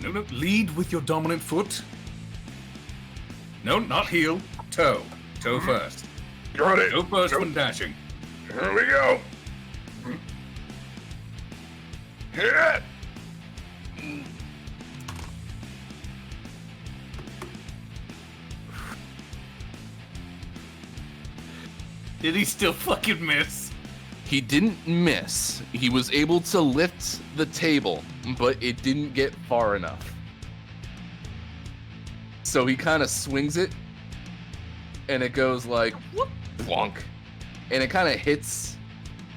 No, lead with your dominant foot. No, not heel. Toe. Toe first. Got it. Toe first when dashing. Here we go. Hit. Did he still fucking miss? He didn't miss. He was able to lift the table, but it didn't get far enough. So he kind of swings it, and it goes like, whoop, plonk. And it kind of hits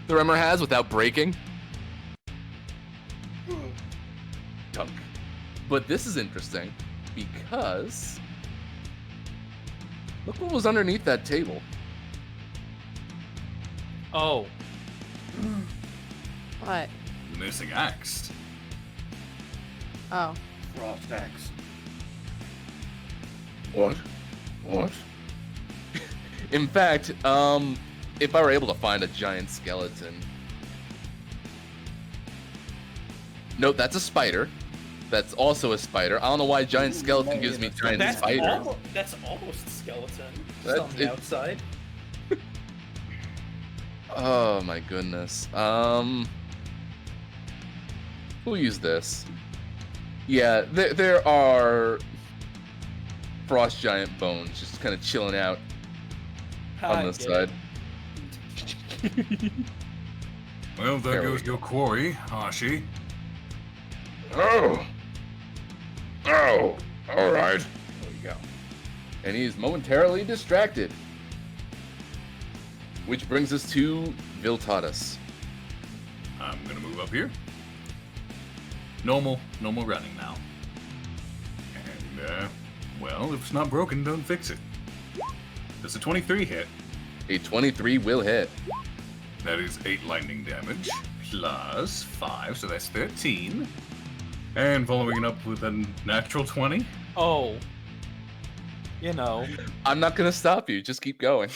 the Remmer has without breaking. Dunk. But this is interesting, because look what was underneath that table. Oh. What? Missing axe. Oh. Frost axe. What? In fact, if I were able to find a giant skeleton. No, that's a spider. That's also a spider. I don't know why giant skeleton gives me giant spider. That's almost skeleton. That- On the it- outside. Oh my goodness. We'll use this. Yeah, there are frost giant bones just kind of chilling out on this side. Well, there There we goes your quarry, Hashi. Oh, all right. There we go. And he is momentarily distracted. Which brings us to Viltatus. I'm gonna move up here. Normal running now. And, well, if it's not broken, don't fix it. Does a 23 hit? A 23 will hit. That is 8 lightning damage, plus 5, so that's 13. And following it up with a natural 20. Oh. You know. I'm not gonna stop you. Just keep going.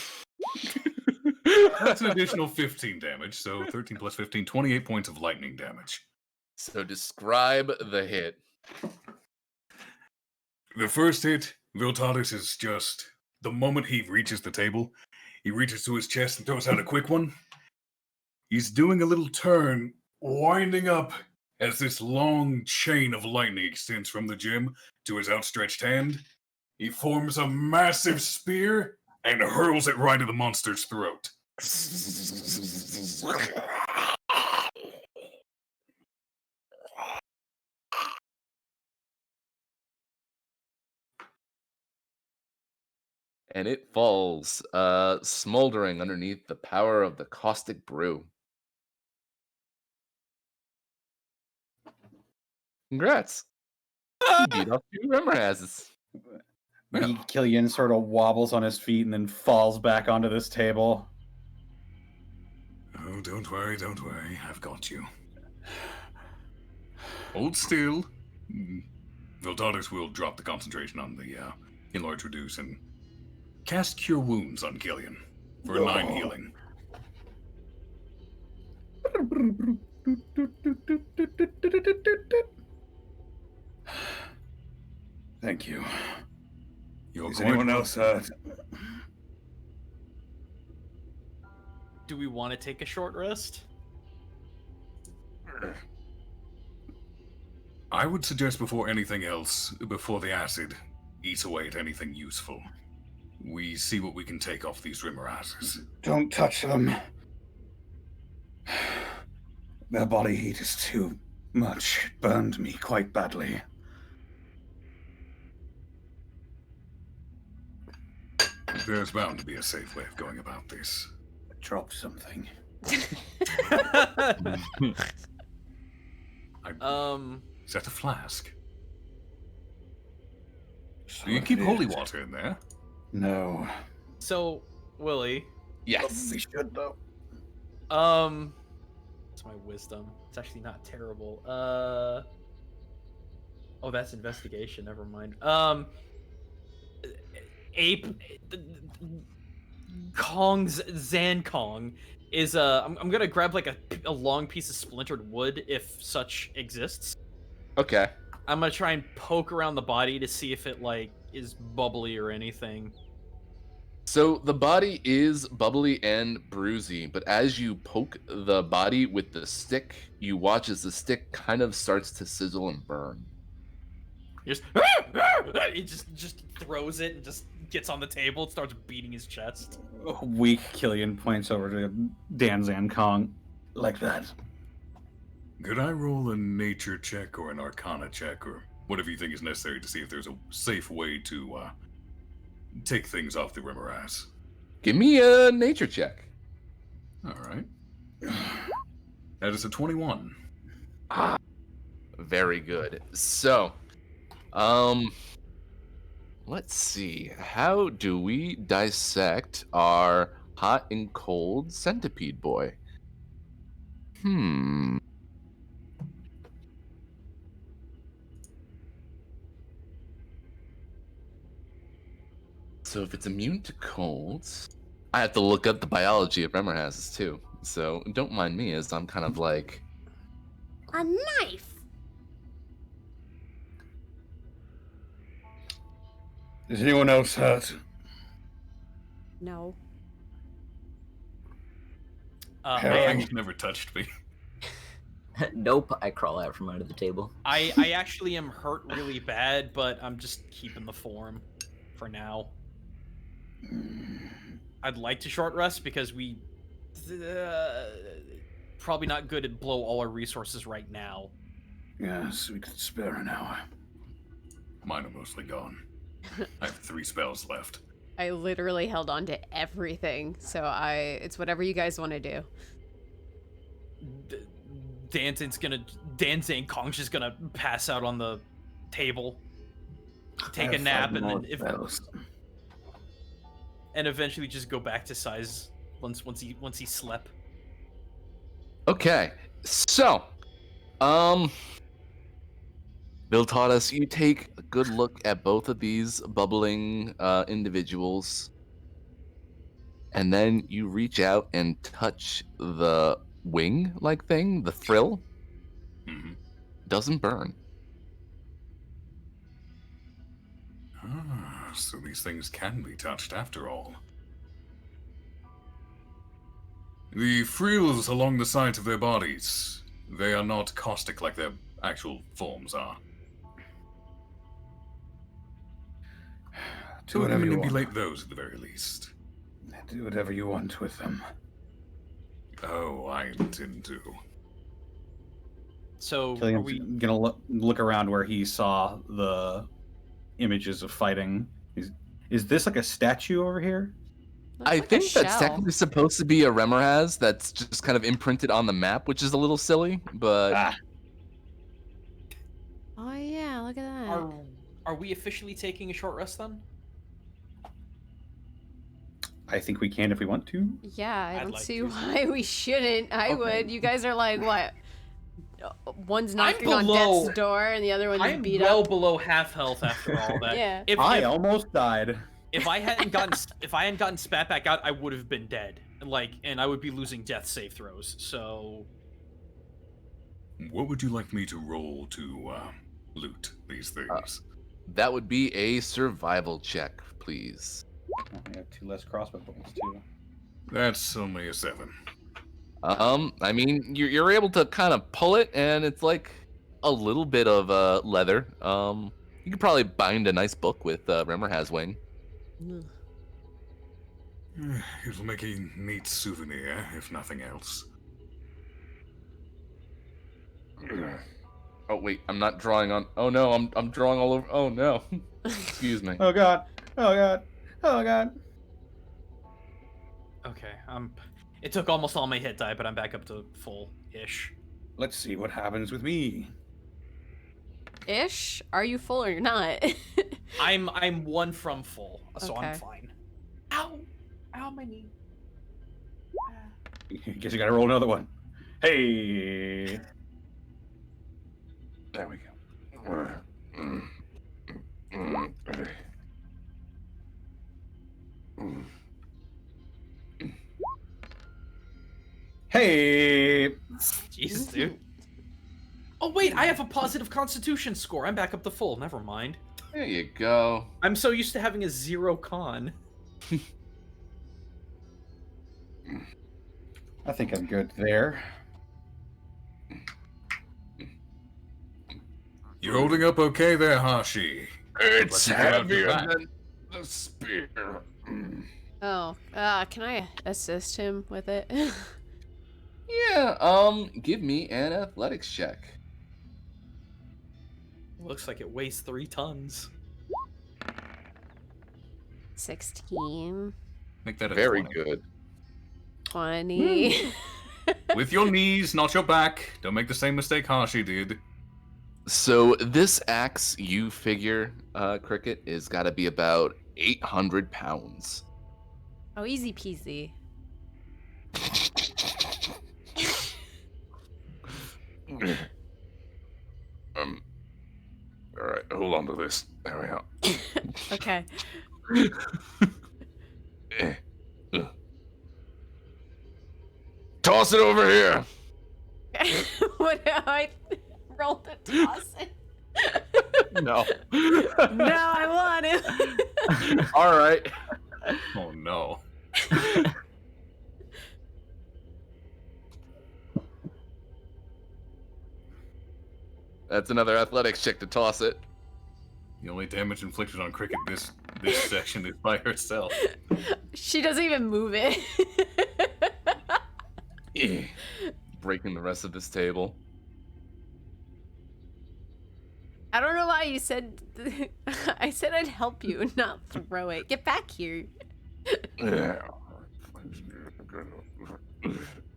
That's an additional 15 damage, so 13 plus 15, 28 points of lightning damage. So describe the hit. The first hit, Viltatus is just the moment he reaches the table, he reaches to his chest and throws out a quick one. He's doing a little turn, winding up as this long chain of lightning extends from the gem to his outstretched hand. He forms a massive spear and hurls it right at the monster's throat. And it falls, smoldering underneath the power of the caustic brew. Congrats. You beat off 2 Remmerhazes. Killian sort of wobbles on his feet and then falls back onto this table. Oh, don't worry, I've got you. Hold still. Viltatus will drop the concentration on the enlarge reduce and cast Cure Wounds on Killian for 9 healing. Thank you. You're Is quite anyone else hurt? Do we want to take a short rest? I would suggest before anything else, before the acid eats away at anything useful, we see what we can take off these Remmerhazes. Don't touch them. Their body heat is too much. It burned me quite badly. There's bound to be a safe way of going about this. I dropped something. Is that a flask? So Do you it keep holy is. water in there? No. So, Willie, Yes. We should though. it's my wisdom. It's actually not terrible. Oh, that's investigation. Never mind. Ape Kong's Zankong is I'm gonna grab like a long piece of splintered wood if such exists. Okay. I'm gonna try and poke around the body to see if it like is bubbly or anything. So the body is bubbly and bruisey, but as you poke the body with the stick, you watch as the stick kind of starts to sizzle and burn. He just throws it and just gets on the table and starts beating his chest. Weak Killian points over to Danzan Kong like that. Could I roll a nature check or an arcana check or whatever you think is necessary to see if there's a safe way to take things off the Remoras? Give me a nature check. All right. That is a 21. Ah, very good. So, let's see. How do we dissect our hot and cold centipede boy? So if it's immune to colds, I have to look up the biology of Remorazes too. So don't mind me as I'm kind of like... A knife. Is anyone else hurt? No. You've never touched me. Nope, I crawl out from under the table. I actually am hurt really bad, but I'm just keeping the form for now. I'd like to short rest because we probably not good at blow all our resources right now. Yes, we could spare an hour. Mine are mostly gone. I have 3 spells left. I literally held on to everything, so it's whatever you guys want to do. Danzan Kong's just gonna pass out on the table, take a nap, and then and eventually just go back to size once he slept. Okay, so, Bill taught us you take a good look at both of these bubbling individuals, and then you reach out and touch the wing-like thing, the frill. Mm-hmm. Doesn't burn. So these things can be touched after all. The frills along the sides of their bodies, they are not caustic like their actual forms are. Do whatever you manipulate want. those at the very least. Do whatever you want with them. Oh, I intend to. So Killian's are we? gonna look around where he saw the images of fighting. Is this like a statue over here? I think that's technically supposed to be a Remoraz that's just kind of imprinted on the map, which is a little silly, but... Oh yeah, look at that. Are we officially taking a short rest then? I think we can if we want to. Yeah, I I'd don't like see to. why we shouldn't. I Okay. would. You guys are like, what? One's knocking on below- death's door and the other one's I'm beat well up. below half health after all that. Yeah. I almost died. If I hadn't gotten spat back out, I would have been dead. And I would be losing death save throws. So What would you like me to roll to loot these things? That would be a survival check, please. I have 2 less crossbow bolts too. That's only a 7. I mean, you're able to kind of pull it, and it's like a little bit of leather. You could probably bind a nice book with Remoraz wing. It'll make a neat souvenir, if nothing else. Oh wait, I'm not drawing on. Oh no, I'm drawing all over. Oh no, excuse me. Oh god! Oh god! Oh god! okay, it took almost all my hit die, but I'm back up to full-ish. Let's see what happens with me. Ish? Are you full or you're not? I'm 1 from full, so I'm Okay. fine. Ow! Ow, my knee. Guess you gotta roll another one. Hey! There we go. Hey. Jesus, dude. Oh wait, I have a positive Constitution score. I'm back up to full. Never mind. There you go. I'm so used to having a 0 con. I think I'm good there. You're holding up okay there, Hashi. It's Let's get out heavier the back. than the spear. Oh, can I assist him with it? Yeah, give me an athletics check. Looks like it weighs 3 tons. 16, Make that a Very 20. good. 20. With your knees, not your back. Don't make the same mistake Hashi did. So this axe, you figure, Cricket, is got to be about 800 pounds. Oh, easy peasy. All right, hold on to this. There we go. Okay. Toss it over here. What do I roll to toss it? No. No, I want it. All right. Oh no. That's another athletics check to toss it. The only damage inflicted on Cricket this section is by herself. She doesn't even move it. Breaking the rest of this table. I don't know why you said. I said I'd help you, not throw it. Get back here.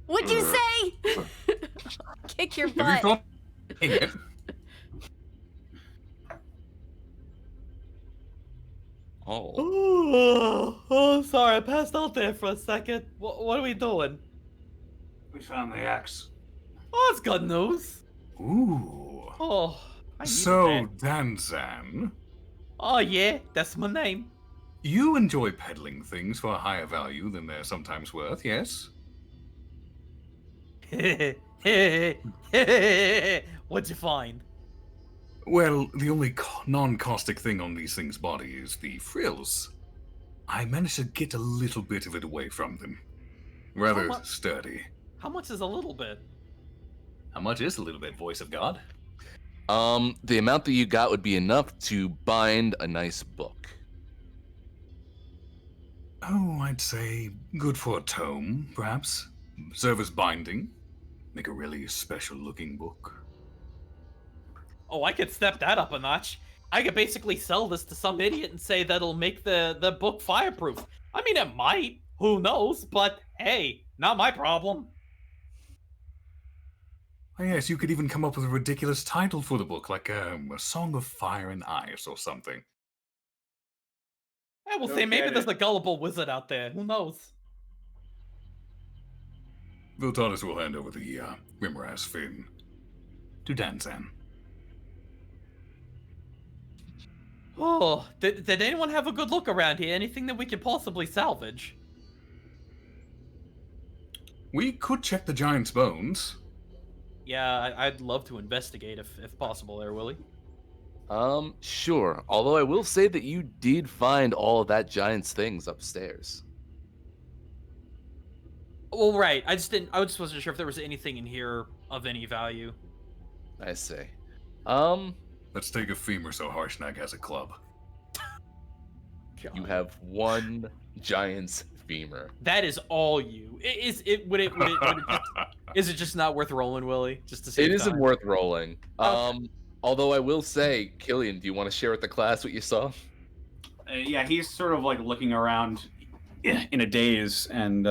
What'd you say? Kick your Have you butt. thought? Dang it. Oh. Oh, sorry, I passed out there for a second. What are we doing? We found the axe. Oh, that's good news. Ooh. Oh, I needed So, that. Danzan, Oh yeah, that's my name. you enjoy peddling things for a higher value than they're sometimes worth, yes? What'd you find? Well, the only non-caustic thing on these things' body is the frills. I managed to get a little bit of it away from them. Rather How mu- sturdy. How much is a little bit? How much is a little bit, voice of God? The amount that you got would be enough to bind a nice book. Oh, I'd say good for a tome, perhaps. Serve as binding. Make a really special-looking book. Oh, I could step that up a notch. I could basically sell this to some idiot and say that'll make the book fireproof. I mean, it might. Who knows? But hey, not my problem. Oh, yes, you could even come up with a ridiculous title for the book, like A Song of Fire and Ice or something. I will Go say maybe get there's it. a gullible wizard out there. Who knows? Viltanis will hand over the Rimraz fin to Danzan. Oh, did anyone have a good look around here? Anything that we could possibly salvage? We could check the giant's bones. Yeah, I'd love to investigate if possible there, Willie. Sure. Although I will say that you did find all of that giant's things upstairs. Well, right. I just wasn't sure if there was anything in here of any value. I see. Let's take a femur so Harshnag has a club. You have one giant's femur. That is all you. Is it just not worth rolling, Willie? Just to save It isn't time? worth rolling. Okay. Although I will say, Killian, do you want to share with the class what you saw? Yeah, he's sort of like looking around in a daze, and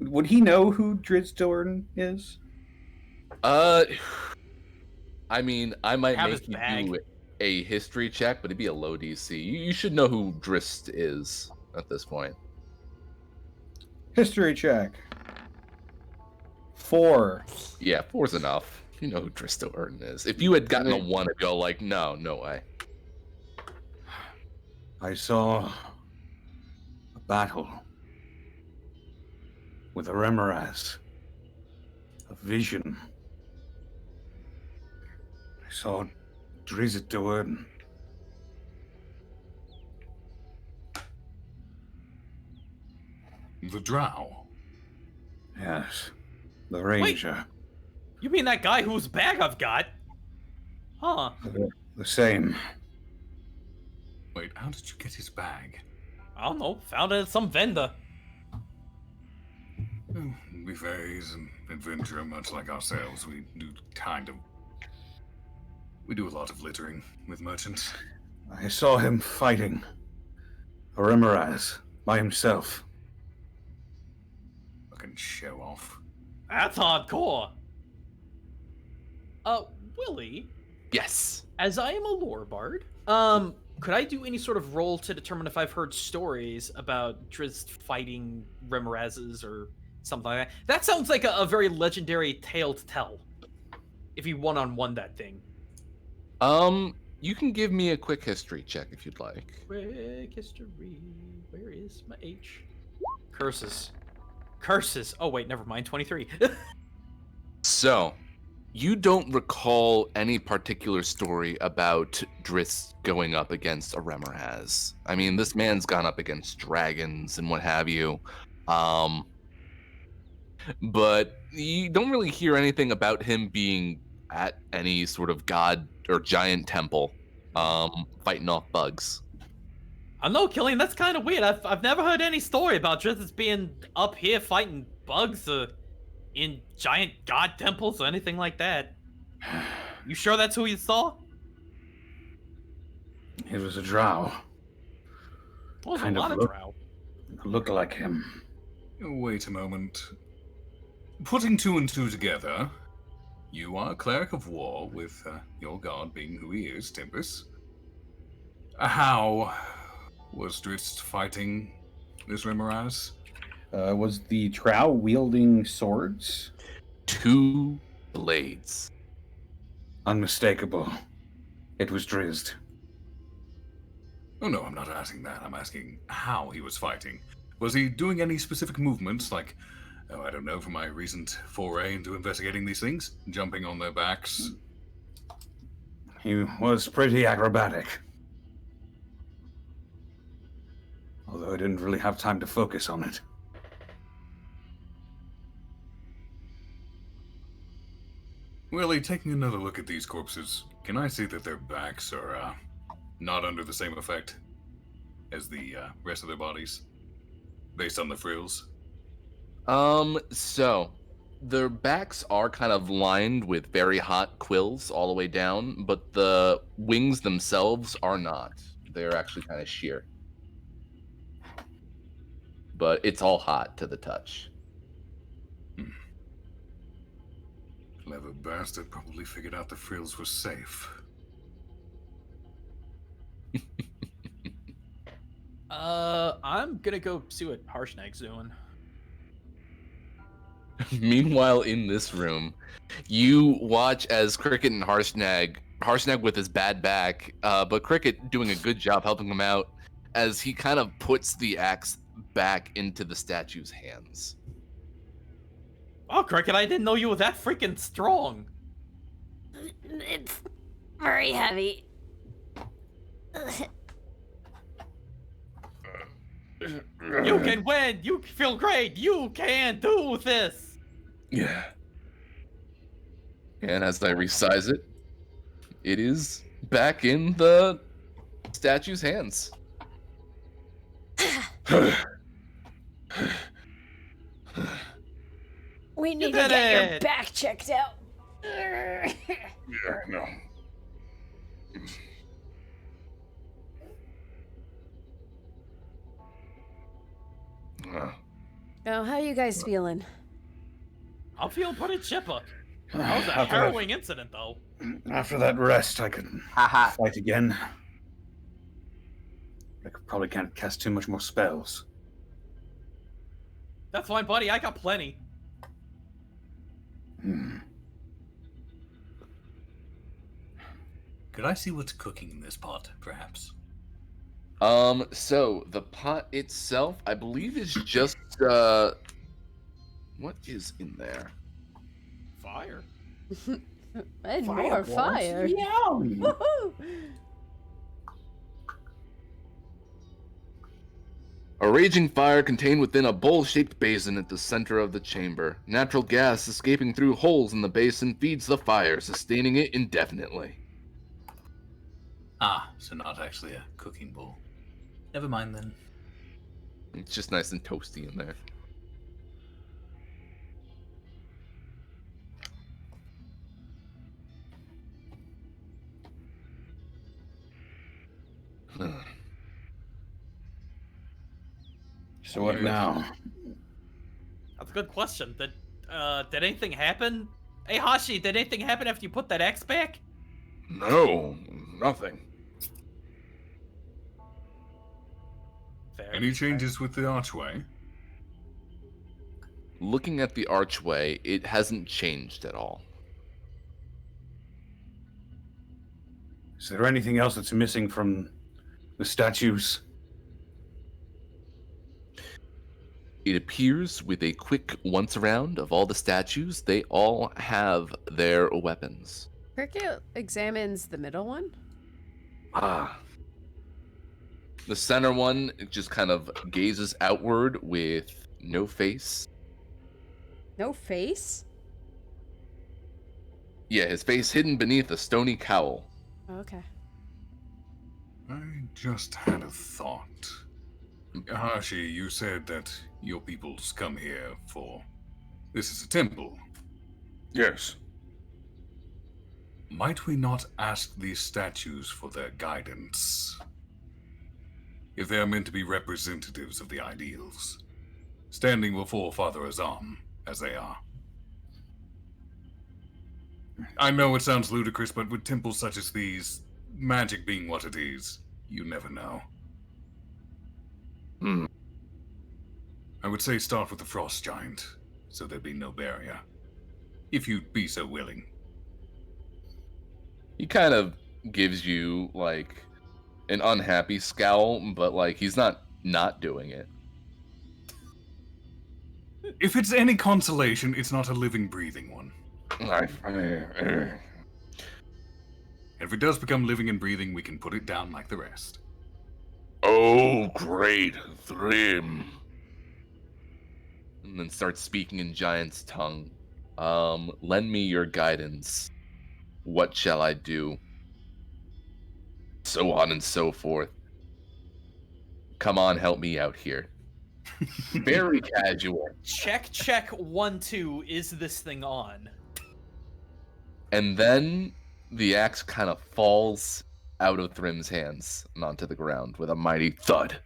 would he know who Drisdorn is? I mean, I might Have make his you bag. do a history check, but it'd be a low DC. You should know who Drist is at this point. History check. 4. Yeah, 4's enough. You know who Drisdorn is. If you had gotten a 1, I'd go like, no way. I saw a battle. with a Remoraz. A vision. I saw Drizzt do it. The drow. Yes. The ranger. You mean that guy whose bag I've got? Huh. The same. Wait, how did you get his bag? I don't know. Found it at some vendor. We fairies and adventurer, much like ourselves, we do a lot of littering with merchants. I saw him fighting a Remoraz by himself. Fucking show off. That's hardcore. Willie, Yes. as I am a lore bard, could I do any sort of roll to determine if I've heard stories about Drizzt fighting Remorazes or something like that? That sounds like a very legendary tale to tell. If you one-on-one that thing. You can give me a quick history check if you'd like. Quick history. Where is my H? Curses. Curses. Oh wait, never mind. 23. So, you don't recall any particular story about Drizzt going up against a Remoraz. I mean, this man's gone up against dragons and what have you. But you don't really hear anything about him being at any sort of god or giant temple, fighting off bugs. I know, Killian, that's kind of weird. I've never heard any story about Drizzt being up here fighting bugs in giant god temples or anything like that. You sure that's who you saw? It was a drow. Well, Kind a of lot of drow. Looked like him. Wait a moment. Putting two and two together, you are a cleric of war with your god being who he is, Tempest. How was Drizzt fighting this Remoraz? Was the drow wielding swords? 2 blades. Unmistakable. It was Drizzt. Oh no, I'm not asking that. I'm asking how he was fighting. Was he doing any specific movements, like, oh, I don't know, from my recent foray into investigating these things? Jumping on their backs? He was pretty acrobatic. Although I didn't really have time to focus on it. Willie, taking another look at these corpses, can I see that their backs are not under the same effect as the rest of their bodies, based on the frills? So their backs are kind of lined with very hot quills all the way down, but the wings themselves are not. They're actually kind of sheer. But it's all hot to the touch. Clever bastard probably figured out the frills were safe. I'm gonna go see what Harshnag's doing. Meanwhile, in this room, you watch as Cricket and Harshnag with his bad back, but Cricket doing a good job helping him out as he kind of puts the axe back into the statue's hands. Oh, Cricket, I didn't know you were that freaking strong. It's very heavy. You can win! You feel great! You can do this! Yeah. And as I resize it, it is back in the statue's hands. We need to did get your it. back checked out. Yeah, no. Oh, how you guys feeling? I'm feeling pretty chipper. That was a harrowing incident, though. After that rest, I could Haha. fight again. Probably can't cast too much more spells. That's fine, buddy. I got plenty. Could I see what's cooking in this pot, perhaps? So the pot itself, I believe, is just What is in there? Fire. And more fire. Yum. Woohoo! A raging fire contained within a bowl-shaped basin at the center of the chamber. Natural gas escaping through holes in the basin feeds the fire, sustaining it indefinitely. Ah, so not actually a cooking bowl. Never mind then. It's just nice and toasty in there. So what now? That's a good question. Did anything happen? Hey Hashi, did anything happen after you put that axe back? No, nothing. Fair. Any changes with the archway? Looking at the archway, it hasn't changed at all. Is there anything else that's missing from the statues? It appears with a quick once around of all the statues, they all have their weapons. Cricket examines the middle one. Ah. The center one just kind of gazes outward with no face. No face? Yeah, his face hidden beneath a stony cowl. Oh, okay. I just had a thought. Hashi, you said that your peoples come here for... This is a temple. Yes. Might we not ask these statues for their guidance? If they are meant to be representatives of the ideals, standing before Father Azam, as they are. I know it sounds ludicrous, but with temples such as these, magic being what it is, you never know. I would say start with the Frost Giant, so there'd be no barrier. If you'd be so willing. He kind of gives you, like, an unhappy scowl, but, like, he's not doing it. If it's any consolation, it's not a living, breathing one. I If it does become living and breathing, we can put it down like the rest. Oh, great Thrim. And then starts speaking in Giant's tongue. Lend me your guidance. What shall I do? So on and so forth. Come on, help me out here. Very casual. Check 1, 2. Is this thing on? And then the axe kind of falls out of Thrim's hands and onto the ground with a mighty thud.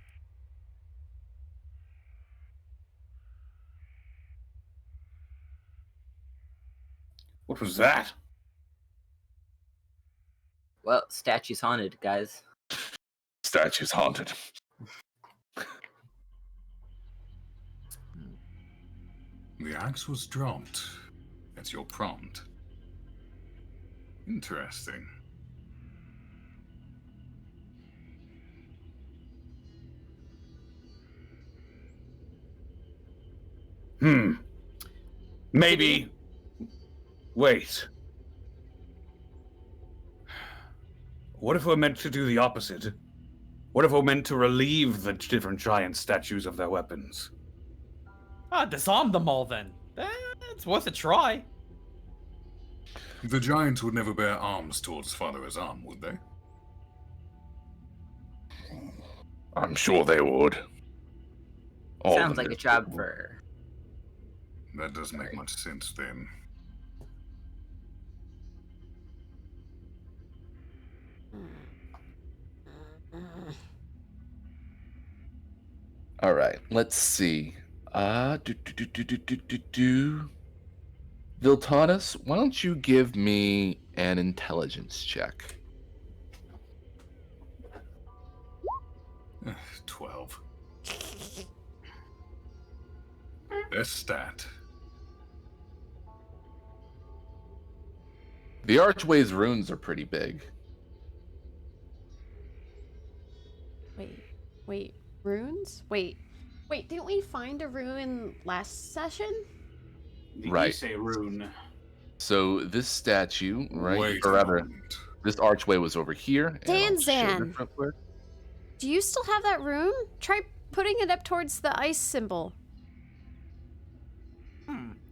What was that? Well, statue's haunted, guys. Statue's haunted. The axe was dropped. That's your prompt. Interesting. Maybe. Wait. What if we're meant to do the opposite? What if we're meant to relieve the different giant statues of their weapons? Disarm them all then. It's worth a try. The giants would never bear arms towards Father Azam, would they? I'm sure they would. All of Sounds them like a did. job for... That doesn't make much sense then. All right, let's see. Viltanus, why don't you give me an intelligence check? 12. Best stat. The archway's runes are pretty big. Wait, runes? Wait, didn't we find a rune last session? The Right. Issei rune. So this statue, right, Wait or a rather, moment. this archway was over here. And I'll show Danzan. this real quick. Do you still have that rune? Try putting it up towards the ice symbol.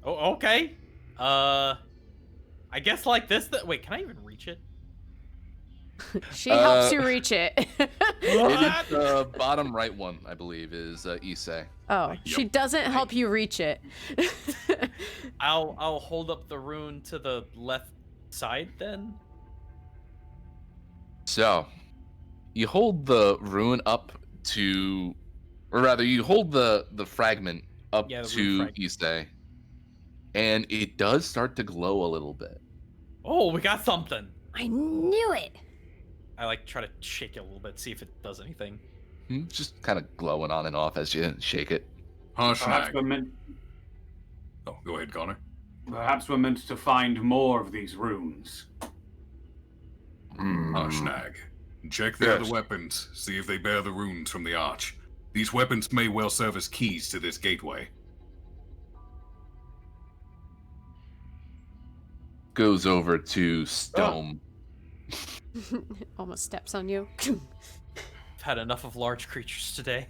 Oh, okay. I guess like this. Wait, can I even reach it? She helps you reach it. It is the bottom right one, I believe, is Issei. Oh, she doesn't help you reach it. I'll hold up the rune to the left side then. So, you hold the rune up to, or rather, you hold the fragment up Yeah, the rune to fragment. Issei, and it does start to glow a little bit. Oh, we got something. I knew it. I like try to shake it a little bit, see if it does anything. Just kind of glowing on and off as you shake it. Perhaps Harshnag. we're meant. Oh, go ahead, Connor. Perhaps we're meant to find more of these runes. Harshnag. Check the Yes. other weapons. See if they bear the runes from the arch. These weapons may well serve as keys to this gateway. Goes over to Stone. Almost steps on you. I've had enough of large creatures today.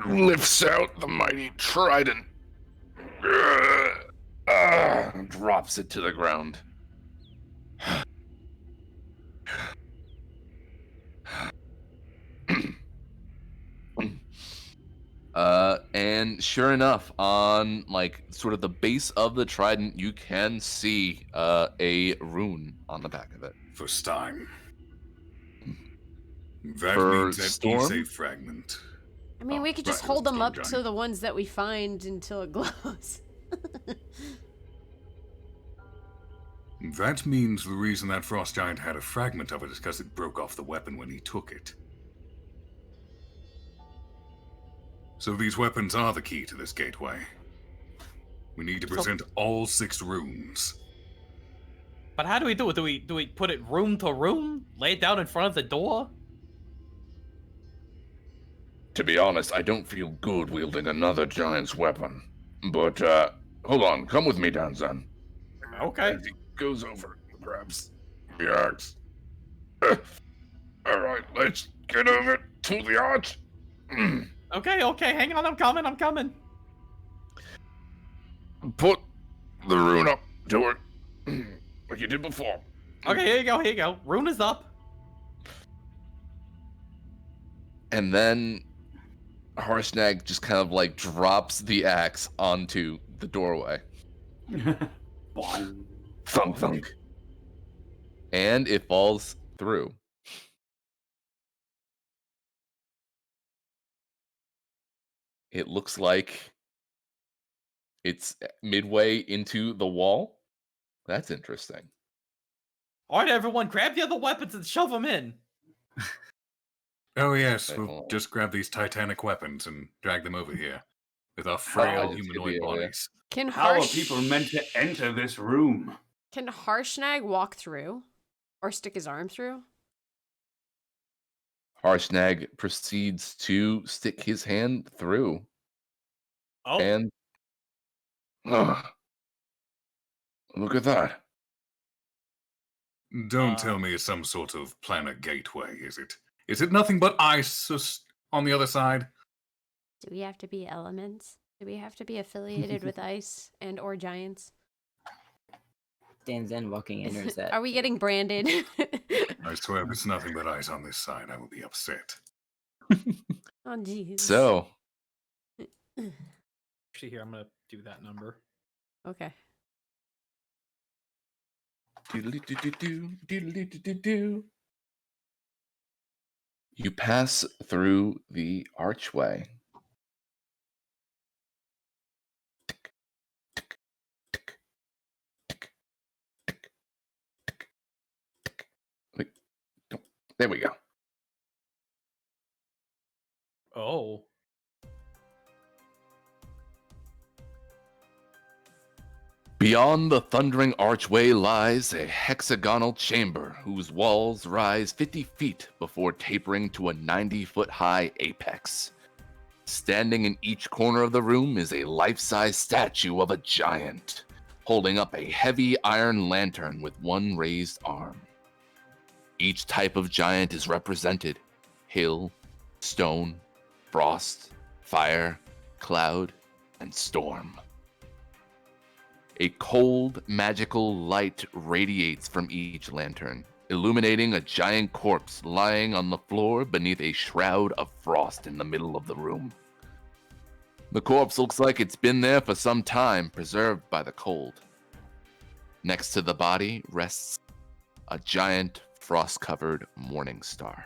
Lifts out the mighty trident. Drops it to the ground. And sure enough, on like sort of the base of the trident, you can see a rune on the back of it. First time. That For means that Storm? Issei fragment. I mean, Oh, we could just right, hold them Storm up to Giant. the ones that we find until it glows. That means the reason that frost giant had a fragment of it is because it broke off the weapon when he took it. So these weapons are the key to this gateway. We need to present all 6 runes. But how do we do it? Do we put it room to room? Lay it down in front of the door? To be honest, I don't feel good wielding another giant's weapon. But, hold on, come with me, Danzan. Okay. As he goes over, grabs the axe. Alright, let's get over to the arch. Okay, hang on, I'm coming. Put the rune up to it, like you did before. Okay, here you go. Rune is up. And then Harshnag just kind of like drops the axe onto the doorway. Boing. Thunk, thunk. And it falls through. It looks like it's midway into the wall. That's interesting. All right, everyone, grab the other weapons and shove them in. Oh yes, Wait, we'll hold on. just grab these titanic weapons and drag them over here. With our frail just give humanoid you a- bodies. Can How are people meant to enter this room? Can Harshnag walk through? Or stick his arm through? Harshnag proceeds to stick his hand through. Oh, And look at that. Don't tell me it's some sort of planet gateway, is it? Is it nothing but ice just on the other side? Do we have to be elements? Do we have to be affiliated with ice and or giants? Danzan walking in, or is that? Are we getting branded? I swear if it's nothing but ice on this side, I will be upset. Oh, jeez. So, actually, here, I'm gonna do that number. Okay. doodly-doo-doo-doo, doodly-doo-doo-doo. You pass through the archway. Tick, tick, tick, tick, tick, tick, tick. Wait, don't- there we go. Oh. Beyond the thundering archway lies a hexagonal chamber whose walls rise 50 feet before tapering to a 90-foot high apex. Standing in each corner of the room is a life-size statue of a giant, holding up a heavy iron lantern with one raised arm. Each type of giant is represented: hill, stone, frost, fire, cloud, and storm. A cold, magical light radiates from each lantern, illuminating a giant corpse lying on the floor beneath a shroud of frost in the middle of the room. The corpse looks like it's been there for some time, preserved by the cold. Next to the body rests a giant frost-covered morning star.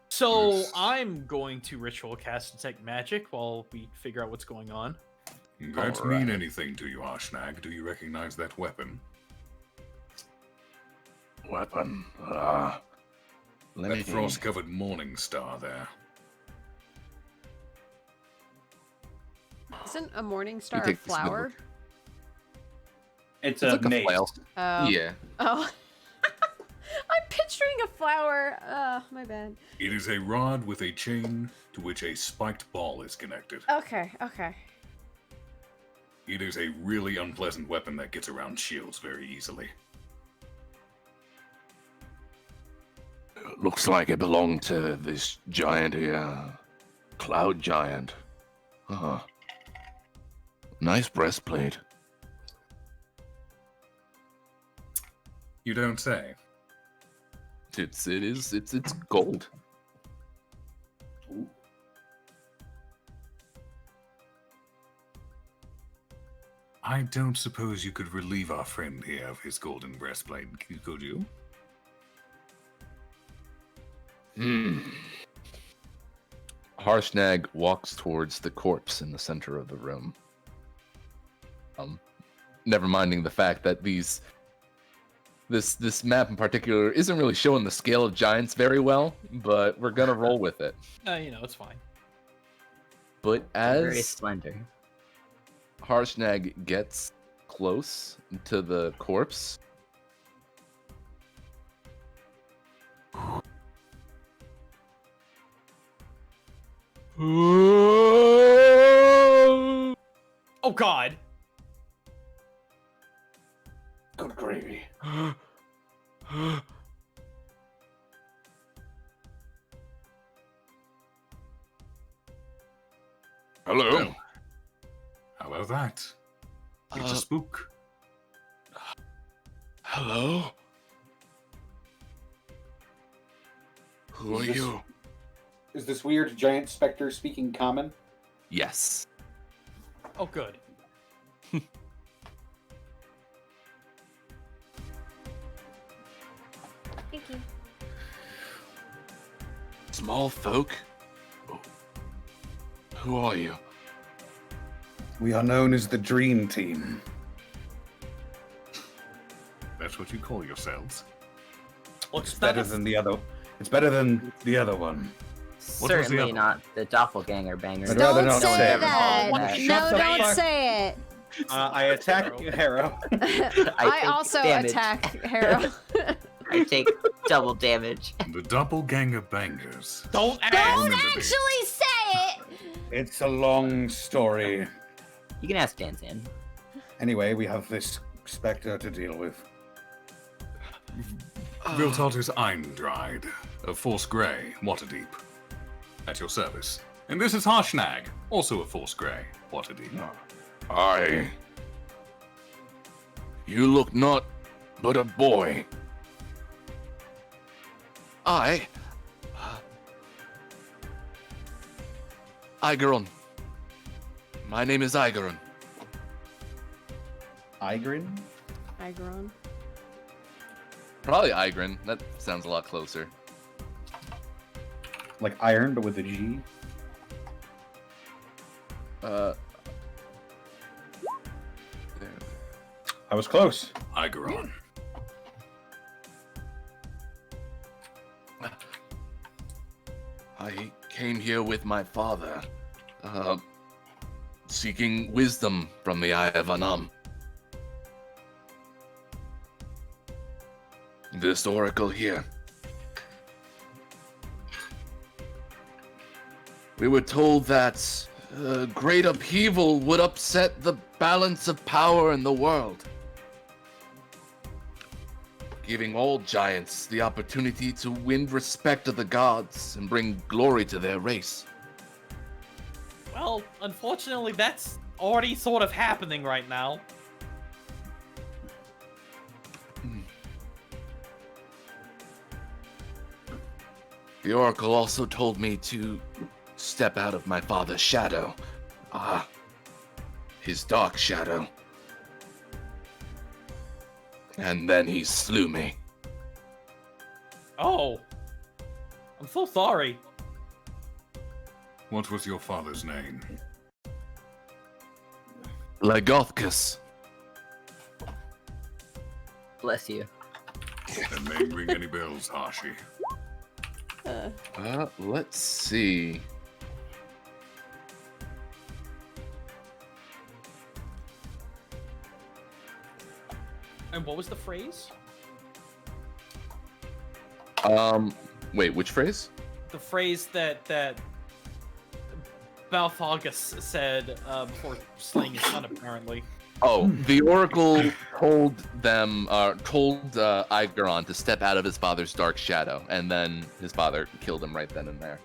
So I'm going to ritual cast detect magic while we figure out what's going on. That Alright. mean anything to you, Arshnag? Do you recognize that weapon? Weapon. That frost-covered morning star there. Isn't a morning star a take this flower? It's It's a like a mace. flail. Oh. Yeah. Oh. I'm picturing a flower. My bad. It is a rod with a chain to which a spiked ball is connected. Okay, okay. It is a really unpleasant weapon that gets around shields very easily. Looks like it belonged to this giant here. Cloud giant. Nice breastplate. You don't say. It's gold. I don't suppose you could relieve our friend here of his golden breastplate, could you? Harshnag walks towards the corpse in the center of the room. Never minding the fact that this map in particular isn't really showing the scale of giants very well, but we're gonna roll with it. It's fine. But Very as slender. Harshnag gets close to the corpse, Oh God! good gravy. Hello. Well, how about that? It's a spook. Hello. Who are Is this- you? Is this weird giant specter speaking common? Yes. Oh, good. Thank you. Small folk? Who are you? We are known as the Dream Team. That's what you call yourselves. It's better than the other. It's better than the other one. What was the Certainly other? not the doppelganger banger. I'd rather not Don't say say it. that. Shut No, the don't fuck- say it. I attack Harrow. I take also damage. attack Harrow. I take double damage. The doppelganger bangers. Don't Don't Remember me. actually say it. It's a long story. You can ask Danzan. Anyway, we have this specter to deal with. Viltalter's Eindride, of Force Grey, Waterdeep. At your service. And this is Harshnag, also of Force Grey, Waterdeep. You look not but a boy. Igeron. My name is Igeron. Igrin? Igron. Probably Igrin. That sounds a lot closer. Like iron, but with a G? There. I was close. Igeron. I came here with my father, seeking wisdom from the Eye of Anam. This oracle here. We were told that a great upheaval would upset the balance of power in the world, giving all giants the opportunity to win respect of the gods and bring glory to their race. Well, unfortunately, that's already sort of happening right now. The oracle also told me to step out of my father's shadow. His dark shadow. And then he slew me. Oh. I'm so sorry. What was your father's name? Lagothkus. Bless you. That name ring any bells, Hashi? Let's see. And what was the phrase? Wait, which phrase? The phrase that Balthagus said before slaying his son, apparently. Oh, the oracle told Aigeron to step out of his father's dark shadow, and then his father killed him right then and there.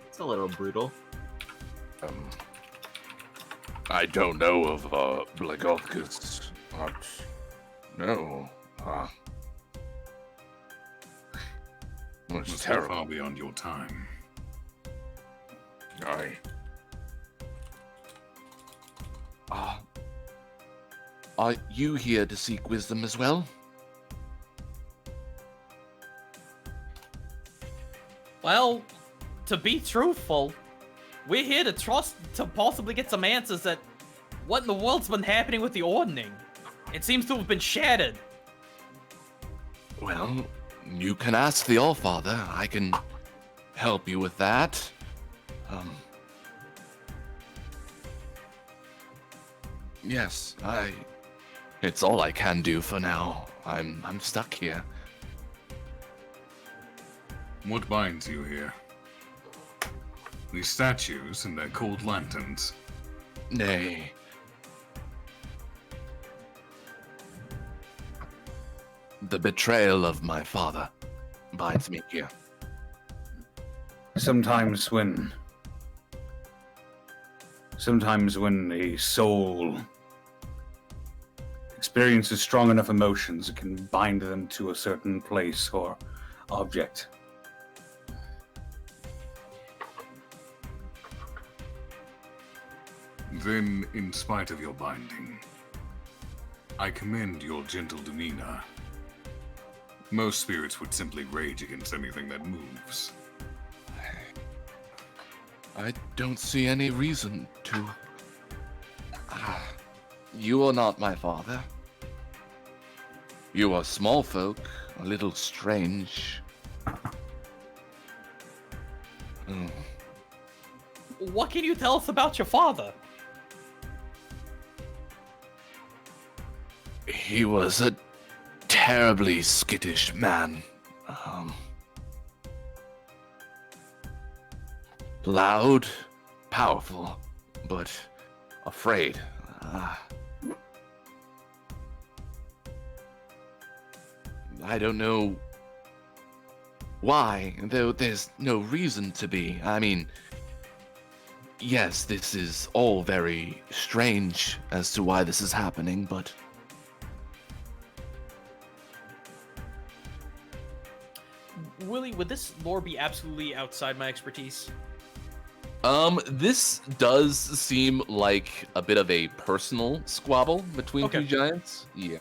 It's a little brutal. I don't know of Blagothkus. No. It's Was terrible. far beyond your time. Aye. Are you here to seek wisdom as well? Well, to be truthful, we're here to possibly get some answers at what in the world's been happening with the Ordning. It seems to have been shattered. Well, you can ask the Allfather. I can help you with that. Yes, it's all I can do for now. I'm stuck here. What binds you here? These statues and their cold lanterns. Nay. The betrayal of my father binds me here. Sometimes when a soul experiences strong enough emotions, it can bind them to a certain place or object. Then, in spite of your binding, I commend your gentle demeanor. Most spirits would simply rage against anything that moves. I don't see any reason to. You are not my father. You are small folk, a little strange. What can you tell us about your father? He was a terribly skittish man. Loud, powerful, but afraid. I don't know why, though there's no reason to be. I mean, yes, this is all very strange as to why this is happening, but... Willie, would this lore be absolutely outside my expertise? This does seem like a bit of a personal squabble between two giants. Yeah.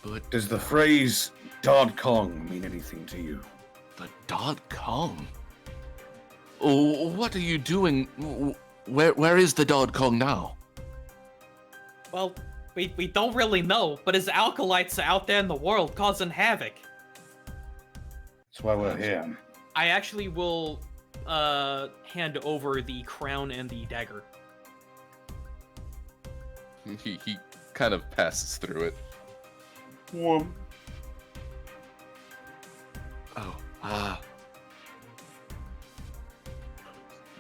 But Does the phrase Dod Kong mean anything to you? the Dod Kong? Oh, what are you doing? Where is the Dod Kong now? Well, we don't really know, but his acolytes are out there in the world causing havoc. That's why we're here. I actually will hand over the crown and the dagger. He kind of passes through it. Warm. Oh,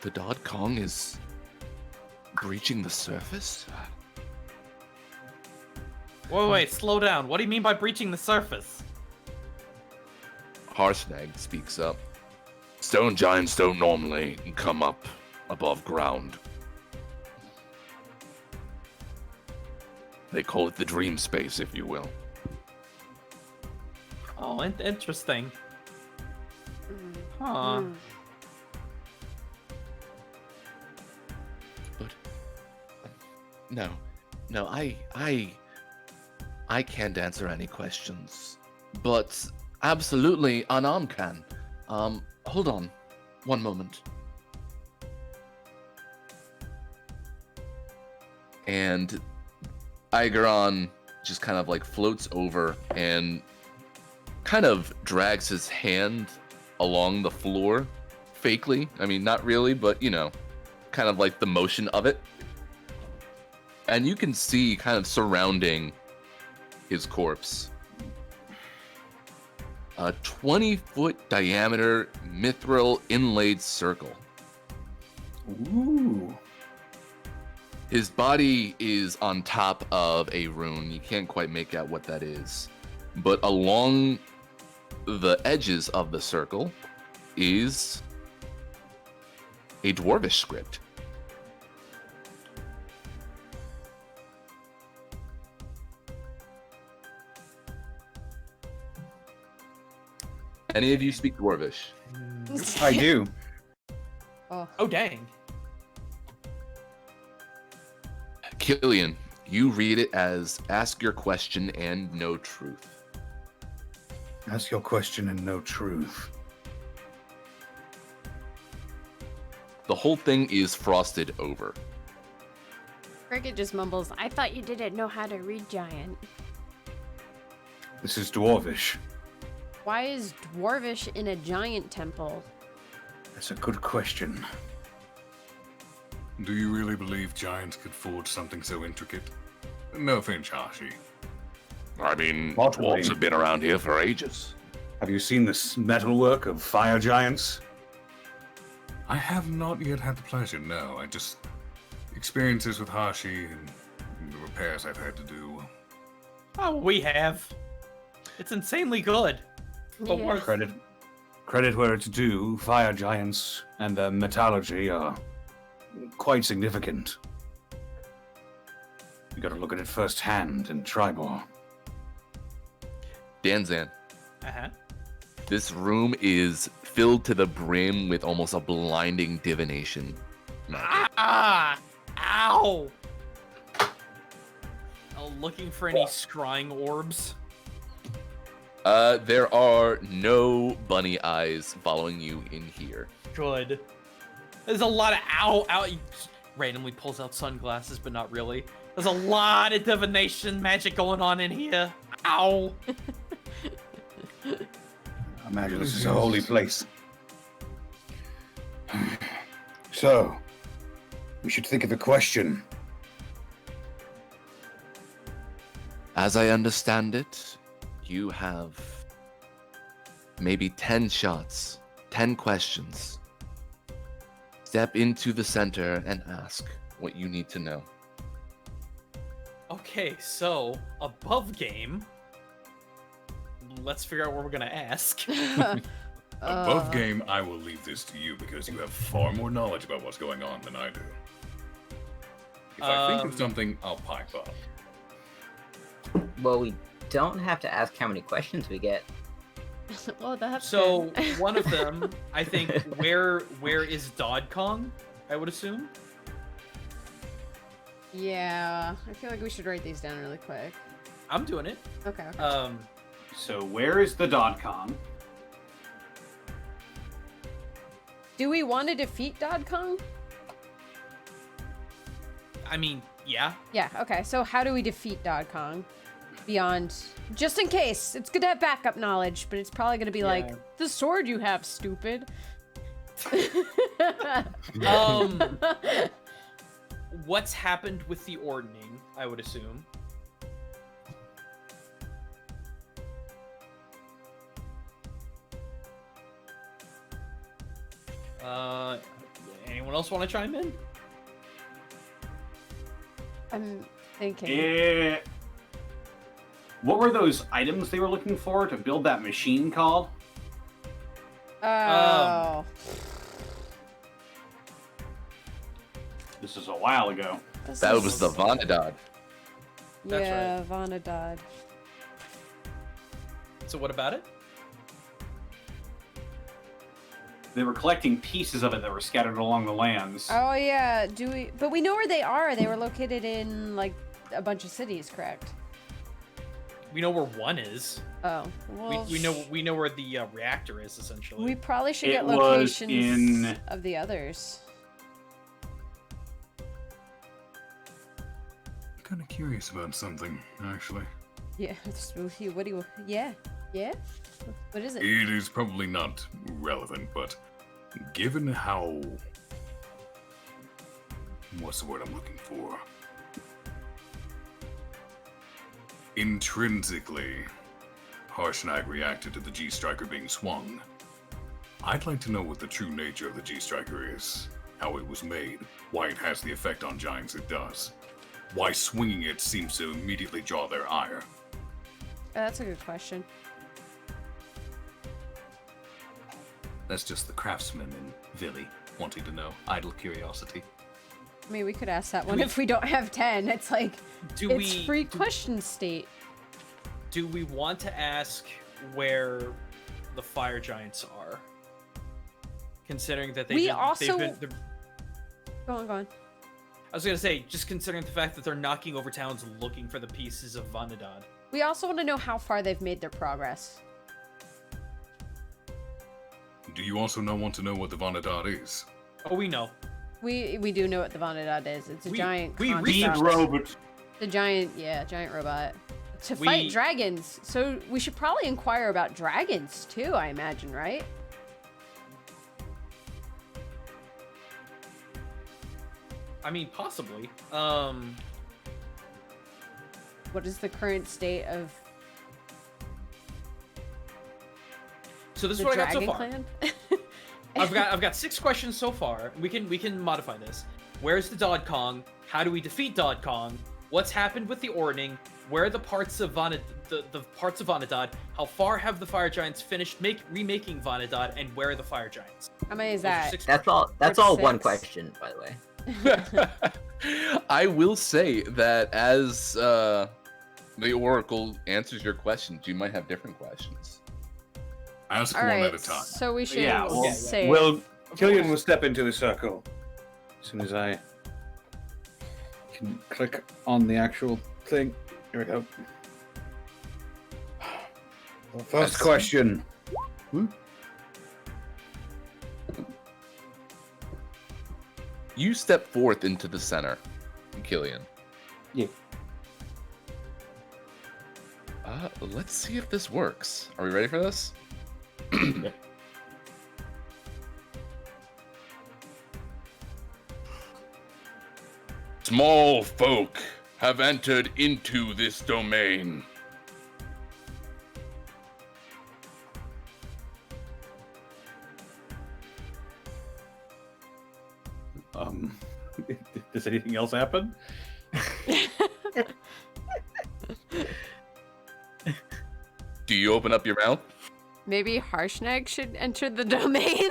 the Dodd Kong is breaching the surface? Wait, slow down. What do you mean by breaching the surface? Harsnag speaks up. Stone giants don't normally come up above ground. They call it the dream space, if you will. Oh, interesting. Huh. But no, I can't answer any questions. But absolutely, Anam can. Hold on, one moment. And Igaron just kind of like floats over and kind of drags his hand along the floor, fakely. I mean, not really, but you know, kind of like the motion of it. And you can see kind of surrounding his corpse a 20-foot diameter mithril inlaid circle. Ooh. His body is on top of a rune. You can't quite make out what that is. But along the edges of the circle is a dwarvish script. Any of you speak dwarvish? I do. Oh, dang. Killian, you read it as ask your question and no truth. Ask your question and no truth. The whole thing is frosted over. Cricket just mumbles, I thought you didn't know how to read giant. This is dwarvish. Why is dwarvish in a giant temple? That's a good question. Do you really believe giants could forge something so intricate? No offense, Hashi. I mean, Possibly. dwarves have been around here for ages. Have you seen this metalwork of fire giants? I have not yet had the pleasure, no. I just experiences with Hashi and the repairs I've had to do. Oh, we have. It's insanely good. But Yeah. worth. Credit where it's due, fire giants and their metallurgy are quite significant. You gotta look at it firsthand in Tribor. Danzan, Uh-huh. this room is filled to the brim with almost a blinding divination magic. Ah! Ow! Looking for any scrying orbs. There are no bunny eyes following you in here. Good. There's a lot of ow. He just randomly pulls out sunglasses, but not really. There's a lot of divination magic going on in here. Ow. I imagine this is a holy place. So, we should think of a question. As I understand it, you have maybe 10 shots, 10 questions. Step into the center and ask what you need to know. Okay, so above game. Let's figure out what we're gonna ask. Above game, I will leave this to you because you have far more knowledge about what's going on than I do. If I think of something, I'll pipe up. Well, we don't have to ask how many questions we get. Well, that's So good. one of them, I think, where is Dodd Kong? I would assume. Yeah, I feel like we should write these down really quick. I'm doing it. Okay. Okay. So where is the .com? Do we want to defeat Dodd Kong? I mean, yeah. Yeah. Okay. So how do we defeat Dodd Kong? beyond, just in case. It's good to have backup knowledge, but it's probably gonna be like the sword you have, stupid. What's happened with the ordning? I would assume. Anyone else want to chime in? I'm thinking. Yeah. What were those items they were looking for to build that machine called? Oh. This is a while ago. That was the Vonadod. That's Yeah, Vonadod. So what about it? They were collecting pieces of it that were scattered along the lands. Oh yeah, but we know where they are. They were located in like a bunch of cities, correct? We know where one is. Oh, well, we know where the reactor is essentially. we probably should It get was locations in- of the others. I'm kind of curious about something, actually. Yeah, what do you? Yeah. What is it? It is probably not relevant, but given how... What's the word I'm looking for? Intrinsically, Harshnag reacted to the G-Striker being swung. I'd like to know what the true nature of the G-Striker is, how it was made, why it has the effect on giants it does, why swinging it seems to immediately draw their ire. That's a good question. That's just the craftsman in Villy wanting to know. Idle curiosity. I mean, we could ask that one if we don't have 10. It's like, free question state. Do we want to ask where the fire giants are? Considering that Go on. I was gonna say, just considering the fact that they're knocking over towns looking for the pieces of Vonadod. We also want to know how far they've made their progress. Do you also want to know what the Vonadod is? Oh, we know. We do know what the Vonadod is. It's a giant Bead robot. The giant robot. To fight dragons. So we should probably inquire about dragons too, I imagine, right? I mean, possibly. What is the current state of So this is the what I got so dragon far. clan? I've got 6 questions so far. We can modify this. Where's the Dodd Kong? How do we defeat Dodd Kong? What's happened with the ordning? Where are the parts of the parts of Vonadod? How far have the fire giants finished remaking Vonadod? And where are the fire giants? How many is Those are that? 6 That's all. That's all one question, by the way. I will say that as the Oracle answers your questions, you might have different questions. Ask All one right, at a time. so we should Yeah, well, say Well, Killian will step into the circle as soon as I can click on the actual thing. Here we go. Well, first question. You step forth into the center, Killian. Yeah. Let's see if this works. Are we ready for this? Small folk have entered into this domain. Does anything else happen? Do you open up your mouth? maybe Harshnag should enter the domain.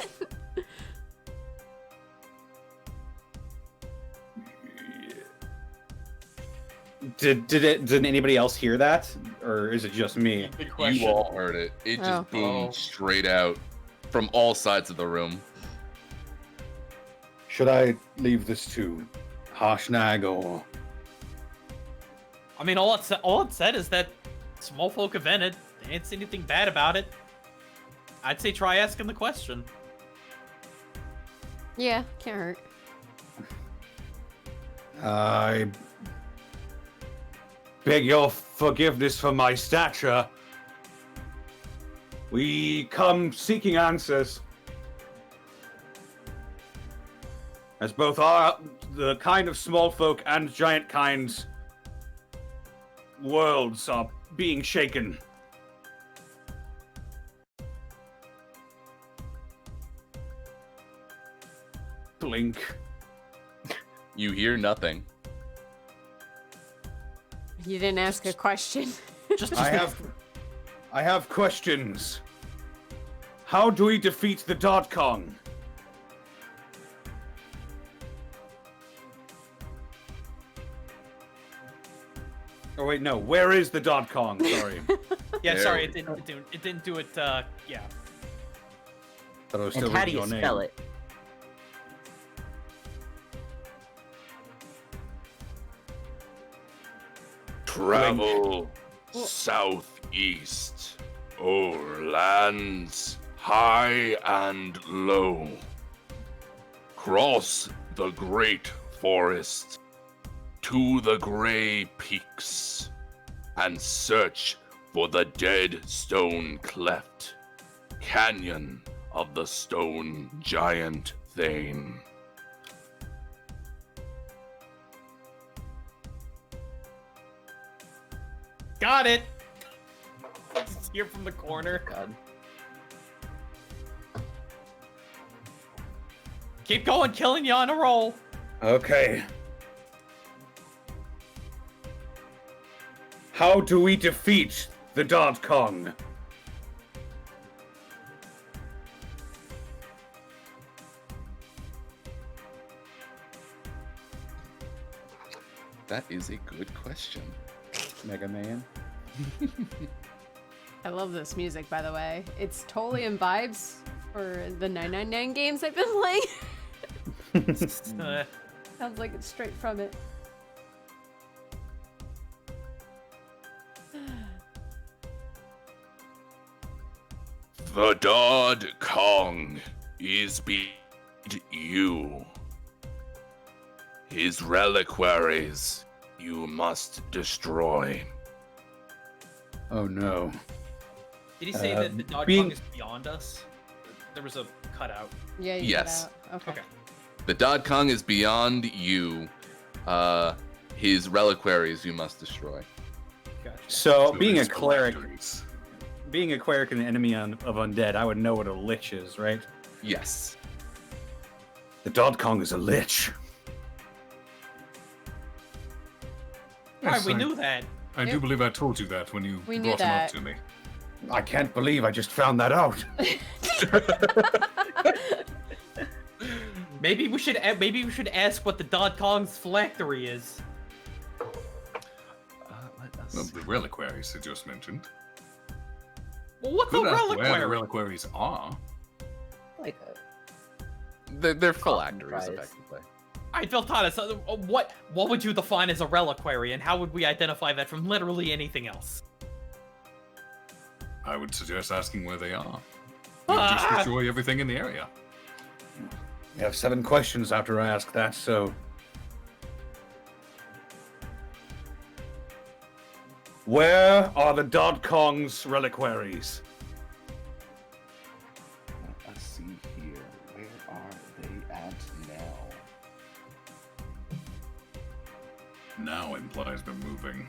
Did anybody else hear that, or is it just me? Good question. You all heard it. It just boomed straight out from all sides of the room. Should I leave this to Harshnag or? I mean, all it said is that small folk have entered. They didn't say anything bad about it. I'd say try asking the question. Yeah, can't hurt. beg your forgiveness for my stature. We come seeking answers. As both the kind of small folk and giant kinds worlds are being shaken. Blink. You hear nothing. You didn't ask a question. I have questions. How do we defeat the Dot Kong? Oh wait, no. Where is the Dot Kong? Sorry. Yeah, There sorry, we it didn't do it. Yeah. Thought I was And still how do reading you your spell name. it? Travel southeast o'er lands high and low. Cross the great forest to the gray peaks and search for the dead stone cleft, canyon of the stone giant Thane. Got it! Just hear from the corner. God. Keep going, killing you on a roll. Okay. How do we defeat the Dot Kong? That is a good question. Mega Man. I love this music, by the way. It's totally in vibes for the 999 games I've been playing. Sounds like it's straight from it. The Dod Kong is beat you. His reliquaries you must destroy. Oh no. Did he say that the Dog being- Kong is beyond us? There was a cutout. Yeah, you Yes. cut out. Okay. Okay. The Dod Kong is beyond you. His reliquaries you must destroy. Gotcha. So, So being a his cleric, phylacteries. being a cleric and an enemy of undead, I would know what a lich is, right? Yes. The Dot Kong is a lich. Alright, Yes, we I- knew that. I do believe I told you that when you We knew brought him that. up to me. I can't believe I just found that out. Maybe we should ask what the Dod Kong's phylactery is. Let us Well, the reliquaries I just mentioned. Well, what's a Could ask where the reliquary? reliquaries are. Like They're phylacteries, prize. effectively. Alright, Viltana, so what would you define as a reliquary, and how would we identify that from literally anything else? I would suggest asking where they are. You'll just Ah! destroy everything in the area. You have 7 questions after I ask that, so. Where are the Dot Kong's reliquaries? Let us see here. Where are they at now? Now implies they're moving.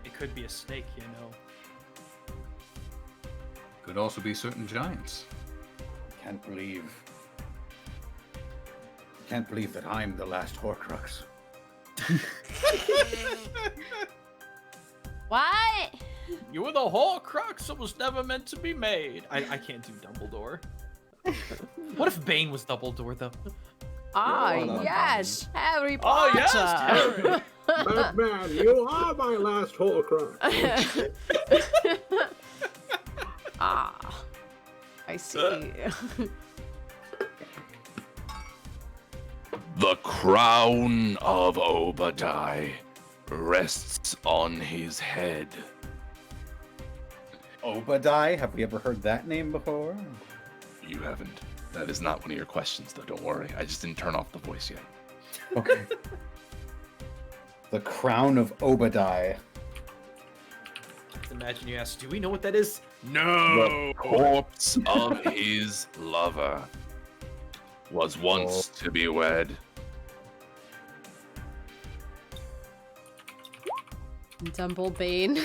It could be a snake, you know. Could also be certain giants. Can't believe that I'm the last Horcrux. What? You were the Horcrux that was never meant to be made. I can't do Dumbledore. What if Bane was Dumbledore, though? Ah, well done, yes, Harry Oh, Potter. yes, Harry. Batman, you are my last Horcrux. Ah, I see. The crown of Obadiah rests on his head. Obadiah? Have we ever heard that name before? You haven't. That is not one of your questions, though. Don't worry. I just didn't turn off the voice yet. Okay. The Crown of Obadiah. Imagine you ask, do we know what that is? No! The corpse of his lover was once to be wed. Dumblebane.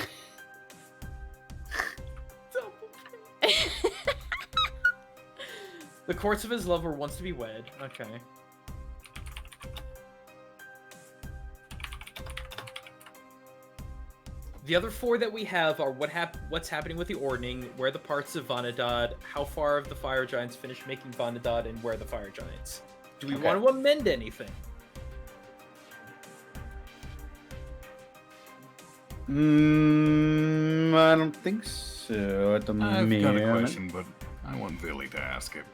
The courts of his lover wants to be wed. Okay. The other four that we have are what's happening with the Ordning, where the parts of Vanadad, how far have the Fire Giants finished making Vanadad, and where are the Fire Giants. Do we want to amend anything? I don't think so at the moment. I've got a question, but I want Billy to ask it.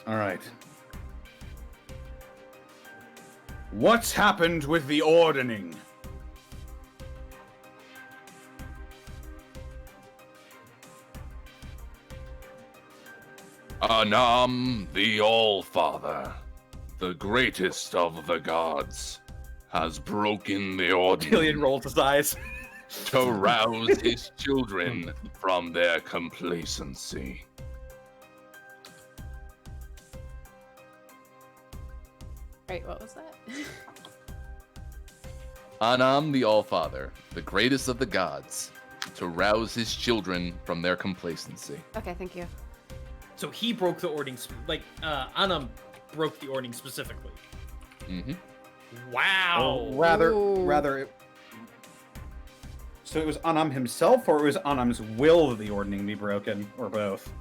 All right. What's happened with the Ordning? Anam, the All-Father, the greatest of the gods, has broken the Ordning. Killian rolls his eyes. To rouse his children from their complacency. Right, what was that? Anam, the All-Father, the greatest of the gods, to rouse his children from their complacency. Okay, thank you. So he broke the Ordning, Anam broke the Ordning specifically. Mm-hmm. Wow. Rather. So it was Anam himself, or it was Anam's will that the Ordning be broken, or both?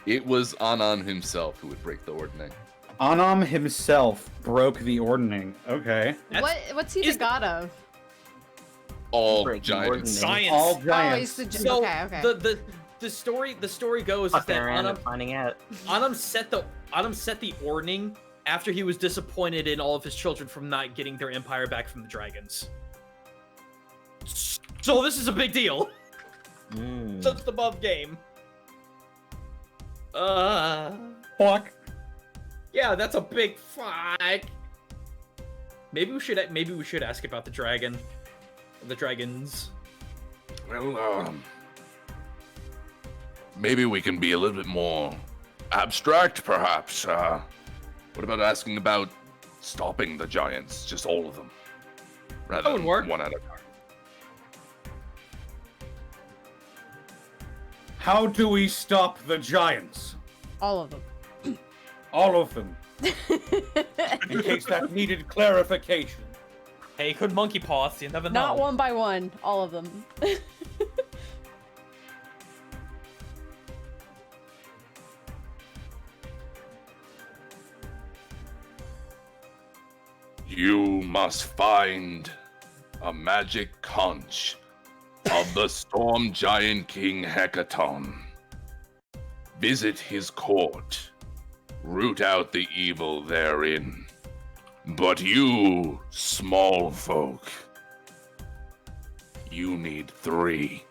It was Anam himself who would break the Ordning. Anam himself broke the Ordning. Okay. What's he the god of? All Breaking giants. Science. All giants. Oh, he's the So okay. the story goes is Fuck that around Anam and finding out. set the Ordning after he was disappointed in all of his children from not getting their empire back from the dragons. So this is a big deal. Just above game. Fuck. Yeah, that's a big fuck. Maybe we should ask about the dragon. The dragons. Well, maybe we can be a little bit more abstract, perhaps. What about asking about stopping the giants, just all of them, rather than one at a time? How do we stop the giants? All of them. All of them. In case that needed clarification. Hey, could monkey paws, you never know. Not one by one, all of them. You must find a magic conch of the Storm Giant King Hecaton. Visit his court. Root out the evil therein. But you, small folk, you need 3.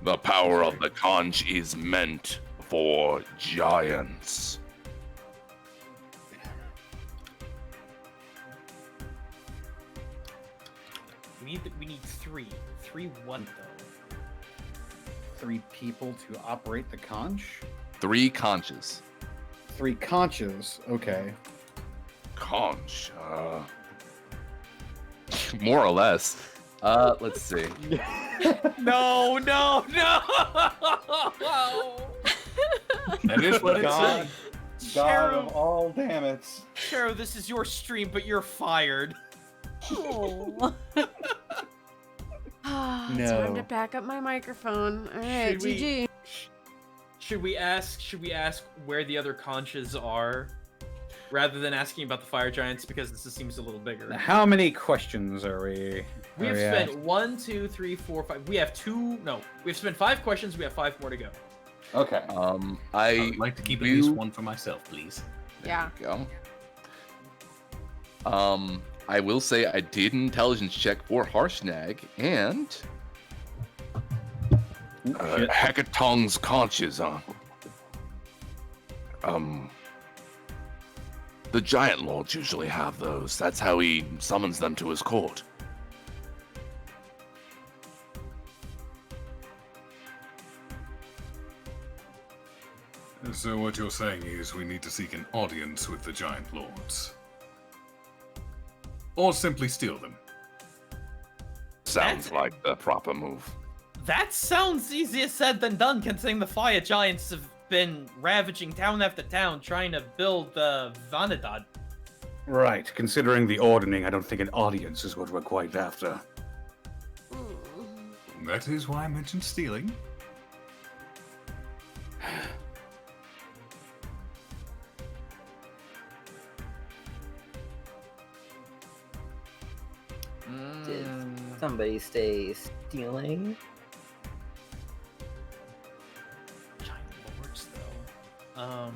The power of the conch is meant for giants. We need 3. 3 what though? 3 people to operate the conch? 3 conches. 3 conches, okay. Conch, more or less. Let's see. No! That is what it God, says. God of all damn it. Cheru, this is your stream, but you're fired. Oh. It's time to back up my microphone. All right, GG. Should we ask where the other conches are, rather than asking about the fire giants, because this seems a little bigger? How many questions are we? We have spent 1, 2, 3, 4, 5. We have 2. No, we've spent 5 questions. We have 5 more to go. Okay. I'd like to keep at least one for myself, please. Yeah. There you go. I will say I did an intelligence check for Harshnag, and Shit. Hecatong's conches, huh? The giant lords usually have those. That's how he summons them to his court. So what you're saying is we need to seek an audience with the giant lords. Or simply steal them. Sounds like the proper move. That sounds easier said than done, considering the fire giants have been ravaging town after town trying to build Vanadad. Right. Considering the ordering, I don't think an audience is what we're quite after. That is why I mentioned stealing. Did somebody stay stealing? Giant lords, though. I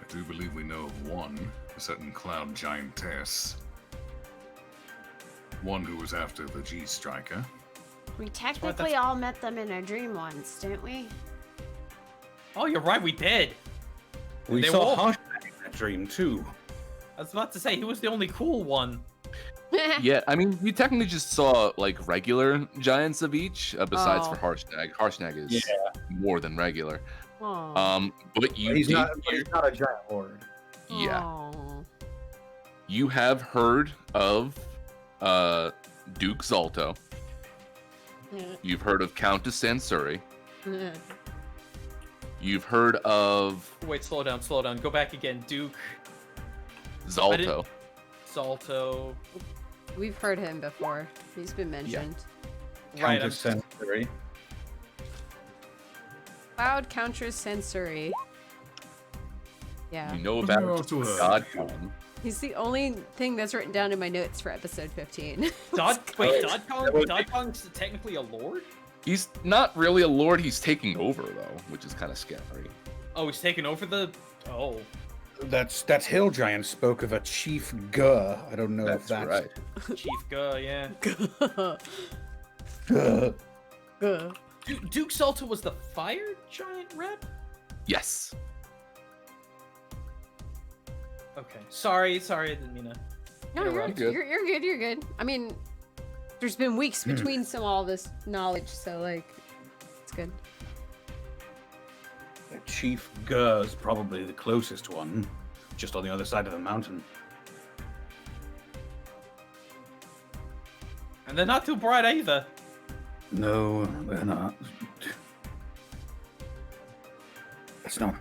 do believe we know of one, a certain cloud giantess. One who was after the G-Striker. We technically all met them in a dream once, didn't we? Oh, you're right, we did. We They saw were- Harshback in that dream, too. I was about to say, he was the only cool one. Yeah, I mean, you technically just saw like regular giants of each, besides Oh. for Harshnag. Harshnag is more than regular. Aw. But you He's did not hear- a giant lord. yeah, Aw. you have heard of Duke Zalto. You've heard of Countess Sansuri. You've heard of Wait, slow down. Go back again. Duke, Zalto. Salto. We've heard him before. He's been mentioned. Right, Countess Sensory. Cloud Countess Sensory. Yeah. You know Wasn't there about also a- GodCon. He's the only thing that's written down in my notes for episode 15. Wait, Dodkong's technically a lord? He's not really a lord. He's taking over though, which is kind of scary. Oh, he's taking over the. Oh. That Hill Giant spoke of a Chief Guh. I don't know if that's right. Chief Guh, yeah. Duke Salto was the fire giant rep? Yes. Okay. Sorry, I didn't mean to. No, you're interrupt. good. You're good. I mean, there's been weeks between all this knowledge, so like, it's good. Chief Guh is probably the closest one, just on the other side of the mountain. And they're not too bright either. No, they're not. It's not.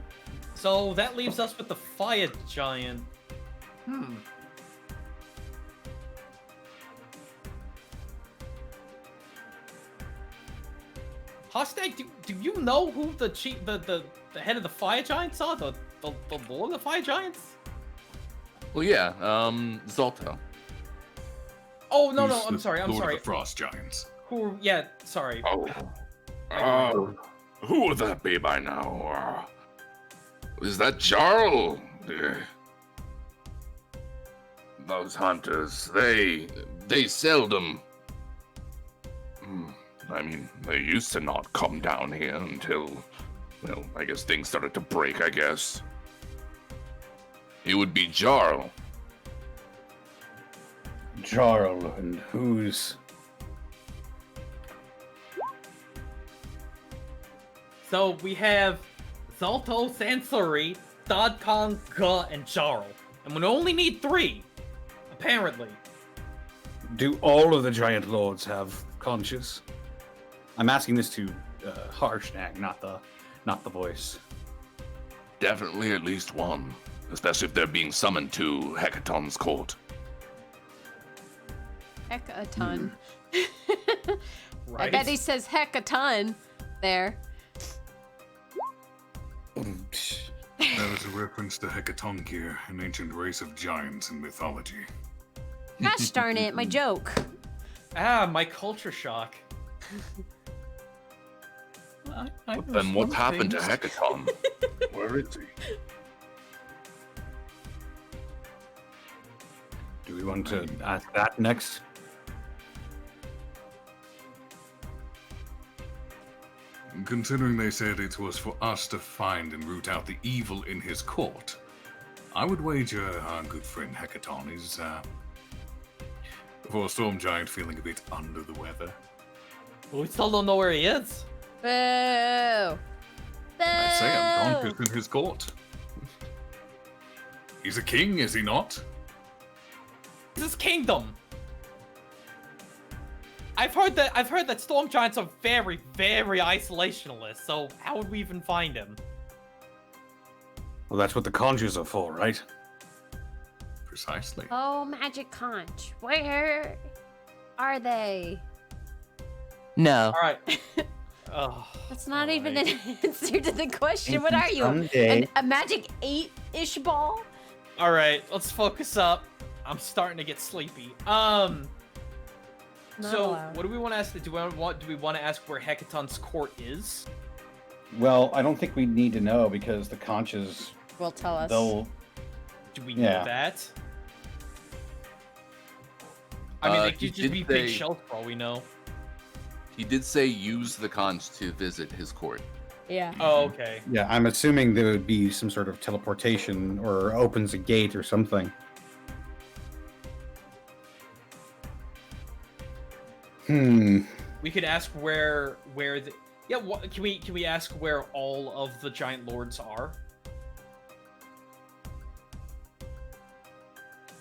So that leaves us with the fire giant. Hostag, do you know who the head of the fire giants are? The lord of the fire giants? Well, yeah. Zalto. Oh no, Who's I'm the sorry. Lord of the Frost Giants. Who? Yeah, sorry. Who would that be by now? Is that Jarl? Those hunters, they seldom. I mean, they used to not come down here until, well, I guess things started to break, I guess. It would be Jarl. Jarl, and who's... So we have Zalto, Sansuri, Dodkong, Guh, and Jarl. And we only need 3, apparently. Do all of the giant lords have conscience? I'm asking this to Harshnag, not the voice. Definitely at least one, especially if they're being summoned to Hecaton's court. Heck a ton. Right? I bet he says heck a ton there. That is a reference to Hecatonkir, an ancient race of giants in mythology. Gosh darn it, my joke. My culture shock. But then what happened to Hecaton? Where is he? Do we want to ask that next? considering they said it was for us to find and root out the evil in his court, I would wager our good friend Hecaton is, for a storm giant, feeling a bit under the weather. We still don't know where he is. Boo! I say I'm conscious in his court. He's a king, is he not? This is kingdom. I've heard that storm giants are very, very isolationalist. So how would we even find him? Well, that's what the conjures are for, right? Precisely. Oh, magic conch. Where are they? No. All right. Oh, That's not even right. an answer to the question. What are you? Someday. A magic 8-ish ball? All right, let's focus up. I'm starting to get sleepy. Not So allowed. what do we want to ask? Do we want to ask where Hecaton's court is? Well, I don't think we need to know because the conches, Will tell us. they'll. Do we Yeah. know that? I mean, they he could just did be big say- shells for all we know. He did say use the conch to visit his court. Yeah. Oh, okay. Yeah, I'm assuming there would be some sort of teleportation or opens a gate or something. We could ask where the can we ask where all of the giant lords are?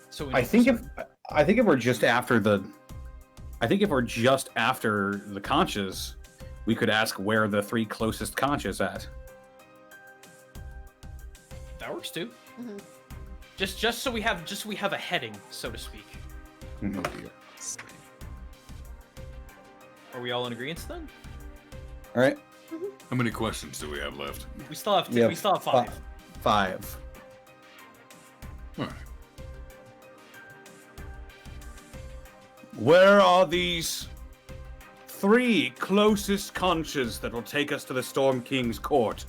So we know I for think if certain. we're just after the, I think if we're just after the conches, we could ask where the 3 closest conches at. That works too. Mhm. Just so we have a heading, so to speak. Oh dear. Are we all in agreement then? All right. How many questions do we have left? We still have We have we still have 5. 5. All right. Where are these 3 closest conches that will take us to the Storm King's court?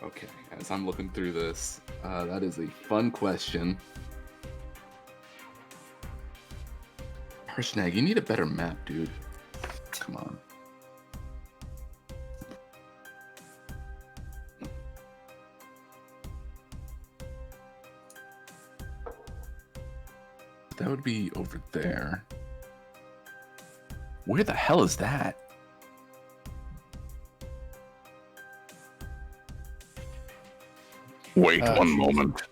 Okay, as I'm looking through this, that is a fun question. Harshnag, you need a better map, dude. Come on. That would be over there. Where the hell is that? Wait one moment.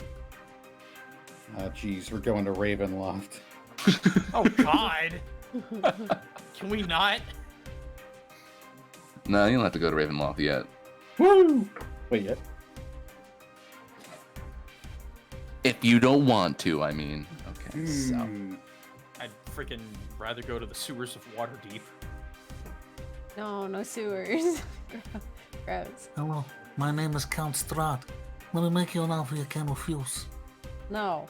Geez, we're going to Ravenloft. Oh God! Can we not? No, you don't have to go to Ravenloft yet. Woo! Wait, yet? If you don't want to, I mean. Okay, so. I'd freaking rather go to the sewers of Waterdeep. No sewers. Gross. Hello, my name is Count Strahd. Let me make you an offer you can refuse. No.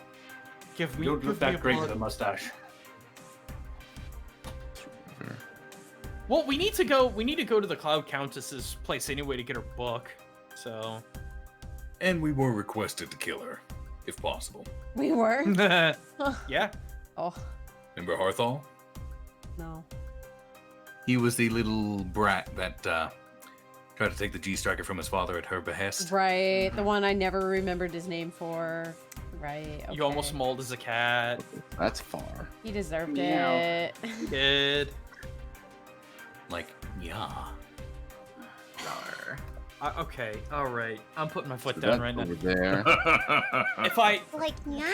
Give me. You don't give look me that a great blood- with a mustache. Well, we need to go to the Cloud Countess's place anyway to get her book. So. And we were requested to kill her, if possible. We were? Yeah. Oh, Remember Harthal? no. He was the little brat that tried to take the G-Striker from his father at her behest. Right. The one I never remembered his name for. Right. Okay. You almost mauled as a cat. That's far. He deserved Meow. it. You did. Like, yeah. Okay. All right. I'm putting my foot So down that's right now. over there. If I Like, yeah.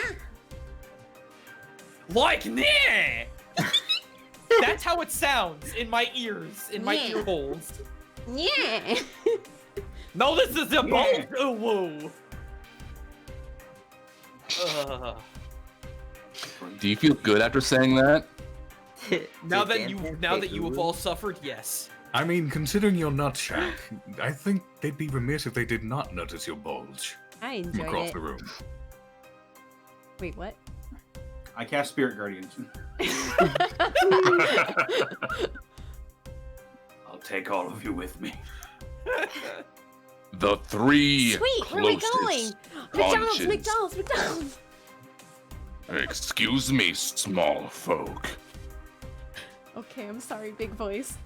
like nah. That's how it sounds in my ears, in my Yeah. ear holes. Yeah. No, this is a bold woo. Do you feel good after saying that? Now that you have all suffered, yes. I mean, considering your nut shack, I think they'd be remiss if they did not notice your bulge I from enjoyed across it. the room. Wait, what? I cast Spirit Guardians. I'll take all of you with me. The 3 Sweet, where are we closest going? conches. McDonald's. Excuse me, small folk. Okay, I'm sorry, big voice.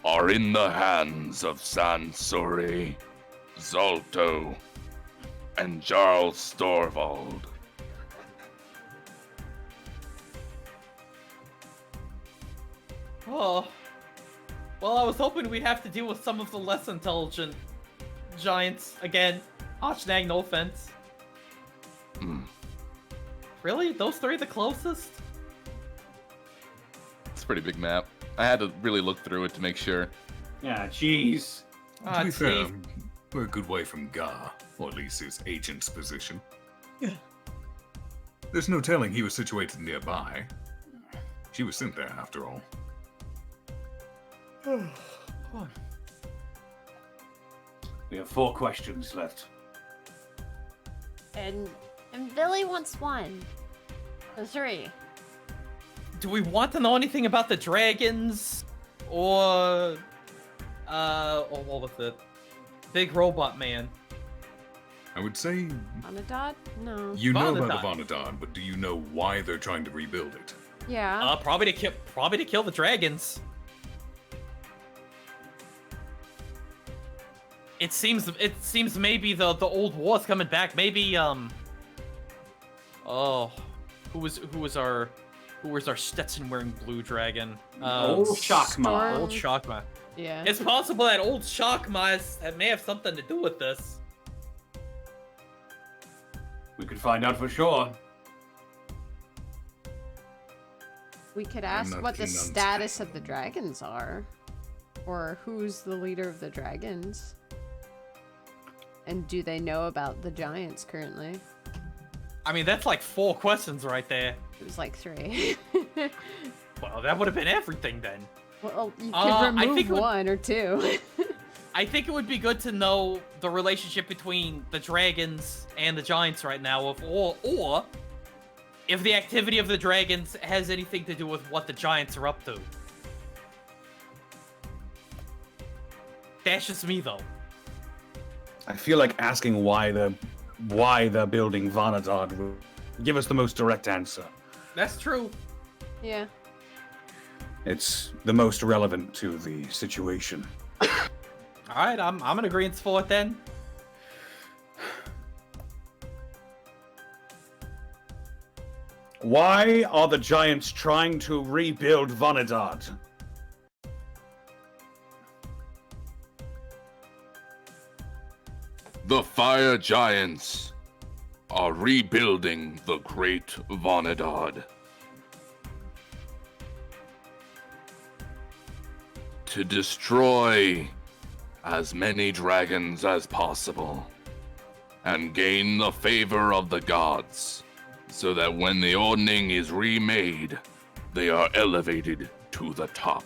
Are in the hands of Sansori, Zolto, and Jarl Storvald. Oh. Well, I was hoping we'd have to deal with some of the less intelligent giants. Again, Hoshnag, no offense. Really? Those three the closest? It's a pretty big map. I had to really look through it to make sure. Yeah, jeez. To be fair, we're a good way from Gar, or at least his agent's position. Yeah. There's no telling he was situated nearby. She was sent there, after all. We have 4 questions left. And Billy wants 1. So 3. Do we want to know anything about the dragons? Or... what was it? Big Robot Man. I would say Vanadad? No. you know about Vanadad. the Vanadon, but do you know why they're trying to rebuild it? Yeah. Probably to kill the dragons. It seems maybe the old war's coming back. Maybe who was our Stetson wearing blue dragon? Old Shockma. Old Shockma. Yeah. It's possible that old Shockma may have something to do with this. We could find out for sure. We could I'm ask not what the keen on status of the dragons are. Or who's the leader of the dragons. And do they know about the giants currently? I mean, that's like 4 questions right there. It was like 3. Well, that would have been everything then. Well, you could I remove think 1 or 2. I think it would be good to know the relationship between the dragons and the giants right now, or if the activity of the dragons has anything to do with what the giants are up to. That's just me, though. I feel like asking why they're building Vanadad will give us the most direct answer. That's true. Yeah. It's the most relevant to the situation. All right, I'm in agreement for it then. Why are the giants trying to rebuild Vanadad? The Fire Giants are rebuilding the Great Vanadad. To destroy as many dragons as possible and gain the favor of the gods, so that when the Ordning is remade, they are elevated to the top.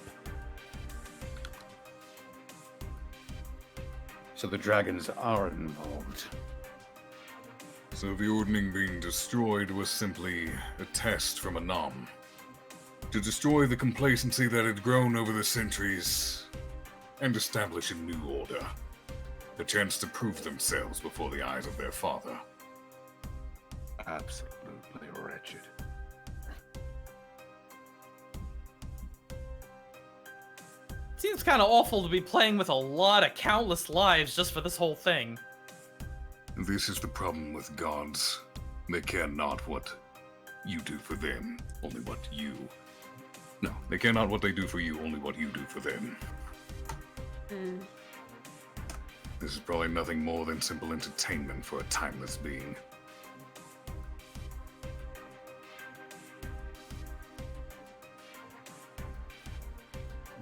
So the dragons are involved. So the Ordning being destroyed was simply a test from Anam. To destroy the complacency that had grown over the centuries and establish a new order. A chance to prove themselves before the eyes of their father. Absolutely wretched. Seems kind of awful to be playing with a lot of countless lives just for this whole thing. This is the problem with gods. They care not what you do for them, only what you... No, they care not what they do for you, only what you do for them. This is probably nothing more than simple entertainment for a timeless being.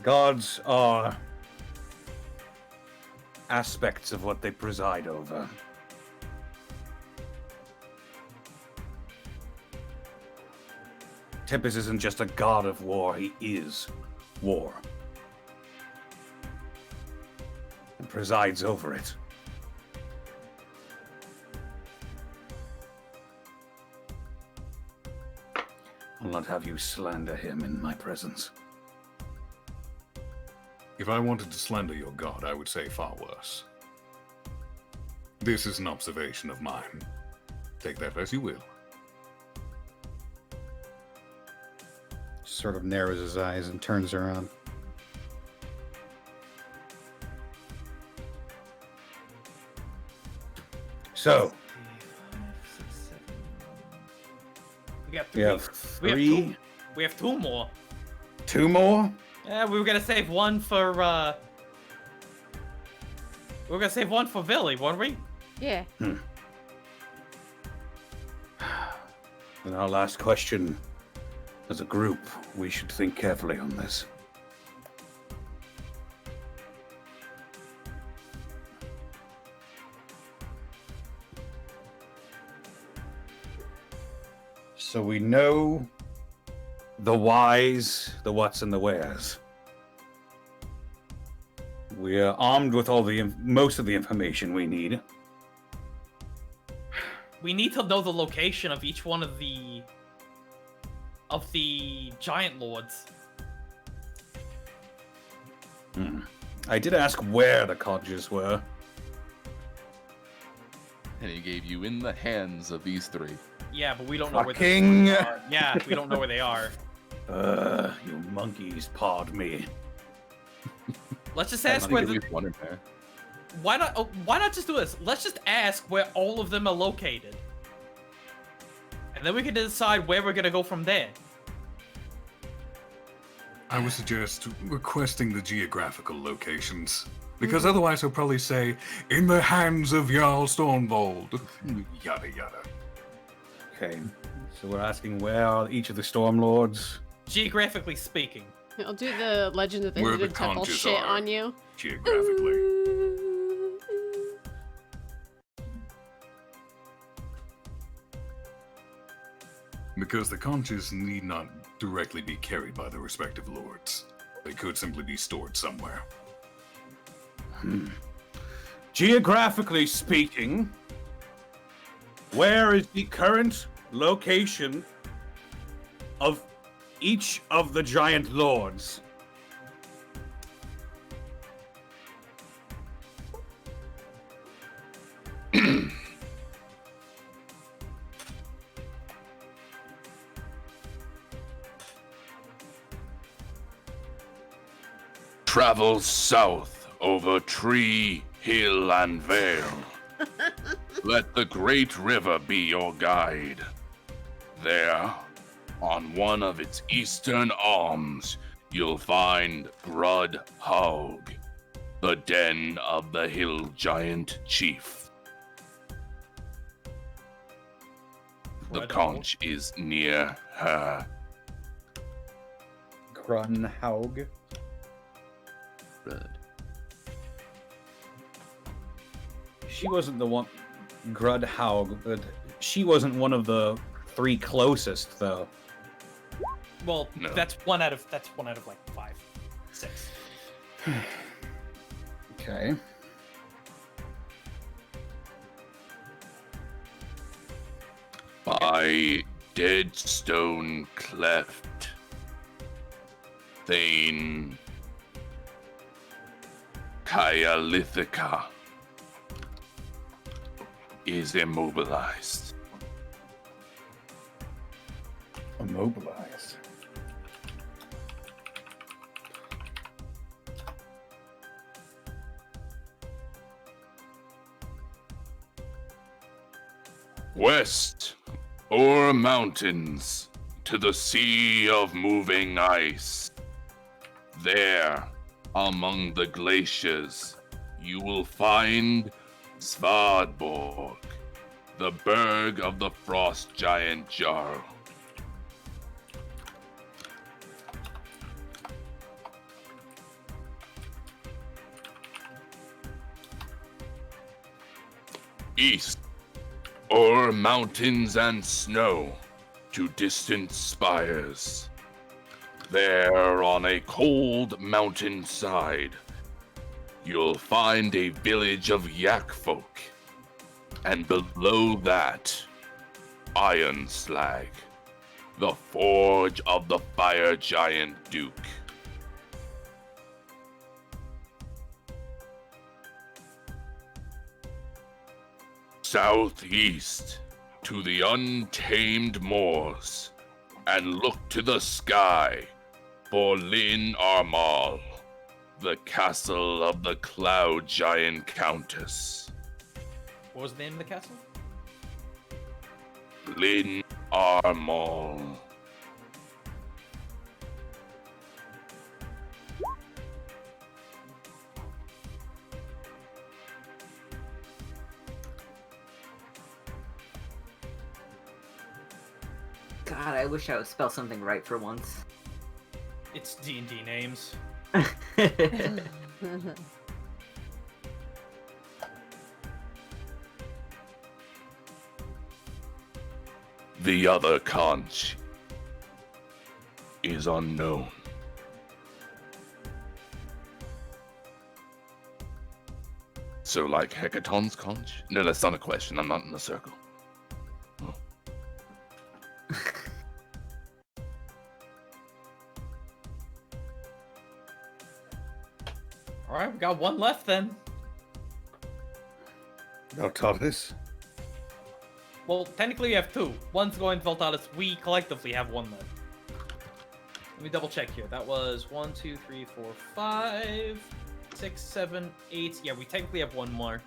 Gods are aspects of what they preside over. Tempest isn't just a god of war, he is war. And presides over it. I'll not have you slander him in my presence. If I wanted to slander your god, I would say far worse. This is an observation of mine. Take that as you will. sort of narrows his eyes and turns around. So, We got we three. have three. We have two more. Two more? Yeah, we were gonna save one for. We were gonna save one for Billy, weren't we? Yeah. And our last question. As a group, we should think carefully on this. So we know the whys, the whats, and the wheres. We are armed with all the most of the information we need. We need to know the location of each one of the giant lords. I did ask where the cottages were. And he gave you in the hands of these three. Yeah, but we don't know where Fucking- they are. Yeah, we don't know where they are. You monkeys pawed me. Let's just I ask think where at the. least one in there. Why not? Oh, why not just do this? Let's just ask where all of them are located, and then we can decide where we're gonna go from there. I would suggest requesting the geographical locations. Because otherwise he'll probably say, in the hands of Jarl Stormvold. Yada yada. Okay, so we're asking where are each of the Stormlords? Geographically speaking. I'll do the Legend of the Where the Hidden Temple conches shit are. on you. Geographically. Because the conches need not directly be carried by the respective lords. They could simply be stored somewhere. Geographically speaking, where is the current location of each of the giant lords? Travel south over tree, hill, and vale. Let the great river be your guide. There, on one of its eastern arms, you'll find Grud Haug, the den of the hill giant chief. The Grud conch is near her. Grunhaug. Grud. She wasn't the one, Grudhaug, but she wasn't one of the three closest, though. Well, No. that's one out of like 5, 6. Okay. By Dead Stone Cleft, Thane Kyalithica is immobilized. Immobilized. West o'er mountains to the sea of moving ice. There, among the glaciers, you will find Svardborg, the burg of the frost giant Jarl. East, o'er mountains and snow, to distant spires. There, on a cold mountainside, you'll find a village of yak folk. And below that, Iron Slag, the forge of the fire giant Duke. Southeast, to the untamed moors, and look to the sky for Lin Armal, the castle of the Cloud Giant Countess. What was the name of the castle? Lin Armal. God, I wish I would spell something right for once. It's D&D names. The other conch is unknown. So, like Hecaton's conch? No, that's not a question. I'm not in the circle. Oh. All right, we got one left then. Veltalis? Well, technically we have two. One's going to Veltalis. We collectively have one left. Let me double check here. That was 1, 2, 3, 4, 5, 6, 7, 8. Yeah, we technically have one more.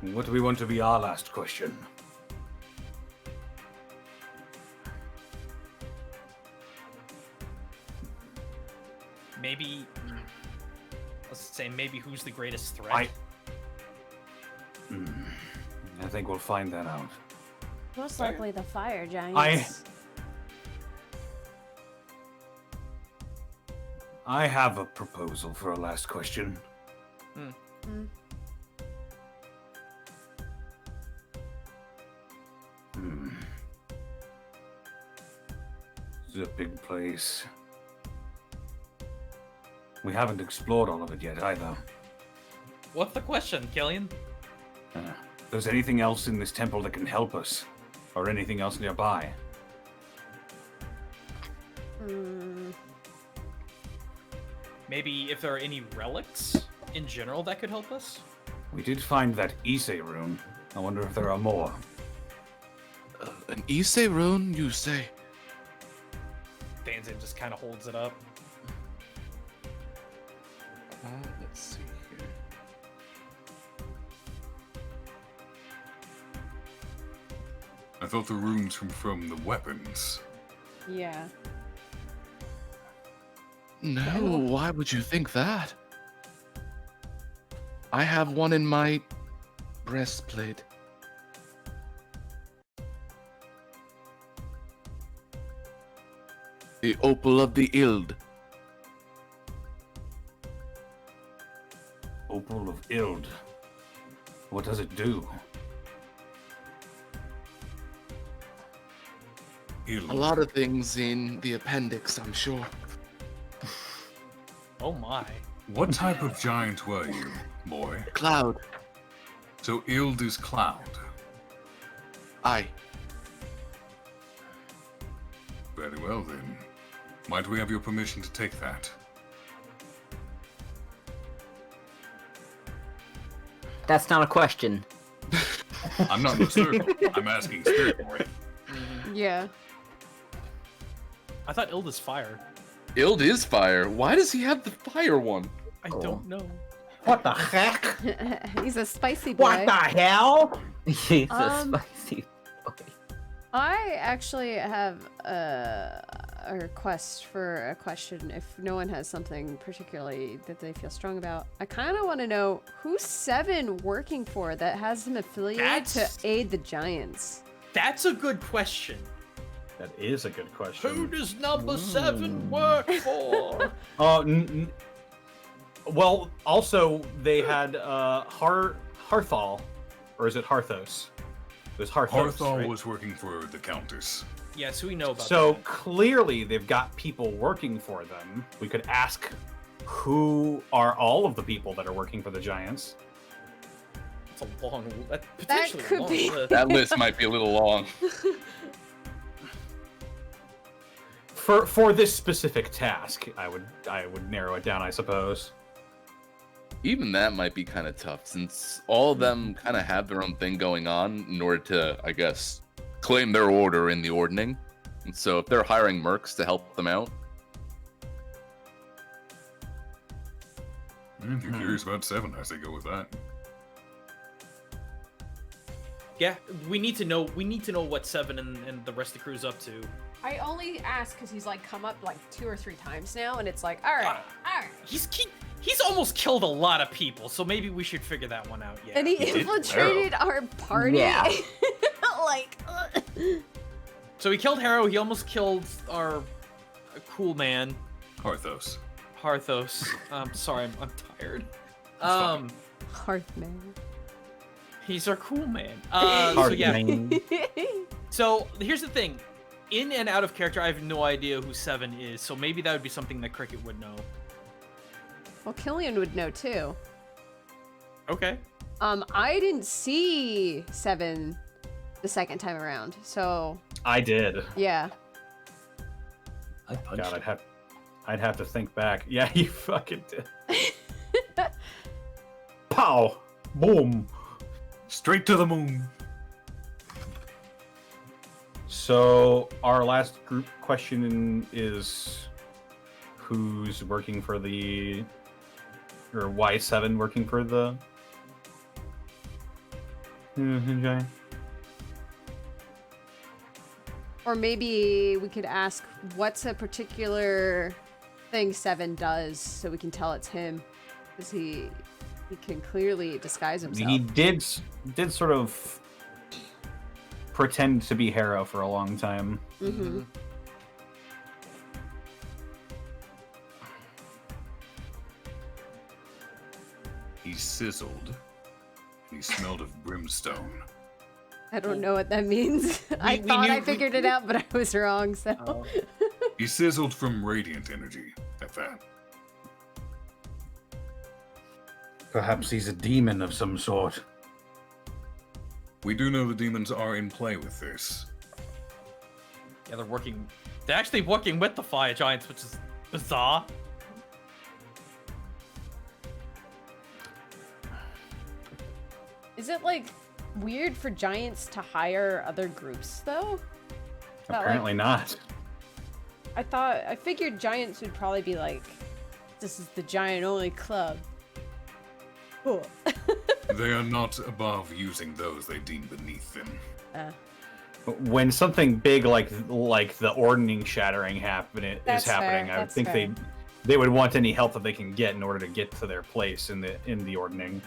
What do we want to be our last question? Maybe, let's say maybe who's the greatest threat? I think we'll find that out. Most likely the fire giants. I have a proposal for a last question. This is a big place. We haven't explored all of it yet either. What's the question, Killian? If there's anything else in this temple that can help us, or anything else nearby. Maybe if there are any relics in general that could help us? We did find that Ise rune. I wonder if there are more. An Ise rune, you say? Danzig just kind of holds it up. Let's see here. I thought the runes from the weapons. Yeah. No, why would you think that? I have one in my breastplate. The opal of the Ild. Opal of Ild. What does it do? Ild. A lot of things in the appendix, I'm sure. Oh my. What type of giant were you, boy? Cloud. So Ild is cloud. Aye. Very well then. Might we have your permission to take that? That's not a question. I'm not in the circle. I'm asking Spirit Boy. Yeah. I thought Ild is fire. Ild is fire. Why does he have the fire one? I don't know. What the heck? He's a spicy boy. What the hell? He's a spicy boy. I actually have a request for a question. If no one has something particularly that they feel strong about, I kind of want to know who's Seven working for that has him affiliated to aid the Giants. That's a good question. That is a good question. Who does number 7 work for? Well, also they had Harthal, or is it Harthos? It was Harthos. Harthal right? was working for the Countess. Yes, we know about So that. clearly they've got people working for them. We could ask who are all of the people that are working for the Giants. That's a long, potentially could long be. list. That list might be a little long. For this specific task, I would narrow it down, I suppose. Even that might be kind of tough, since all of them kind of have their own thing going on in order to, I guess, claim their order in the ordning. And so if they're hiring mercs to help them out, If you're curious about 7, I say go with that. Yeah, we need to know what 7 and the rest of the crew's up to. I only ask because he's like come up like 2 or 3 times now, and it's like, all right. He's almost killed a lot of people, so maybe we should figure that one out. Yeah. And he infiltrated our party. Yeah. Like. So he killed Harrow. He almost killed our cool man, Harthos. Sorry, I'm tired. Hearthman. He's our cool man. Hearthman. So here's the thing. In and out of character, I have no idea who 7 is, so maybe that would be something that Cricket would know. Well, Killian would know too. Okay. I didn't see 7 the second time around, so I did. yeah. I punched God, him. I'd have to think back. Yeah, you fucking did. Pow! Boom! Straight to the moon. So our last group question is who's working for the, or why 7 working for the giant? Or maybe we could ask what's a particular thing 7 does so we can tell it's him, because he can clearly disguise himself. He did sort of pretend to be Harrow for a long time. Mm-hmm. He sizzled. He smelled of brimstone. I don't know what that means. I thought I figured it out, but I was wrong, so. He sizzled from radiant energy, at that. Perhaps he's a demon of some sort. We do know the demons are in play with this. Yeah, they're actually working with the fire giants, which is bizarre. Is it like weird for giants to hire other groups though? Apparently not. I figured giants would probably be like, this is the giant only club. Cool. They are not above using those they deem beneath them. When something big like the ordning shattering is happening, I think they would want any help that they can get in order to get to their place in the ordning.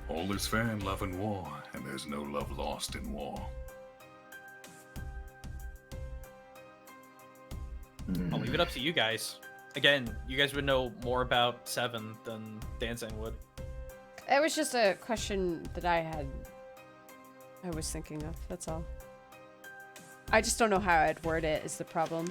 All is fair in love and war, and there's no love lost in war. I'll leave it up to you guys. Again, you guys would know more about 7 than Danzang would. It was just a question that I was thinking of, that's all. I just don't know how I'd word it is the problem.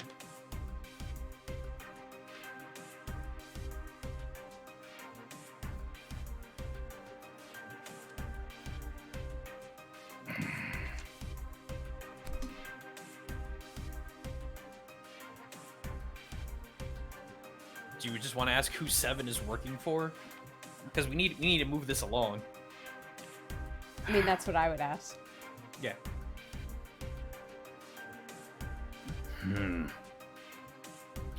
Do you just want to ask who 7 is working for? Because we need to move this along. I mean, that's what I would ask. Yeah.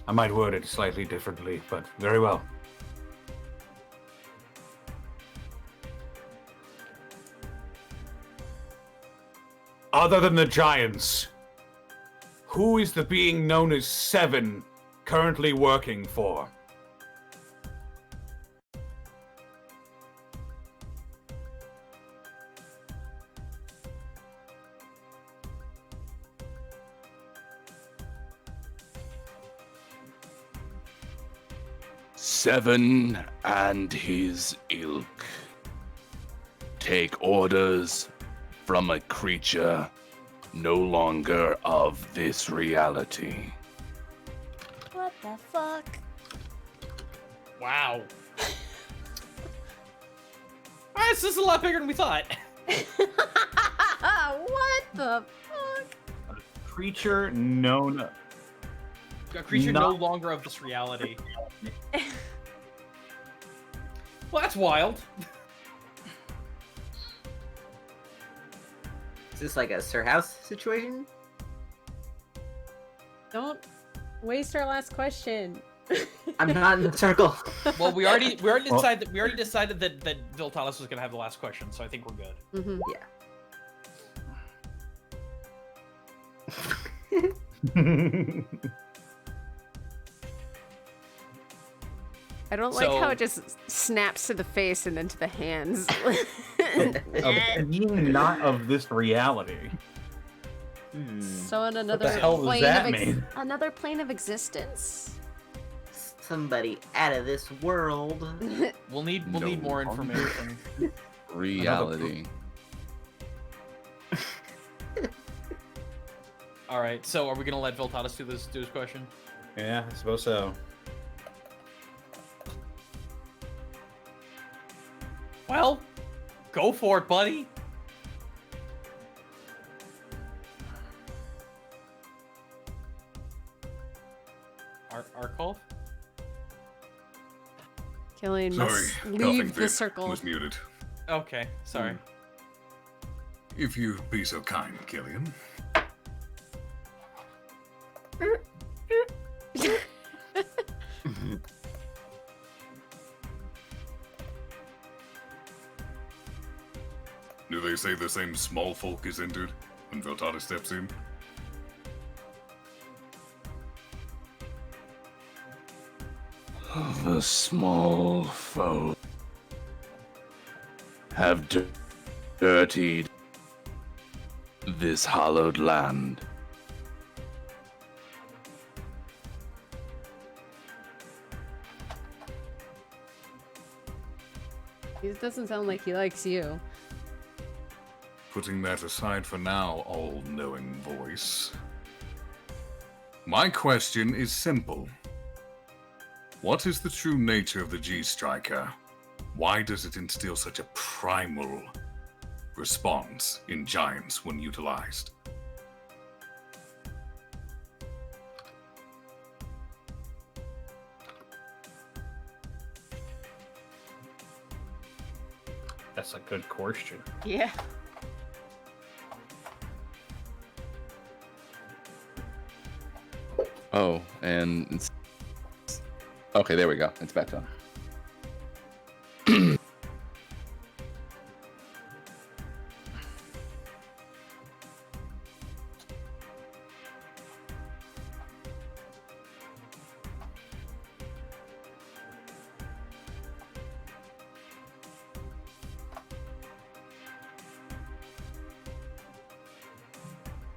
I might word it slightly differently, but very well. Other than the giants, who is the being known as 7 currently working for? Seven and his ilk take orders from a creature no longer of this reality. What the fuck? Wow. Alright, so this is a lot bigger than we thought. What the fuck? A creature known... A creature no longer of this reality. Well, that's wild. Is this like a Sir House situation? Don't waste our last question. I'm not in the circle. Well, we already decided that Viltalis was gonna have the last question, so I think we're good. Mm-hmm. Yeah. I don't like how it just snaps to the face and then to the hands. Being not of this reality. So on another hell does plane that of mean? another plane of existence. Somebody out of this world. We'll need more information. Reality. All right. So are we gonna let Viltalis do his question? Yeah, I suppose so. Well, go for it, buddy. Arkolf? Killian Sorry, must coughing leave the fit circle. was muted. Okay, sorry. If you be so kind, Killian. Do they say the same small folk is entered when Viltalis steps in? The small folk have dirtied this hallowed land. It doesn't sound like he likes you. Putting that aside for now, all-knowing voice. My question is simple. What is the true nature of the G-Striker? Why does it instill such a primal response in giants when utilized? That's a good question. Yeah. Oh, and it's... Okay, there we go. It's back on.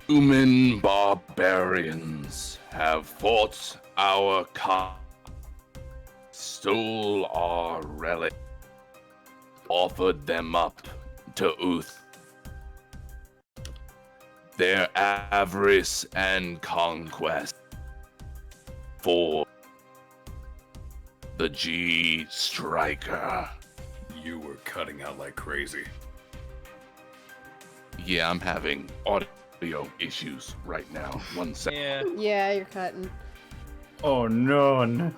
Human barbarians have fought our stole our relic, offered them up to Uth. Their avarice and conquest for the G-Striker. You were cutting out like crazy. Yeah, I'm having audio issues right now. 1 second. Yeah. Yeah, you're cutting. Oh no.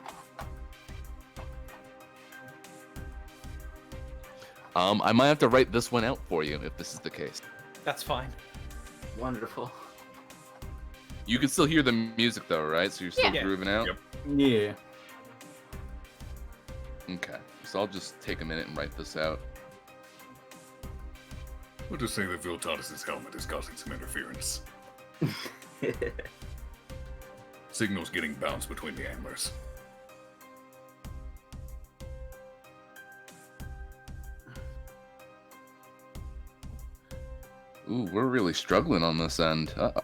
I might have to write this one out for you if this is the case. That's fine. Wonderful. You can still hear the music though, right? So you're still Yeah. grooving out? Yep. Yeah. Okay. So I'll just take a minute and write this out. We'll just say that Viltalis' helmet is causing some interference. Signals getting bounced between the antlers. Ooh, we're really struggling on this end. Uh-oh.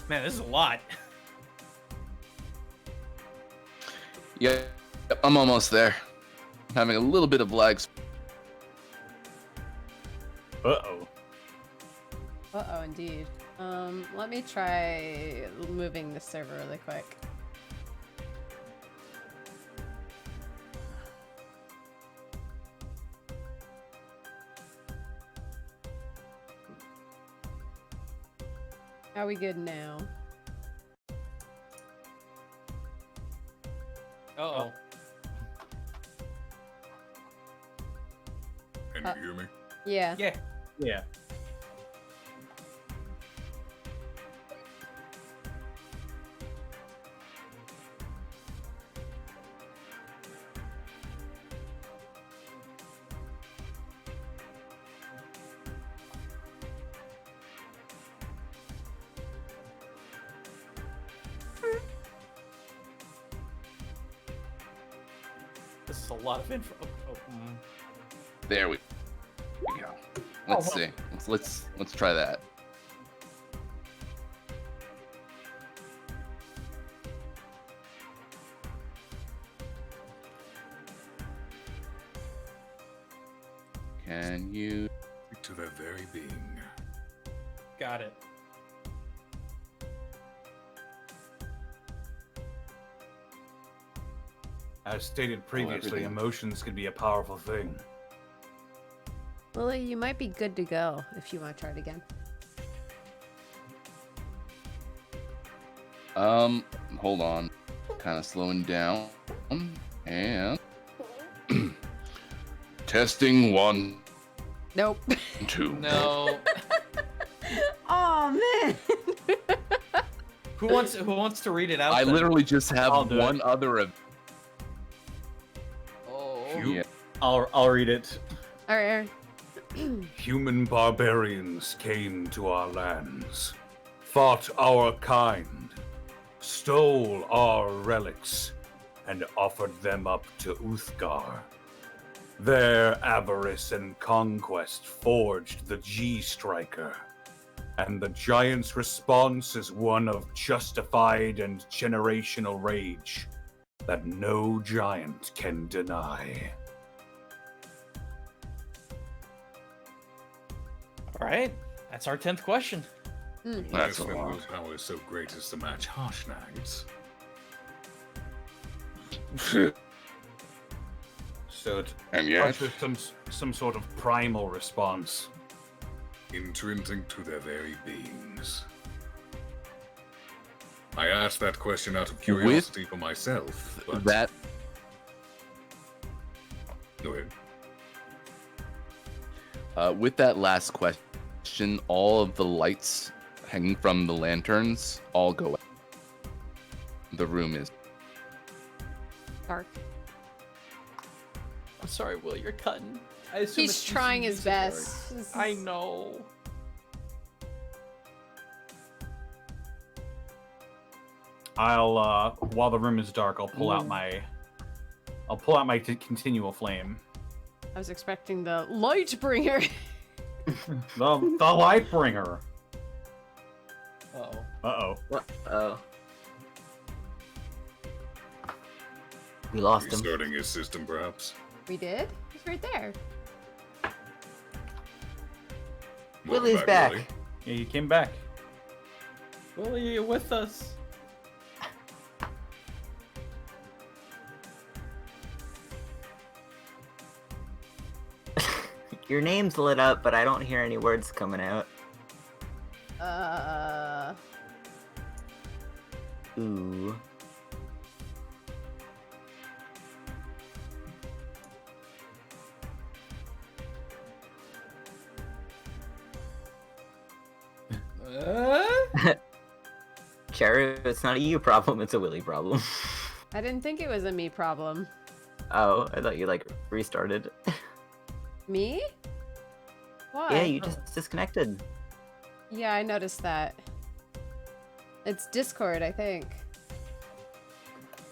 Man, this is a lot. Yeah, I'm almost there. I'm having a little bit of lag. Uh-oh. Uh-oh, indeed. Let me try moving the server really quick. Are we good now? Uh-oh. Can you hear me? Yeah. Yeah. Yeah. This is a lot of info. There we go. Let's see. Let's try that. Can you? To their very being. Got it. As stated previously, everything. emotions can be a powerful thing. Lily, you might be good to go if you want to try it again. Hold on. Kind of slowing down. And testing 1, Nope. 2. No. Oh man. Who wants to read it out? I then? literally just have I'll do one other. Oh. Yeah. I'll read it. All right. Human barbarians came to our lands, fought our kind, stole our relics, and offered them up to Uthgar. Their avarice and conquest forged the G-Striker, and the Giant's response is one of justified and generational rage that no giant can deny. All right. That's our 10th question. That's Yes, a when lot. willpower is so great as to match Harshnag's. So it And yet, ushers some sort of primal response. Intrinsic to their very beings. I asked that question out of curiosity for myself, but that go ahead. with that last question, all of the lights hanging from the lanterns all go out. The room is Dark. I'm sorry, Will. You're cutting. I assume He's it's just trying his music, best. right? This I is- know. I'll while the room is dark, I'll pull out my continual flame. I was expecting the light bringer. The light bringer. Uh-oh. Uh-oh. Oh. We lost him. Restarting his system, perhaps. We did? He's right there. Welcome Willie's back. Willie. Yeah, you came back. Willie, you're with us. Your name's lit up, but I don't hear any words coming out. Ooh. Cheru, it's not a you problem, it's a Willy problem. I didn't think it was a me problem. Oh, I thought you like restarted. Me? Why? Yeah, you just disconnected. Yeah, I noticed that. It's Discord, I think.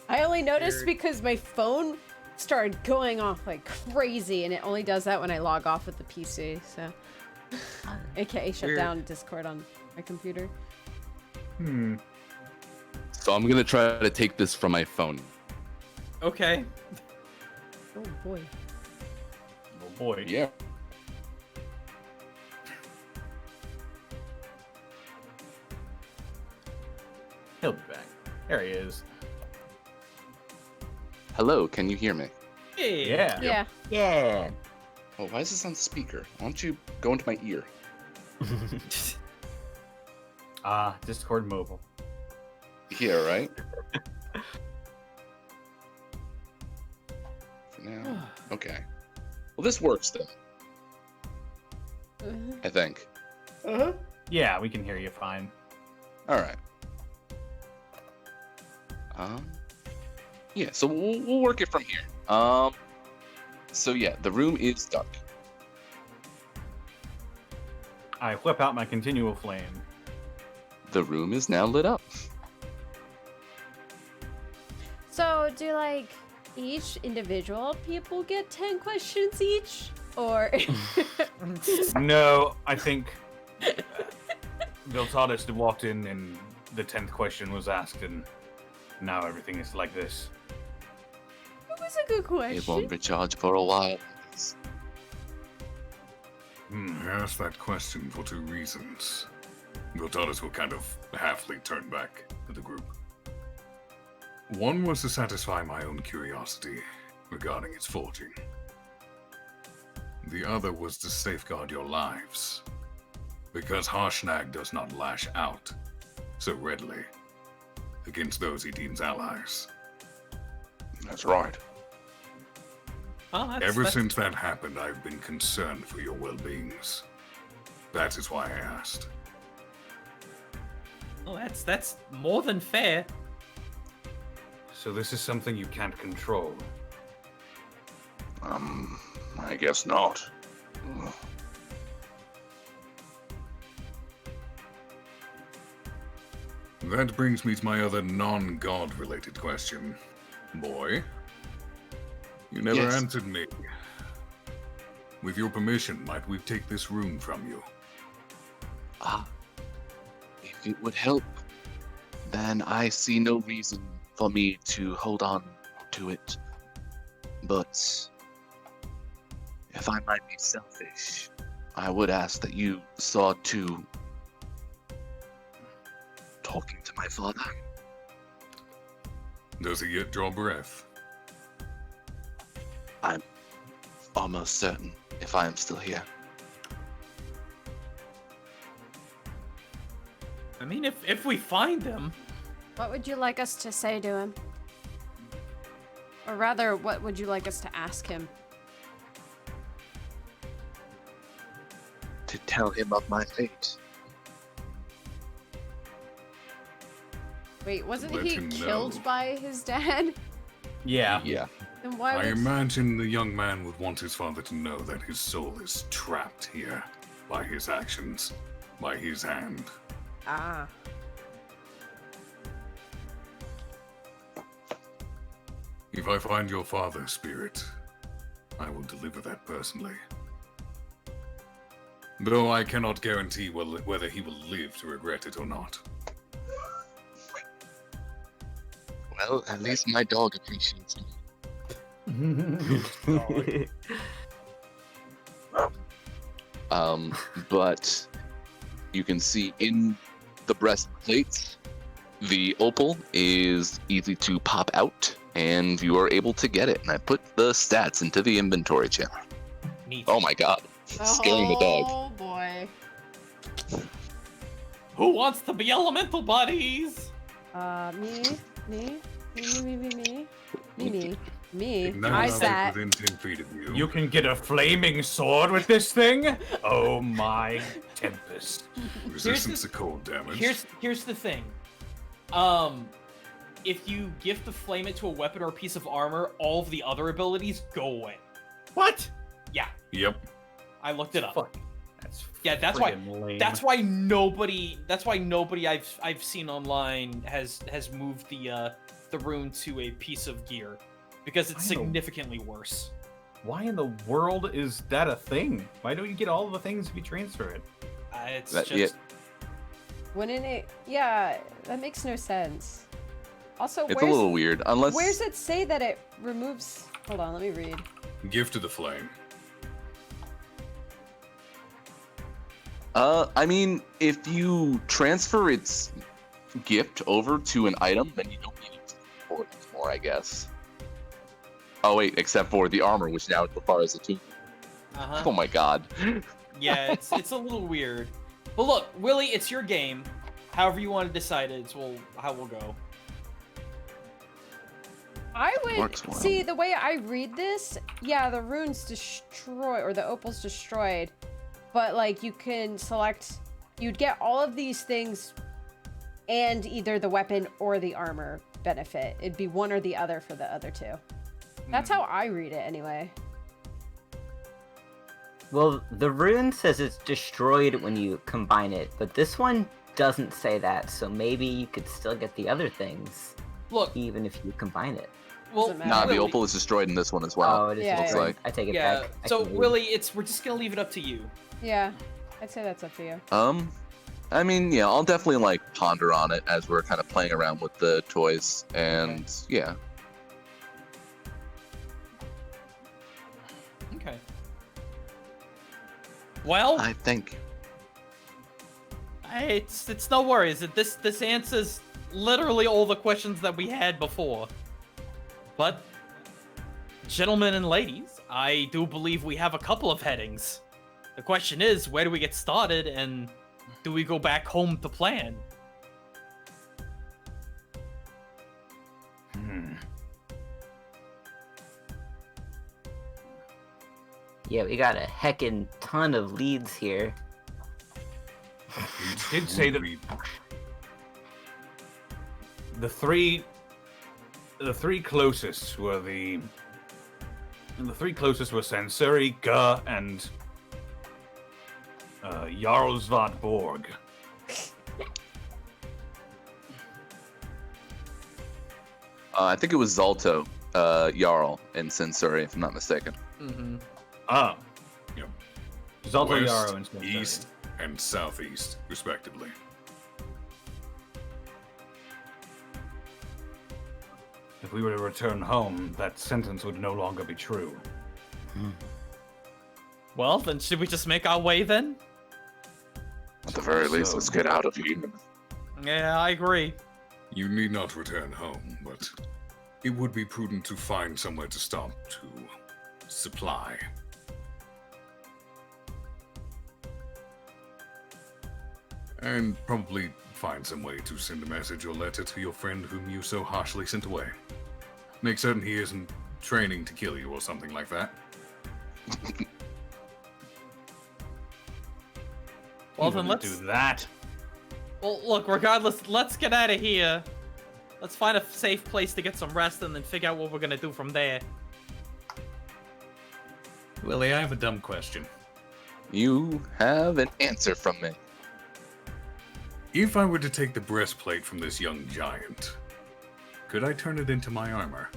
I only noticed because my phone started going off like crazy, and it only does that when I log off with the PC, so... AKA shut Weird. down Discord on my computer. so I'm gonna try to take this from my phone. Okay. Oh boy. Oh boy. Yeah. He'll be back. There he is. Hello, can you hear me? Hey. Yeah. Yeah. Yeah. Oh, why is this on speaker? Why don't you go into my ear? Discord mobile. Yeah, right? For now. Okay. Well, this works then, I think. Yeah, we can hear you fine. All right. Yeah, so we'll work it from here. So yeah, the room is dark. I whip out my continual flame. The room is now lit up. So, do like each individual people get 10 questions each? Or. No, I think Viltalis walked in and the 10th question was asked, and now everything is like this. It was a good It question. won't recharge for a while. I asked that question for two reasons. Viltalis will kind of halfly turn back to the group. One was to satisfy my own curiosity regarding its forging. The other was to safeguard your lives, because Harshnag does not lash out so readily against those he deems allies. That's right. Ever since that happened, I've been concerned for your well-beings. That is why I asked. Well, that's more than fair. So this is something you can't control. I guess not. That brings me to my other non-god related question. Boy, you never Yes. answered me. With your permission, might we take this room from you? If it would help, then I see no reason for me to hold on to it. But if I might be selfish, I would ask that you saw to talking to my father. Does he yet draw breath? I'm almost certain if I am still here. I mean, if we find them, What would you like us to say to him? Or rather, what would you like us to ask him? To tell him of my fate. Wait, wasn't Let he him killed know. by his dad? Yeah. Yeah. Then why I would... imagine the young man would want his father to know that his soul is trapped here by his actions, by his hand. Ah. If I find your father, Spirit, I will deliver that personally. Though I cannot guarantee whether he will live to regret it or not. Well, at least my dog appreciates me. But you can see in the breastplate, the opal is easy to pop out, and you are able to get it. And I put the stats into the inventory channel. neat. Oh my god. Scaring the dog. Oh boy. Who wants to be elemental buddies? Me. None I of it sat. within 10 feet of you. You can get a flaming sword with this thing? Oh my Tempest. Resistance to cold damage. Here's the thing. If you gift the flame it to a weapon or a piece of armor, all of the other abilities go away. What? Yeah, Yep. I looked it up. Fuck. That's That's why. friggin' lame. That's why nobody. That's why nobody I've seen online has moved the rune to a piece of gear, because it's I know. significantly worse. Why in the world is that a thing? Why don't you get all of the things if you transfer it? It's That- just. Wouldn't it? Yeah, that makes no sense. Also, It's a little weird, unless where's it say that it removes? Hold on, let me read. Gift of the flame. I mean, if you transfer its gift over to an item, then you don't need it for it anymore, I guess. Oh wait, except for the armor, which now requires a tune. Oh my god. Yeah, it's a little weird. But look, Willie, it's your game. However you want to decide it, it's how we'll go. I would Works well. see the way I read this. Yeah, the rune's destroyed or the opal's destroyed, but like you can select. You'd get all of these things, and either the weapon or the armor benefit. It'd be one or the other for the other two. That's how I read it, anyway. Well, the rune says it's destroyed when you combine it, but this one doesn't say that, so maybe you could still get the other things. Look, even if you combine it. Well, nah, the opal is destroyed in this one as well. Oh, it is Yeah, destroyed. like. I take it yeah. back. So Willie, we're just gonna leave it up to you. Yeah, I'd say that's up to you. I mean, yeah, I'll definitely like ponder on it as we're kind of playing around with the toys, and yeah. Okay. Well, I think it's no worries. This answers literally all the questions that we had before. But, gentlemen and ladies, I do believe we have a couple of headings. The question is, where do we get started, and do we go back home to plan? Yeah, we got a heckin' ton of leads here. You did say that the three closest were Sansuri, Gur, and Jarlsvad Borg. I think it was Zalto, Jarl, and Sensori, if I'm not mistaken. Mm-hmm. Ah. Yep. Zalto, West, Yarrow, and Sansuri. east, and southeast, respectively. If we were to return home, that sentence would no longer be true. Well, then should we just make our way then? At the very least, let's get out of here. Yeah, I agree. You need not return home, but it would be prudent to find somewhere to stop to supply. And probably find some way to send a message or letter to your friend whom you so harshly sent away. Make certain he isn't training to kill you or something like that. Well, then let's do that. Well, look, regardless, let's get out of here. Let's find a safe place to get some rest and then figure out what we're gonna do from there. Willie, I have a dumb question. You have an answer from me. If I were to take the breastplate from this young giant, could I turn it into my armor?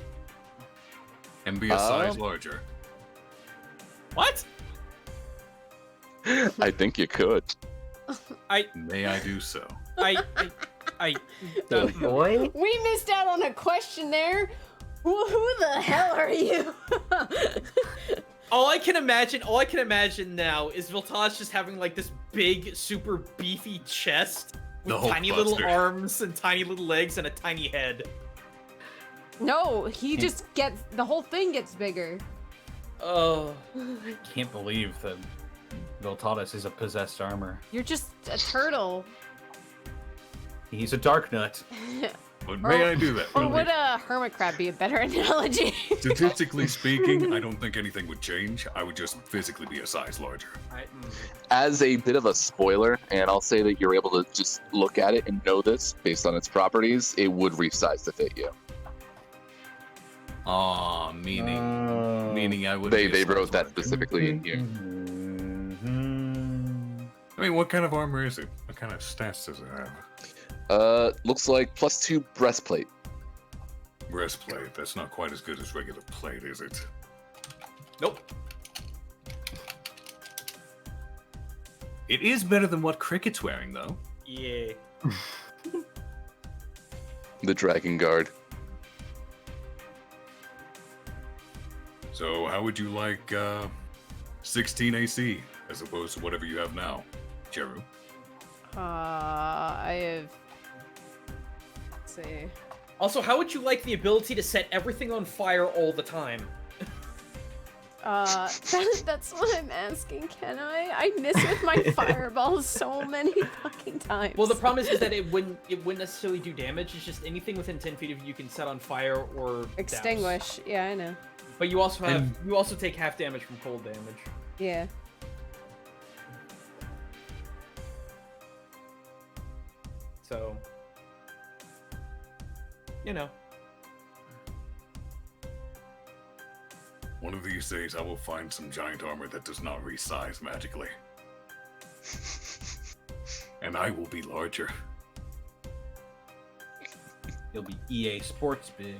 And be a size larger? What? I think you could. May I do so? Boy? We missed out on a question there. Who the hell are you? All I can imagine now is Viltaj just having like this big, super beefy chest with The tiny little Hulkbuster. arms and tiny little legs and a tiny head. No, he just gets the whole thing gets bigger. Oh, Can't believe that Viltatus is a possessed armor. You're just a turtle. He's a dark nut. But may I do that? Or Willie? would a hermit crab be a better analogy? Statistically speaking, I don't think anything would change. I would just physically be a size larger. As a bit of a spoiler, and I'll say that you're able to just look at it and know this based on its properties, it would resize to fit you. Aw, meaning I would. They wrote that specifically in here. I mean, what kind of armor is it? What kind of stats does it have? Looks like +2 breastplate. Breastplate. That's not quite as good as regular plate, is it? nope. It is better than what Cricket's wearing, though. Yeah. The Dragon Guard. So, how would you like 16 AC as opposed to whatever you have now, Cheru? I have Let's see. Also, how would you like the ability to set everything on fire all the time? That's what I'm asking, can I? I miss with my fireballs so many fucking times. Well, the problem is that it wouldn't necessarily do damage. It's just anything within 10 feet of you can set on fire or extinguish. douse. Yeah, I know. But you also take half damage from cold damage. Yeah. So, you know. One of these days, I will find some giant armor that does not resize magically. And I will be larger. You'll be EA Sports big.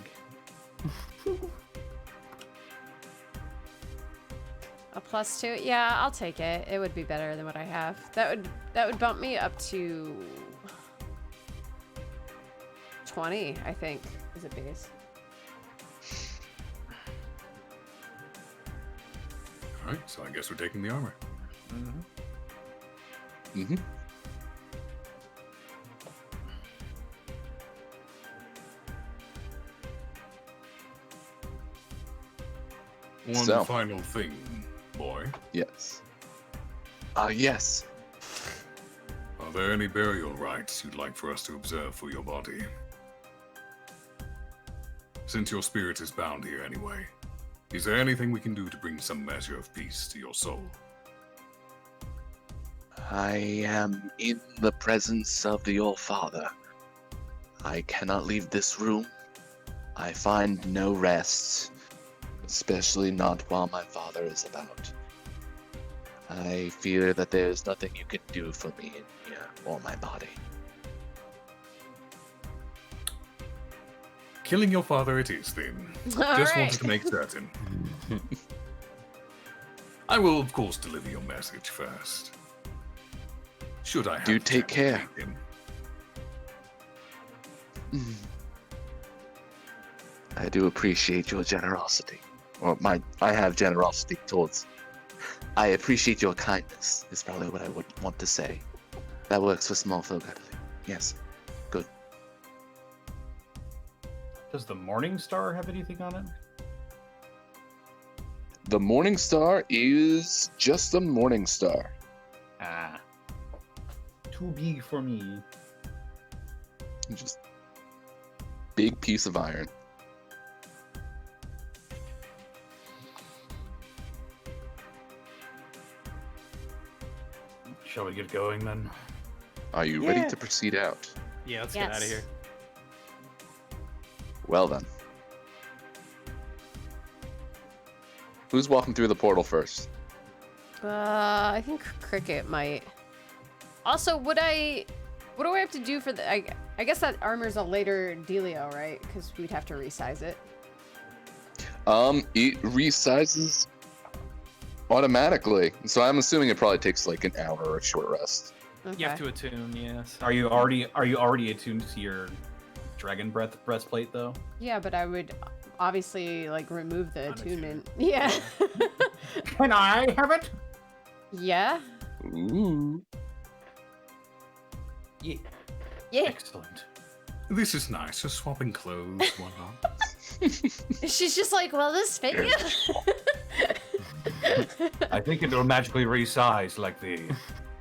A +2? Yeah, I'll take it. It would be better than what I have. That would bump me up to 20, I think, is a base. Alright, so I guess we're taking the armor. Mm-hmm. Mm-hmm. One final thing, boy. Yes. Yes. Are there any burial rites you'd like for us to observe for your body? Since your spirit is bound here anyway, is there anything we can do to bring some measure of peace to your soul? I am in the presence of your father. I cannot leave this room. I find no rest, especially not while my father is about. I fear that there is nothing you can do for me in here or my body. Killing your father it is, then. Just wanted to make certain. I will, of course, deliver your message first. Should I have Do take care. Him? I do appreciate your generosity. Or I have generosity towards. I appreciate your kindness, is probably what I would want to say. That works for small folk, I believe. Yes. Good. Does the Morning Star have anything on it? The Morning Star is just a Morning Star. Ah. Too big for me. Just big piece of iron. Shall we get going then? Are you ready to proceed out? Yeah, let's get out of here. Well then. Who's walking through the portal first? I think Cricket might. Also, what do I have to do for the? I guess that armor's a later dealio, right? Because we'd have to resize it. It resizes automatically, so I'm assuming it probably takes like an hour or a short rest. Okay. You have to attune, yes. Are you already attuned to your Dragon Breath breastplate though? Yeah, but I would obviously like remove the attunement. Yeah. Can I have it? Yeah. Ooh. Yeah. Yeah. Excellent. This is nice, just swapping clothes, whatnot. She's just like, well, this fit you. I think it'll magically resize like the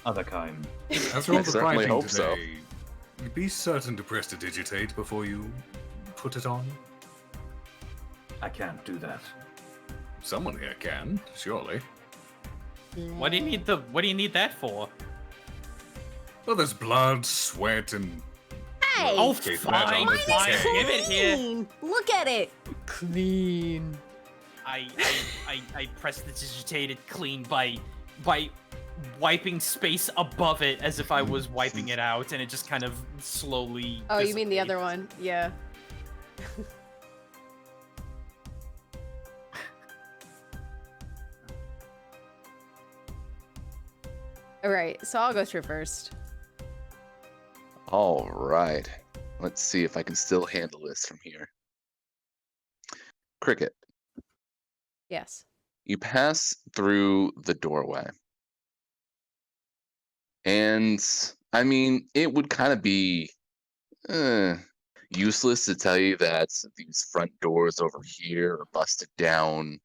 other kind. After all I the certainly pricing hope so. today, be certain to prestidigitate before you put it on. I can't do that. Someone here can, surely. What do you need that for? Well, there's blood, sweat, and... Hey! Oh, Okay, fine, that's all fine. it's Give it here. Clean. Look at it. Clean. I prestidigitated clean by wiping space above it as if I was wiping it out, and it just kind of slowly. Oh, you mean the dissipates. other one? Yeah. All right, so I'll go through first. All right. Let's see if I can still handle this from here. Cricket, Yes. you pass through the doorway. And, I mean, it would kind of be... useless to tell you that these front doors over here are busted down,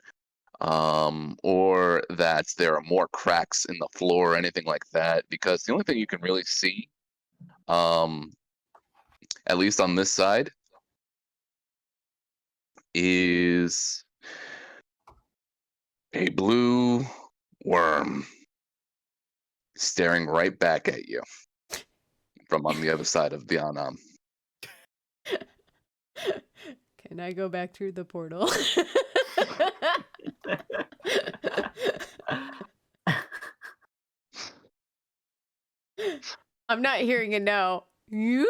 or that there are more cracks in the floor or anything like that, because the only thing you can really see, at least on this side, is a blue worm staring right back at you from on the other side of the Anam. Can I go back through the portal? I'm not hearing a no. Yoop.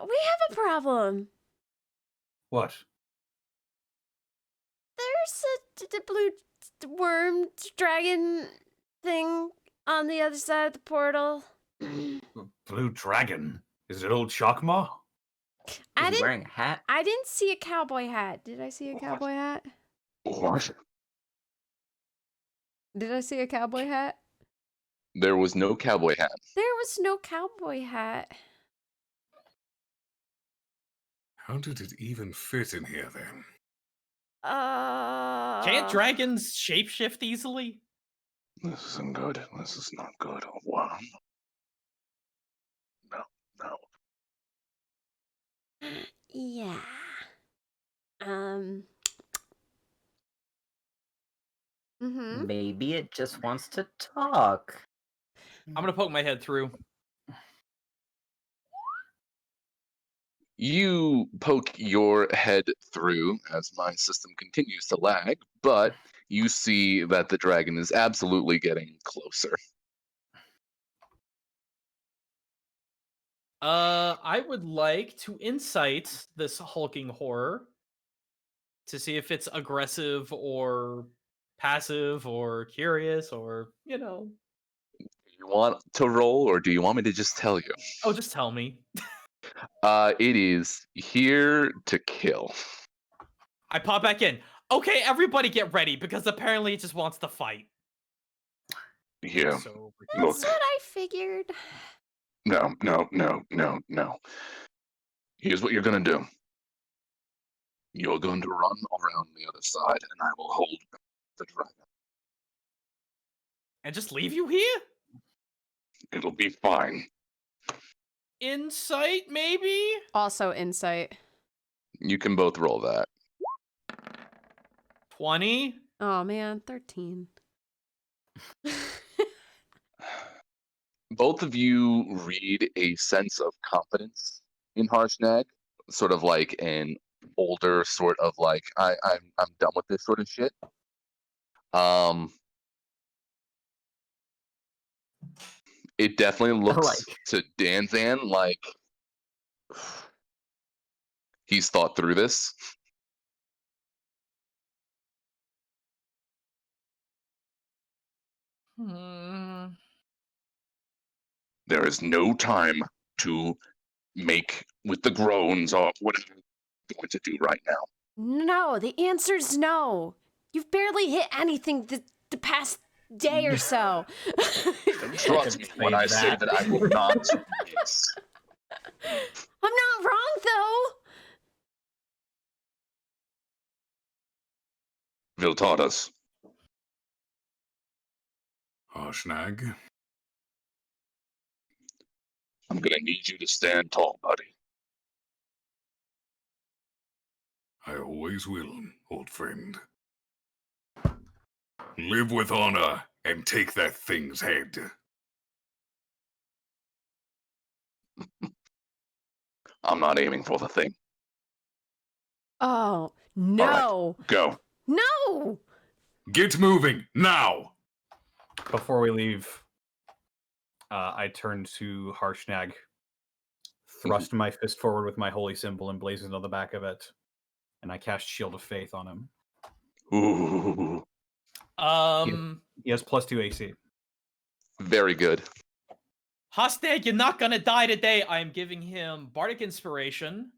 We have a problem. What? There's a blue worm dragon thing on the other side of the portal. Blue dragon? Is it old Chakma? Is he wearing a hat? I didn't see a cowboy hat. Did I see a cowboy hat? What? Did I see a cowboy hat? There was no cowboy hat. There was no cowboy hat. How did it even fit in here then? Can't dragons shapeshift easily? This isn't good. This is not good. A worm. No. Yeah. Maybe it just wants to talk. I'm gonna poke my head through. You poke your head through as my system continues to lag, but you see that the dragon is absolutely getting closer. I would like to insight this hulking horror to see if it's aggressive or passive or curious or, Do you want to roll, or do you want me to just tell you? Oh, just tell me. It is here to kill. I pop back in. Okay, everybody get ready, because apparently it just wants to fight. Yeah. So That's what I figured. No. Here's what you're gonna do. You're going to run around the other side, and I will hold the dragon. And just leave you here? It'll be fine. Insight, maybe? Also insight. You can both roll that. 20? Oh man, 13. Both of you read a sense of confidence in Harshnag, sort of like an older sort of like I'm done with this sort of shit. It definitely looks to Danzan like he's thought through this. There is no time to make with the groans or what are you going to do right now? No, the answer's no. You've barely hit anything the past day or so. Trust me when I say that I will not miss. I'm not wrong, though. Viltadas. Harshnag. I'm gonna need you to stand tall, buddy. I always will, old friend. Live with honor and take that thing's head. I'm not aiming for the thing. Oh, no. Right, go. No! Get moving, now! Before we leave, I turn to Harshnag, thrust my fist forward with my holy symbol emblazoned on the back of it, and I cast Shield of Faith on him. Ooh. He has +2 AC. Very good. Harshnag, you're not gonna die today. I am giving him Bardic Inspiration,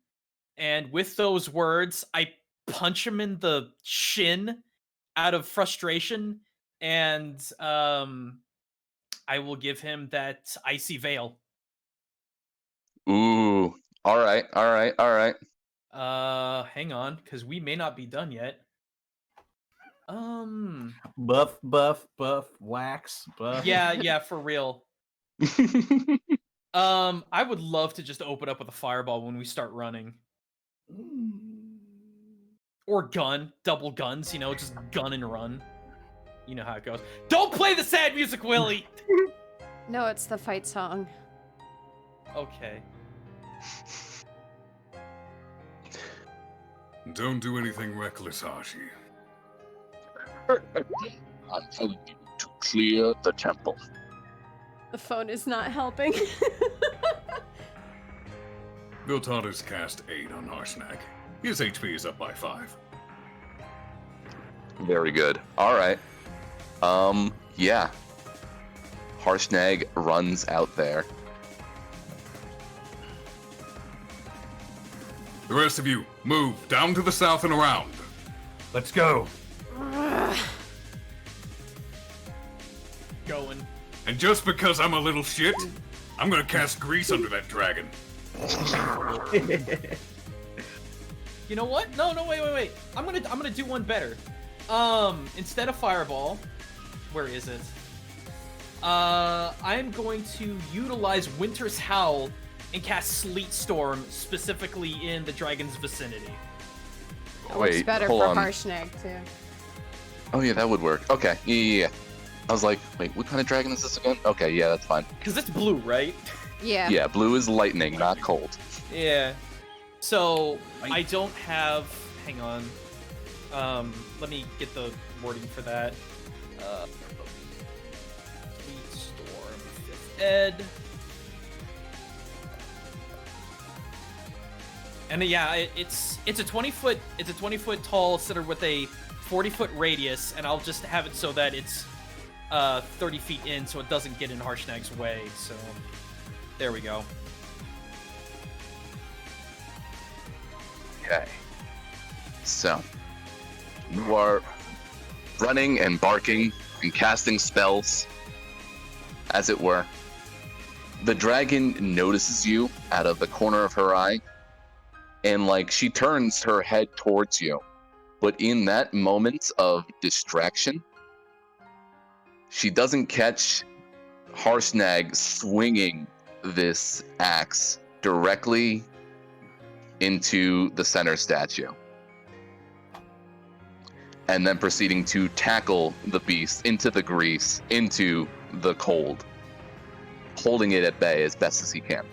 and with those words, I punch him in the shin out of frustration, and I will give him that icy veil. Ooh. All right. Hang on, because we may not be done yet. Buff, wax, buff. Yeah, for real. I would love to just open up with a fireball when we start running. Or gun, double guns, just gun and run. You know how it goes. Don't play the sad music, Willie! No, it's the fight song. Okay. Don't do anything reckless, Hashi. I'm telling you to clear the temple. The phone is not helping. Viltata's cast 8 on Harshnag. His HP is up by 5. Very good. All right. Yeah. Harshnag runs out there. The rest of you, move down to the south and around. Let's go. Going. And just because I'm a little shit, I'm gonna cast grease under that dragon. You know what? No, wait. I'm gonna do one better. Instead of fireball, where is it? I'm going to utilize Winter's Howl and cast Sleet Storm specifically in the dragon's vicinity. It works better hold for on. Harshnag too. Oh yeah, that would work. Okay, yeah. I was like, wait, what kind of dragon is this again? Okay, yeah, that's fine. Because it's blue, right? Yeah. Yeah, blue is lightning, not cold. Yeah. So I don't have. Hang on. Let me get the wording for that. Sleet Storm, 5th Ed. And yeah, it's a 20-foot tall center with a 40-foot radius, and I'll just have it so that it's 30 feet in, so it doesn't get in Harshnag's way. So there we go. Okay. So you are running and barking and casting spells, as it were. The dragon notices you out of the corner of her eye, and she turns her head towards you. But in that moment of distraction, she doesn't catch Harshnag swinging this axe directly into the center statue, and then proceeding to tackle the beast into the grease, into the cold, holding it at bay as best as he can.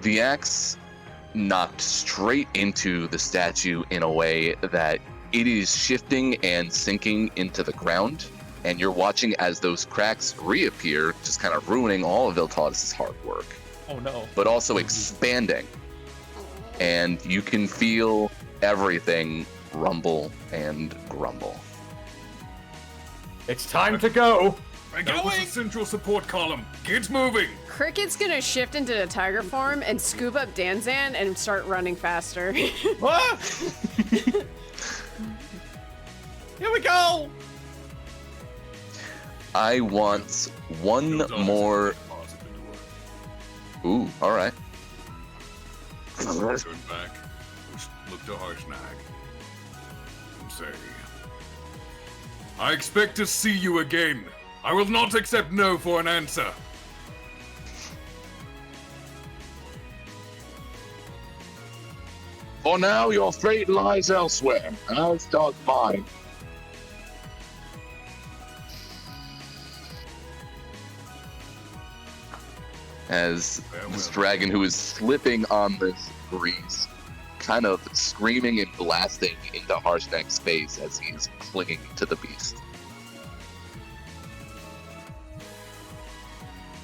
The axe knocked straight into the statue in a way that it is shifting and sinking into the ground, and you're watching as those cracks reappear, just kind of ruining all of Viltatus' hard work. Oh no. But also expanding. And you can feel everything rumble and grumble. It's time to go. That was the central support column. Get moving. Cricket's gonna shift into the tiger form and scoop up Danzan and start running faster. Ah! Here we go! I want one more. Ooh, alright. Turn back. Look to Harshnag. And say, I expect to see you again. I will not accept no for an answer. For now, your fate lies elsewhere, as does mine. As this dragon who is slipping on this grease, kind of screaming and blasting into Harshnag's face as he is clinging to the beast.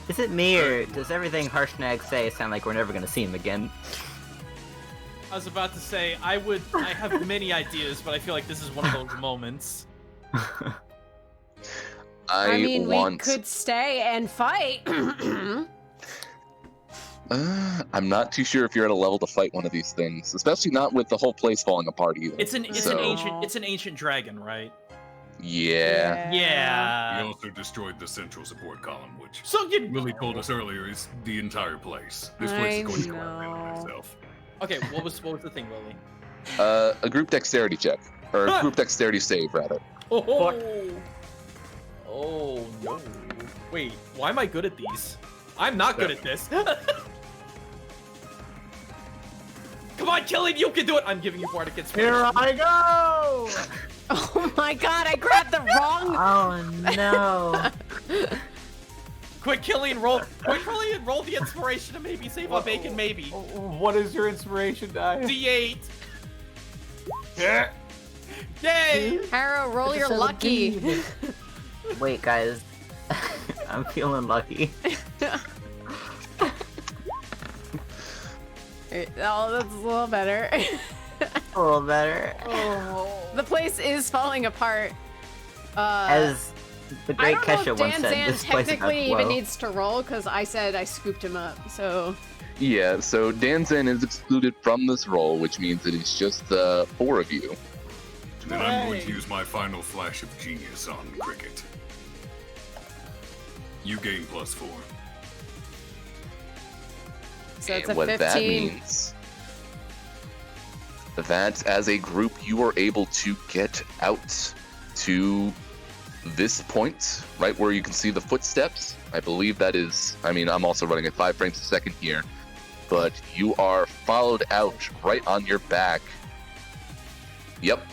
Is it me, or does everything Harshnag say sound like we're never gonna see him again? I was about to say, I have many ideas, but I feel like this is one of those moments. I mean, we could stay and fight. I'm not too sure if you're at a level to fight one of these things, especially not with the whole place falling apart either. It's an So, ancient dragon, right? Yeah. We Yeah. also destroyed the central support column, which So you Willie told us earlier is the entire place. This place is going to collapse on itself. Okay, what was the thing, Willie? A group dexterity check, or a group dexterity save rather. Oh no! Wait, why am I good at these? I'm not good at this. Come on, Killian, you can do it. I'm giving you bardic inspiration. Here I go! Oh my god, I grabbed the wrong. Oh no. Quick, Killian, roll the inspiration to maybe save a bacon, maybe. What is your inspiration die? D8. Yeah. Yay! Arrow, roll your lucky. Wait, guys. I'm feeling lucky. Oh, that's a little better. A little better. The place is falling apart. As the I great don't know Kesha if once Dan said, Zan this place is about technically to even blow. needs to roll because I said I scooped him up. So Yeah, so Danzan is excluded from this roll, which means it is just the 4 of you. And then I'm going to use my final flash of genius on Cricket. You gain +4. So it's And a what 15. that means that as a group you are able to get out to this point, right where you can see the footsteps. I believe that is, I mean, I'm also running at 5 frames a second here, but you are followed out right on your back. Yep.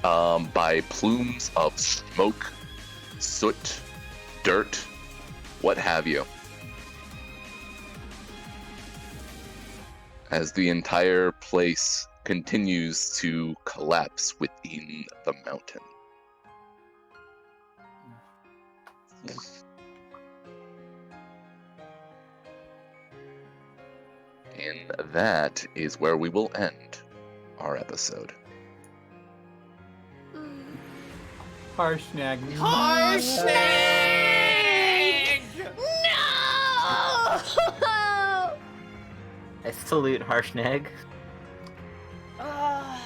By plumes of smoke, soot, dirt, what have you. As the entire place continues to collapse within the mountain. And that is where we will end our episode. Harshnag. No! I salute Harshnag. I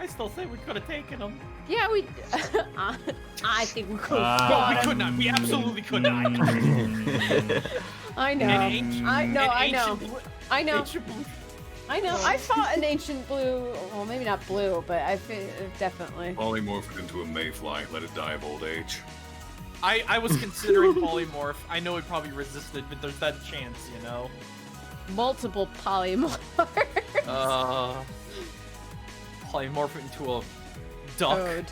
still say we could have taken him. Yeah, we. I think we could. Well, we could not. We absolutely could not. I know. I know. I know. I know. I know. I fought an ancient blue. Well, maybe not blue, but I definitely. Polymorph it into a mayfly, let it die of old age. I was considering polymorph. I know it probably resisted, but there's that chance, you know. Multiple polymorphs. Polymorph it into a duck.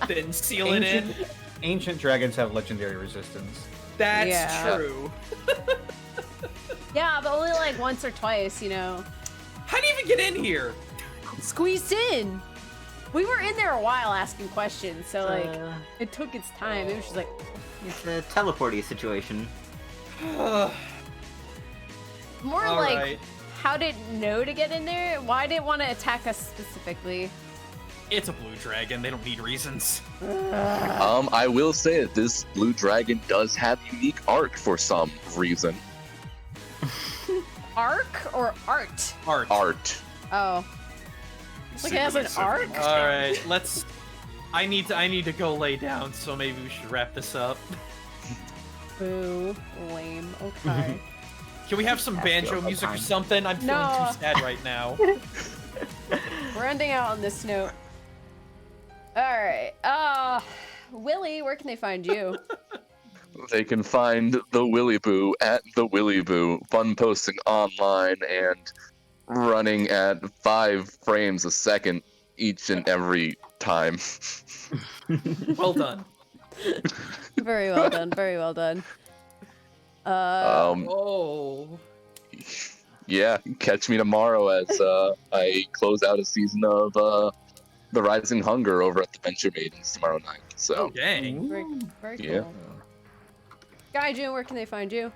Then seal it in. Ancient dragons have legendary resistance. That's true. Yeah, but only like once or twice, you know. How do you even get in here? Squeezed in. We were in there a while asking questions, so like it took its time. It was just like It's a teleporty situation. more All like right. how did it know to get in there? Why did it want to attack us specifically? It's a blue dragon. They don't need reasons. I will say that this blue dragon does have unique art for some reason. Arc or art? Art. Oh. Like it has an arc? All right, let's. I need to go lay down, so maybe we should wrap this up. Boo. Lame. Okay. Can we have some banjo music or something? I'm feeling too sad right now. We're ending out on this note. Alright. Willie, where can they find you? They can find the Willy Boo at the Willy Boo, fun posting online and running at 5 frames a second each and every time. Well done. Very well done. Very well done. Yeah, catch me tomorrow as I close out a season of The Rising Hunger over at the Venture Maidens tomorrow night. So, dang. Very cool. yeah. Gaijin, where can they find you?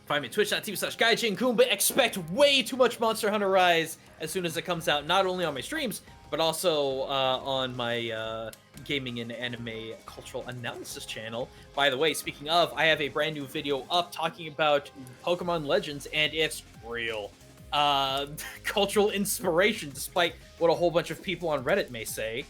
Find me at twitch.tv/GaijinKoomba. Expect way too much Monster Hunter Rise as soon as it comes out, not only on my streams, but also on my gaming and anime cultural analysis channel. By the way, speaking of, I have a brand new video up talking about Pokemon Legends, and it's real. Cultural inspiration, despite what a whole bunch of people on Reddit may say.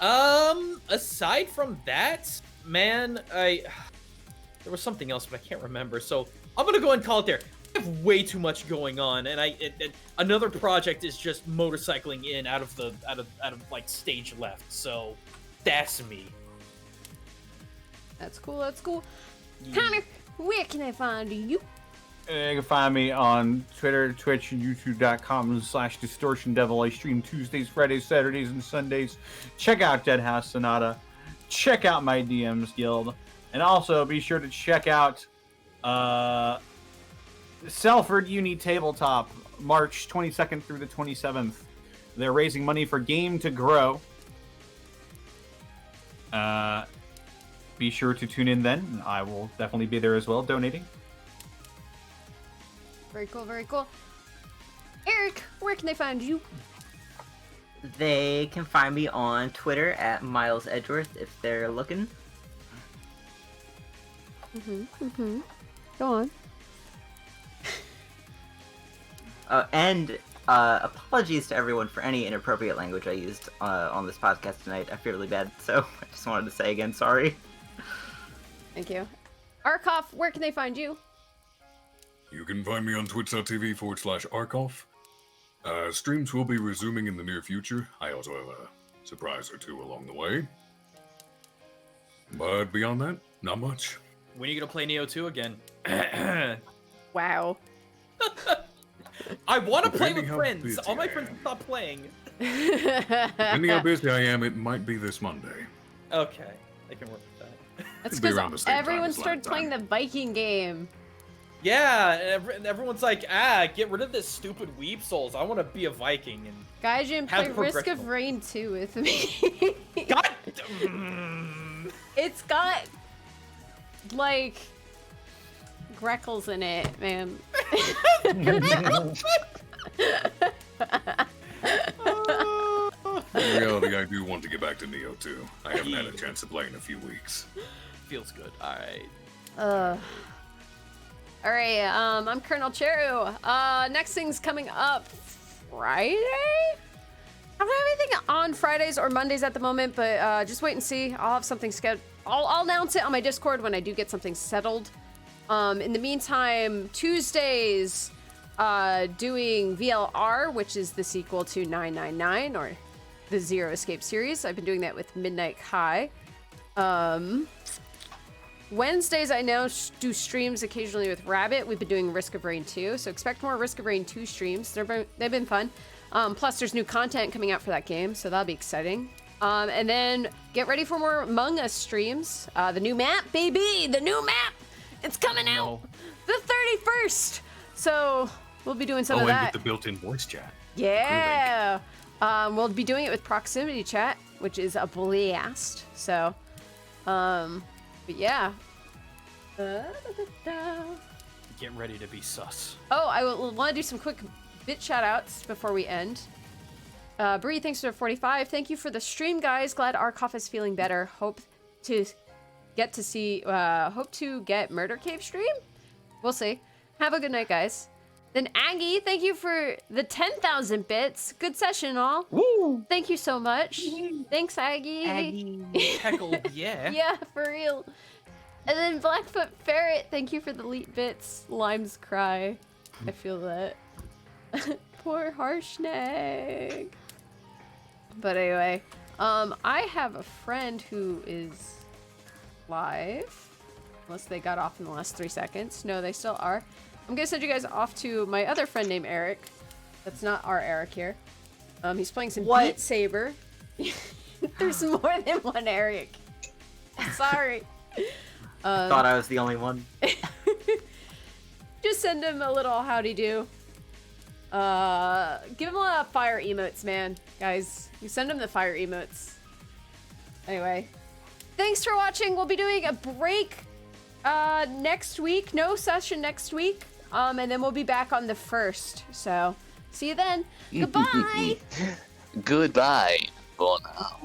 Aside from that, man, there was something else, but I can't remember, so I'm gonna go ahead and call it there. I have way too much going on, and another project is just motorcycling in out of like stage left. So that's me. That's cool. That's cool. Connor, where can I find you? You can find me on Twitter, Twitch, and YouTube.com/DistortionDevil. I stream Tuesdays, Fridays, Saturdays, and Sundays. Check out Deadhouse Sonata. Check out my DMs Guild, and also be sure to check out Salford Uni Tabletop, March 22nd through the 27th. They're raising money for Game to Grow. Be sure to tune in then. I will definitely be there as well, donating. Very cool, very cool. Eric, where can they find you? They can find me on Twitter at Miles Edgeworth if they're looking. Go on. And apologies to everyone for any inappropriate language I used on this podcast tonight. I feel really bad, so I just wanted to say again, sorry. Thank you. Arkoff, where can they find you? You can find me on twitch.tv/Arkoff. Streams will be resuming in the near future. I also have a surprise or two along the way. But beyond that, not much. When are you gonna play Neo 2 again? Wow. I want to play with Depending how friends. busy All my I friends am. stop playing. Depending how busy I am, it might be this Monday. Okay, I can work with that. That's It'll be around the because same time everyone as last started playing the time. Viking game. Yeah, and everyone's like, get rid of this stupid Weeb Souls. I want to be a Viking. And Gaijin, Have play Risk of progression. Rain 2 with me. God, It's got, like, Greckles in it, man. In reality, I do want to get back to Neo 2. I haven't had a chance to play in a few weeks. feels good. All right. All right, I'm ColonelCheru. Next thing's coming up Friday? I don't have anything on Fridays or Mondays at the moment, but just wait and see. I'll have something scheduled. I'll announce it on my Discord when I do get something settled. In the meantime, Tuesdays, doing VLR, which is the sequel to 999, or the Zero Escape series. I've been doing that with Midnight High. Wednesdays, I now do streams occasionally with Rabbit. We've been doing Risk of Rain 2, so expect more Risk of Rain 2 streams. They've been fun. Plus, there's new content coming out for that game, so that'll be exciting. And then get ready for more Among Us streams. The new map, baby! The new map! It's coming out the 31st! So we'll be doing some of and that. with the built-in voice chat. Yeah! We'll be doing it with proximity chat, which is a blast. So, but yeah. Get ready to be sus. Oh, I want to do some quick bit shout outs before we end. Bree, thanks for 45. Thank you for the stream, guys. Glad Arkoff is feeling better. Hope to get Murder Cave stream? We'll see. Have a good night, guys. Then Aggie, thank you for the 10,000 bits. Good session, all. Woo! Thank you so much. Thanks, Aggie. Heckle, yeah. Yeah, for real. And then Blackfoot Ferret, thank you for the leap bits. Lime's cry. I feel that. Poor Harshnag. But anyway, I have a friend who is live. Unless they got off in the last 3 seconds. No, they still are. I'm gonna send you guys off to my other friend named Eric. That's not our Eric here. He's playing some Beat Saber. There's more than one Eric. Sorry. Thought I was the only one. Just send him a little howdy do. Give him a lot of fire emotes, man. Guys, you send him the fire emotes. Anyway, thanks for watching. We'll be doing a break Next week, no session next week. And then we'll be back on the 1st. So, see you then. Goodbye. Goodbye for now.